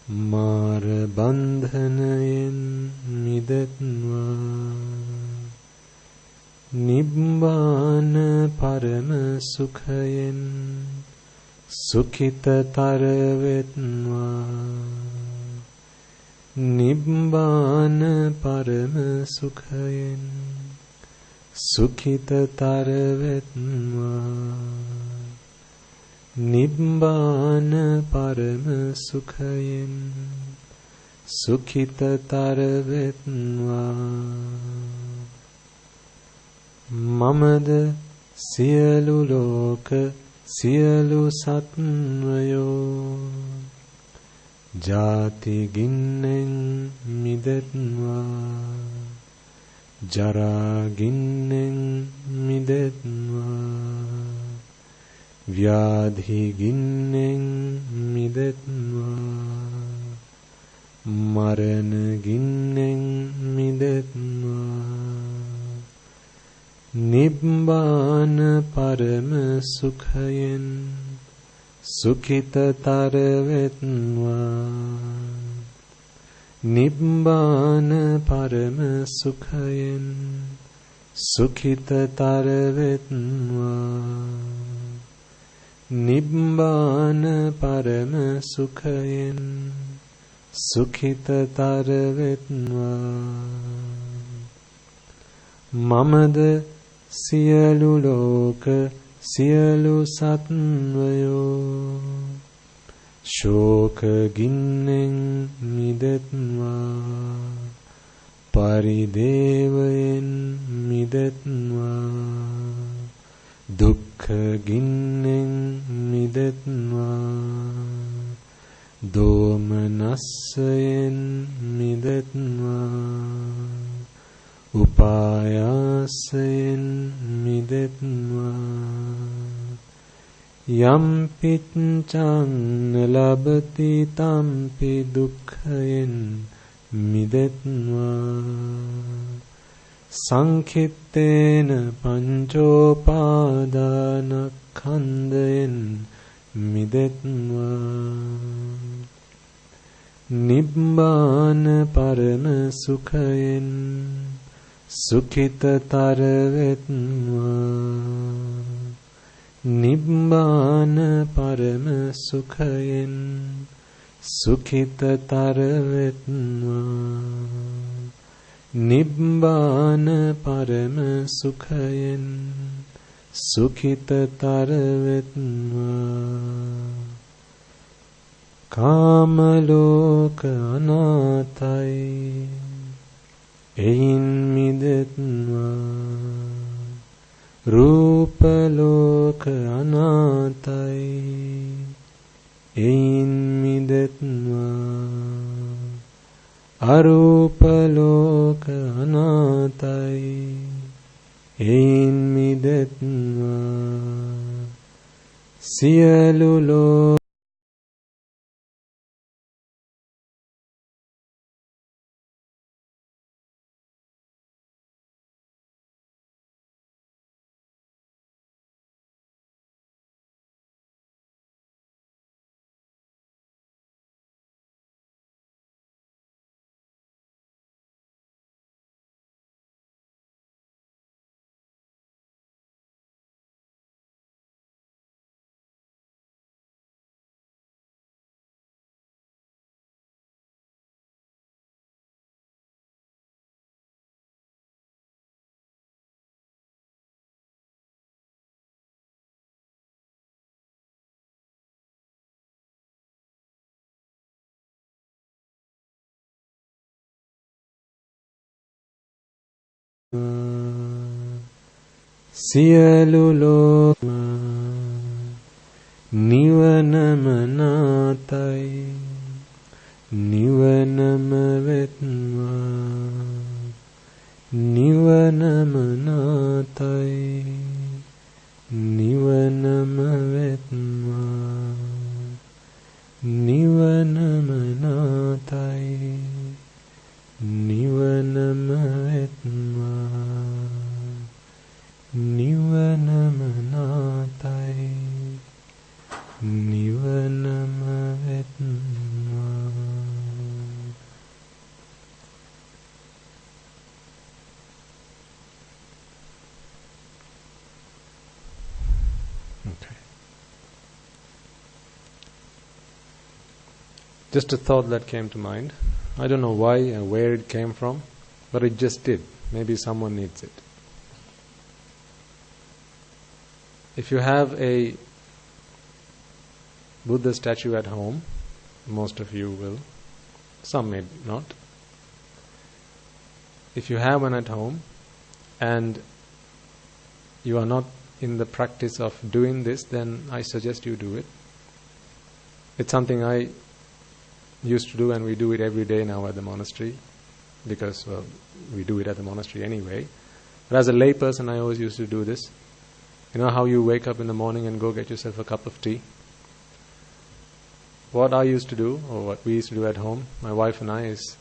mara bandhanayen midetva Nibbana parama sukhayen sukhitatar vetva Nibbana parama sukhayen sukhitatar vetva Nibbana parama sukhayen sukhitatar vetva Mamada siyalu loka siyalu satvayo jati ginnen midetva jara ginnen midetva vyadhi ginnen midetva marana ginnen midetva Nibbana parama sukhayen sukhitatar vetva Nibbana parama sukhayen sukhitatar vetva Nibbana parama sukhayen sukhitatar vetva Mamada siyalu loka siyalu satvayo shoka ginnen midetva paridevayen midetva dukkha ginnen midetva domanassayen midetva upayasayen midetva yam pitchang labati tampi dukkhayen midetva sankhitena panchopadana khandayen midetva Nibbana parama sukhayen sukhitatar vetva Nibbana parama sukhayen sukhita taravetva. Nibbana parama sukhayen sukhita taravetva. Kamaloka anatai ein midetva. Rupaloka anatai ein midetva. Arupaloka anatai ein midetva. Siyalu loka Siyalu loka nivanamanatai nivanamavetva. Nivanamanatai nivanamavetva. Nivanamanatai nivanamavetva. Nivanamanatai nivanamavetva. Okay. Just a thought that came to mind. I don't know why and where it came from, but it just did. Maybe someone needs it. If you have a Buddha statue at home, most of you will, some may not. If you have one at home and you are not in the practice of doing this, then I suggest you do it. It's something I used to do, and we do it every day now at the monastery, because we do it at the monastery anyway. But as a lay person, I always used to do this. You know how you wake up in the morning and go get yourself a cup of tea? What I used to do, or what we used to do at home, my wife and I, is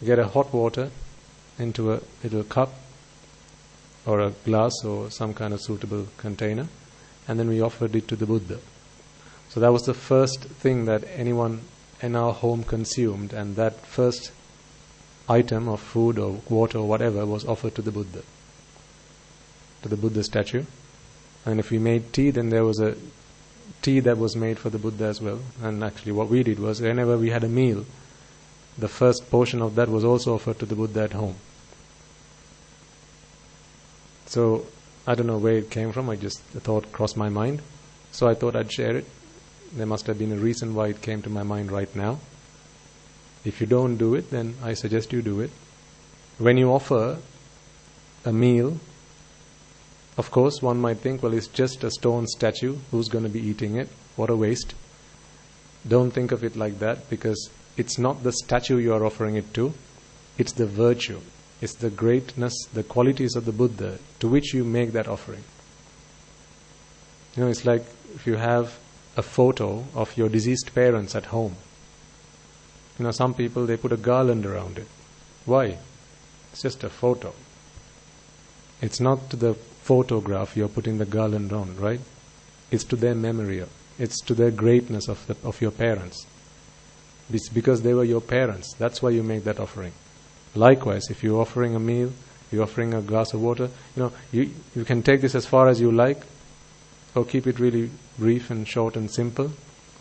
get a hot water into a little cup or a glass or some kind of suitable container, and then we offered it to the Buddha. So that was the first thing that anyone in our home consumed, and that first item of food or water or whatever was offered to the Buddha, to the Buddha statue. And if we made tea, then there was a tea that was made for the Buddha as well. And actually what we did was, whenever we had a meal, the first portion of that was also offered to the Buddha at home. So I don't know where it came from, the thought crossed my mind. So I thought I'd share it. There must have been a reason why it came to my mind right now. If you don't do it, then I suggest you do it. When you offer a meal, of course, one might think, well, it's just a stone statue. Who's going to be eating it? What a waste. Don't think of it like that, because it's not the statue you are offering it to. It's the virtue. It's the greatness, the qualities of the Buddha to which you make that offering. You know, it's like if you have a photo of your deceased parents at home. You know, some people, they put a garland around it. Why? It's just a photo. It's not to the photograph you're putting the garland on, right? It's to their memory. It's to the greatness of your parents. It's because they were your parents. That's why you make that offering. Likewise, if you're offering a meal, you're offering a glass of water, you know, you can take this as far as you like, or keep it really brief and short and simple.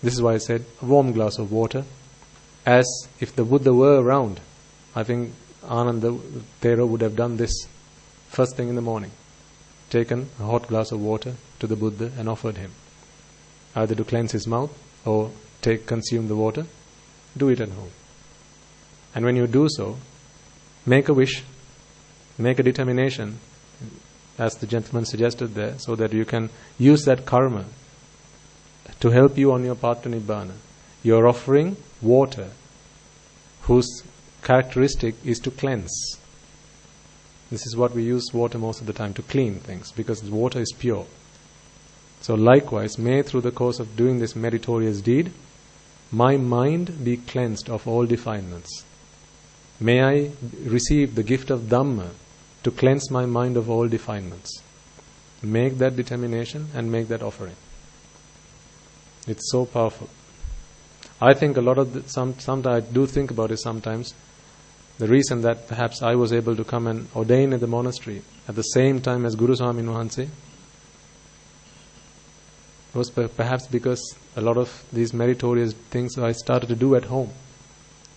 This is why I said a warm glass of water, as if the Buddha were around. I think Ananda Thero would have done this first thing in the morning, taken a hot glass of water to the Buddha and offered him, either to cleanse his mouth or consume the water. Do it at home. And when you do so, make a wish, make a determination, as the gentleman suggested there, so that you can use that karma to help you on your path to Nibbana. You are offering water whose characteristic is to cleanse. This is what we use water most of the time, to clean things, because the water is pure. So likewise, may through the course of doing this meritorious deed, my mind be cleansed of all defilements. May I receive the gift of Dhamma to cleanse my mind of all defilements. Make that determination and make that offering. It's so powerful. I think a lot of sometimes I do think about it sometimes. The reason that perhaps I was able to come and ordain at the monastery at the same time as Guru Swami Nuhanse was perhaps because a lot of these meritorious things I started to do at home.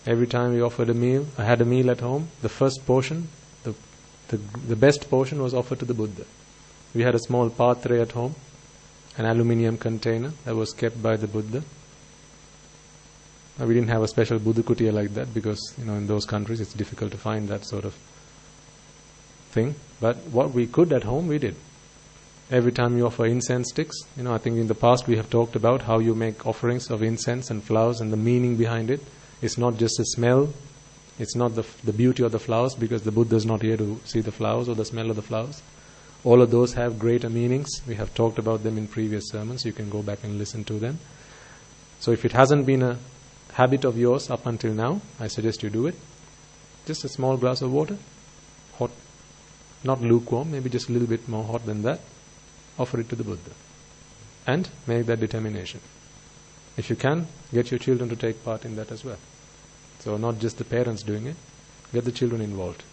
Every time we offered a meal, I had a meal at home, the first portion, the best portion was offered to the Buddha. We had a small patre at home, an aluminium container that was kept by the Buddha. We didn't have a special Buddha Kutiya like that because, in those countries it's difficult to find that sort of thing. But what we could at home, we did. Every time you offer incense sticks, I think in the past we have talked about how you make offerings of incense and flowers and the meaning behind it. It's not just a smell, it's not the beauty of the flowers, because the Buddha is not here to see the flowers or the smell of the flowers. All of those have greater meanings. We have talked about them in previous sermons. You can go back and listen to them. So if it hasn't been a habit of yours up until now, I suggest you do it. Just a small glass of water, hot, not lukewarm, maybe just a little bit more hot than that. Offer it to the Buddha and make that determination. If you can, get your children to take part in that as well. So not just the parents doing it, get the children involved.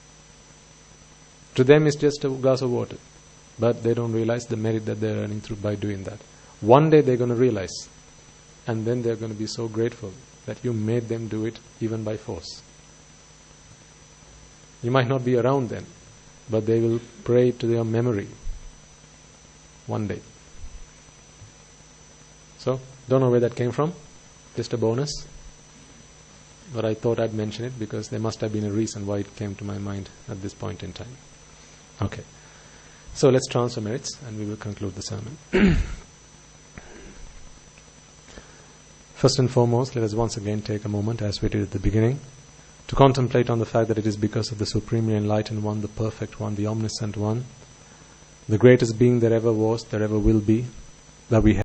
To them it's just a glass of water, but they don't realize the merit that they're earning through by doing that. One day they're going to realize, and then they're going to be so grateful that you made them do it even by force. You might not be around then, but they will pray to their memory one day. So, don't know where that came from, just a bonus. But I thought I'd mention it because there must have been a reason why it came to my mind at this point in time. Okay. So let's transfer merits and we will conclude the sermon. First and foremost, let us once again take a moment, as we did at the beginning, to contemplate on the fact that it is because of the Supremely Enlightened One, the Perfect One, the Omniscient One, the greatest being there ever was, there ever will be, that we have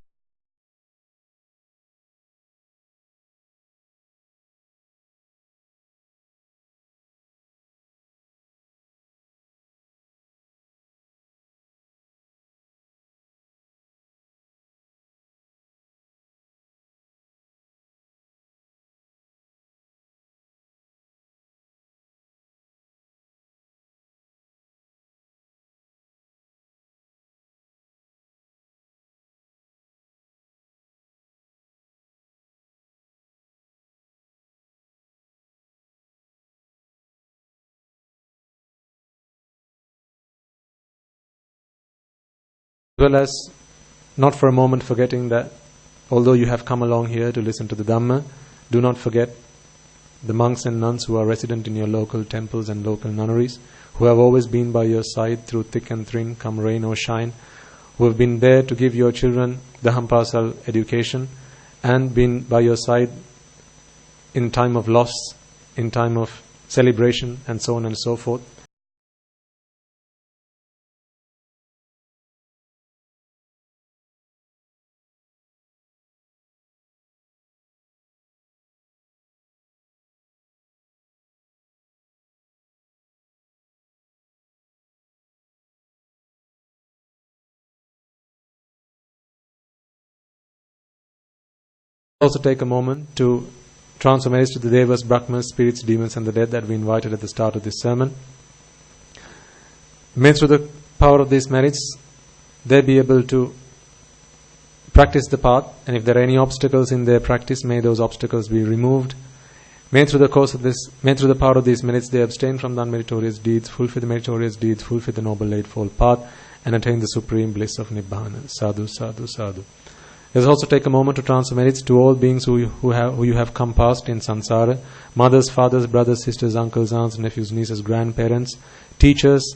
as well as not for a moment forgetting that although you have come along here to listen to the Dhamma, do not forget the monks and nuns who are resident in your local temples and local nunneries, who have always been by your side through thick and thin, come rain or shine, who have been there to give your children the Dhampasal education and been by your side in time of loss, in time of celebration, and so on and so forth. Also take a moment to transfer merits to the Devas, Brahmas, spirits, demons and the dead that we invited at the start of this sermon. May through the power of these merits they be able to practice the path, and if there are any obstacles in their practice, may those obstacles be removed. May through the power of these minutes, they abstain from the unmeritorious deeds, fulfill the meritorious deeds, fulfill the Noble Eightfold Path, and attain the supreme bliss of Nibbana. Sadhu, sadhu, sadhu. Let us also take a moment to transfer merits to all beings who you have come past in samsara, mothers, fathers, brothers, sisters, uncles, aunts, nephews, nieces, grandparents, teachers,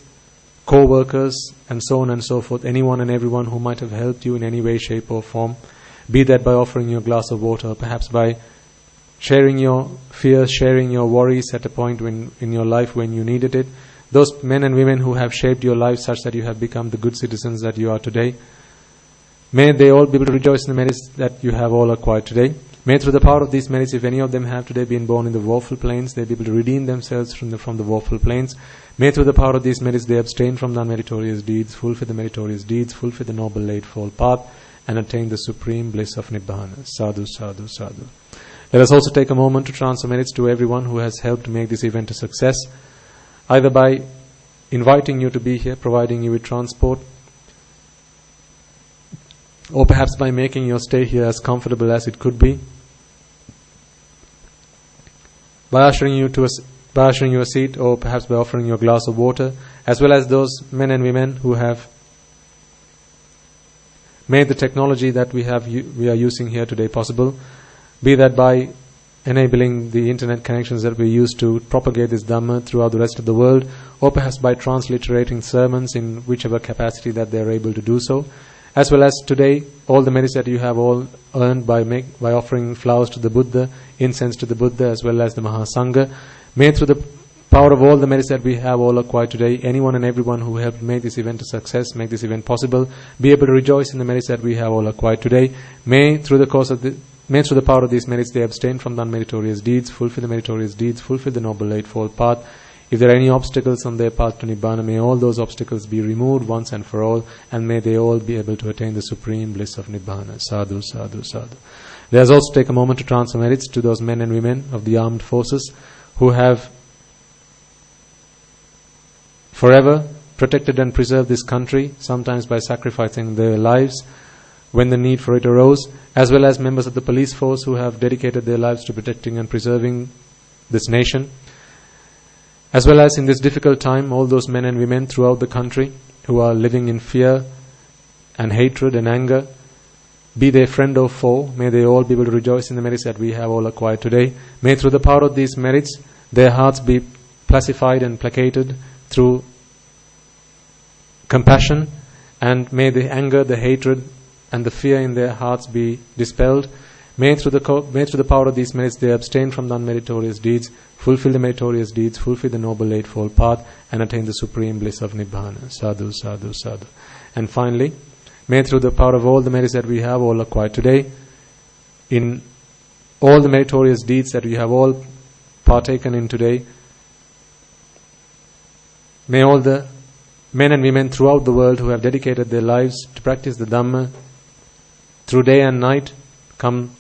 co-workers, and so on and so forth, anyone and everyone who might have helped you in any way, shape or form, be that by offering you a glass of water, or perhaps by sharing your fears, sharing your worries at a point in your life when you needed it. Those men and women who have shaped your life such that you have become the good citizens that you are today, may they all be able to rejoice in the merits that you have all acquired today. May through the power of these merits, if any of them have today been born in the woeful planes, they be able to redeem themselves from the woeful planes. May through the power of these merits, they abstain from the unmeritorious deeds, fulfill the meritorious deeds, fulfill the Noble Eightfold Path, and attain the supreme bliss of Nibbana. Sadhu, sadhu, sadhu. Let us also take a moment to transfer merits to everyone who has helped make this event a success, either by inviting you to be here, providing you with transport, or perhaps by making your stay here as comfortable as it could be, by ushering you a seat, or perhaps by offering you a glass of water, as well as those men and women who have made the technology that we are using here today possible, be that by enabling the internet connections that we use to propagate this Dhamma throughout the rest of the world, or perhaps by transliterating sermons in whichever capacity that they are able to do so, as well as today all the merits that you have all earned by offering flowers to the Buddha, incense to the Buddha, as well as the Mahasangha. May through the power of all the merits that we have all acquired today, anyone and everyone who helped make this event a success, make this event possible, be able to rejoice in the merits that we have all acquired today. May through the power of these merits, they abstain from the unmeritorious deeds, fulfill the meritorious deeds, fulfill the Noble Eightfold Path. If there are any obstacles on their path to Nibbana, may all those obstacles be removed once and for all, and may they all be able to attain the supreme bliss of Nibbana. Sadhu, sadhu, sadhu. Let us also take a moment to transfer merits to those men and women of the armed forces who have forever protected and preserved this country, sometimes by sacrificing their lives when the need for it arose, as well as members of the police force who have dedicated their lives to protecting and preserving this nation, as well as in this difficult time all those men and women throughout the country who are living in fear and hatred and anger, be they friend or foe, may they all be able to rejoice in the merits that we have all acquired today. May through the power of these merits their hearts be pacified and placated through compassion, and may the anger, the hatred and the fear in their hearts be dispelled. May through the power of these merits they abstain from the unmeritorious deeds, fulfill the meritorious deeds, fulfill the Noble Eightfold Path, and attain the supreme bliss of Nibbana. Sadhu, sadhu, sadhu. And finally, may through the power of all the merits that we have all acquired today, in all the meritorious deeds that we have all partaken in today, may all the men and women throughout the world who have dedicated their lives to practice the Dhamma through day and night, come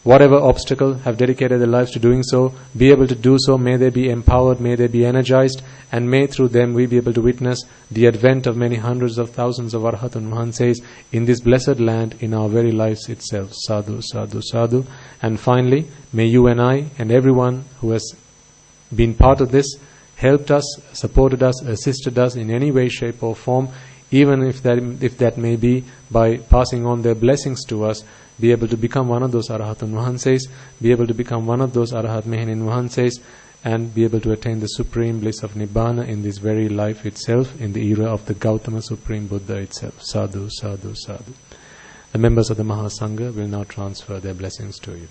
whatever obstacle, have dedicated their lives to doing so, be able to do so. May they be empowered, may they be energized, and may through them we be able to witness the advent of many hundreds of thousands of Arhatun Mahanses in this blessed land, in our very lives itself. Sadhu, sadhu, sadhu. And finally, may you and I and everyone who has been part of this, helped us, supported us, assisted us in any way, shape or form, even if that may be by passing on their blessings to us, be able to become one of those Arahatun Mahanses, be able to become one of those Arahat Mehanin Mahanses, and be able to attain the supreme bliss of Nibbana in this very life itself, in the era of the Gautama Supreme Buddha itself. Sadhu, sadhu, sadhu. The members of the Mahasangha will now transfer their blessings to you.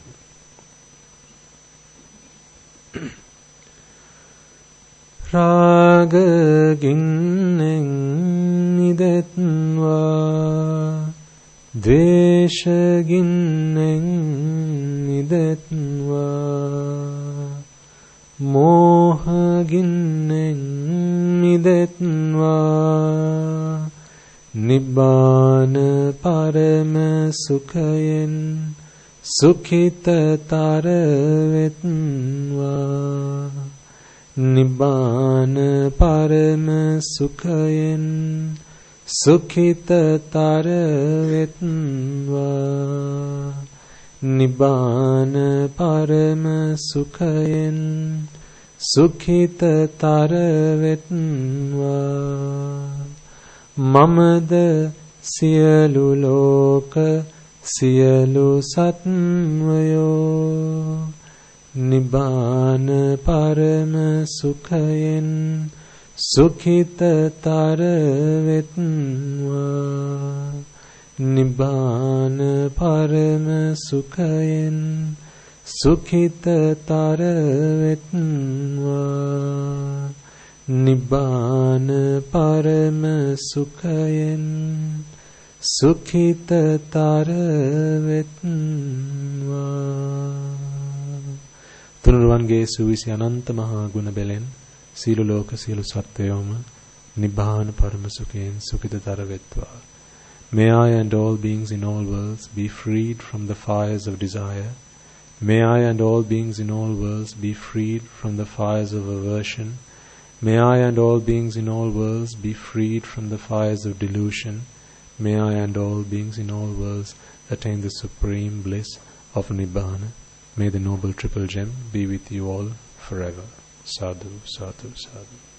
Raga ginnen nidetva, Dvesha ginnen nidetva, Moha ginnen nidetva, Nibbana parama sukhayen sukhita taravetva, Nibbana parama sukhayen සුඛිතතර වෙත්වා නිබ්බාන පරම සුඛයෙන් සුඛිතතර වෙත්වා මමද සියලු ලෝක සියලු සත්වයෝ නිබ්බාන පරම සුඛයෙන් සුඛිතතර වෙත්වා නිබ්බාන පරම සුඛයෙන් සුඛිතතර වෙත්වා නිබ්බාන පරම සුඛයෙන් සුඛිතතර වෙත්වා. තුනුරුවන්ගේ සුවිසි අනන්ත මහා ගුණ බැලෙන් සීල ලෝක සියලු සත්වයෝම නිබ්බාන පරම සුඛයෙන් සුඛිතතර වෙත්වා. May I and all beings in all worlds be freed from the fires of desire. May I and all beings in all worlds be freed from the fires of aversion. May I and all beings in all worlds be freed from the fires of delusion. May I and all beings in all worlds attain the supreme bliss of Nibbana. May the noble triple gem be with you all forever. Sadhu, sadhu, sadhu.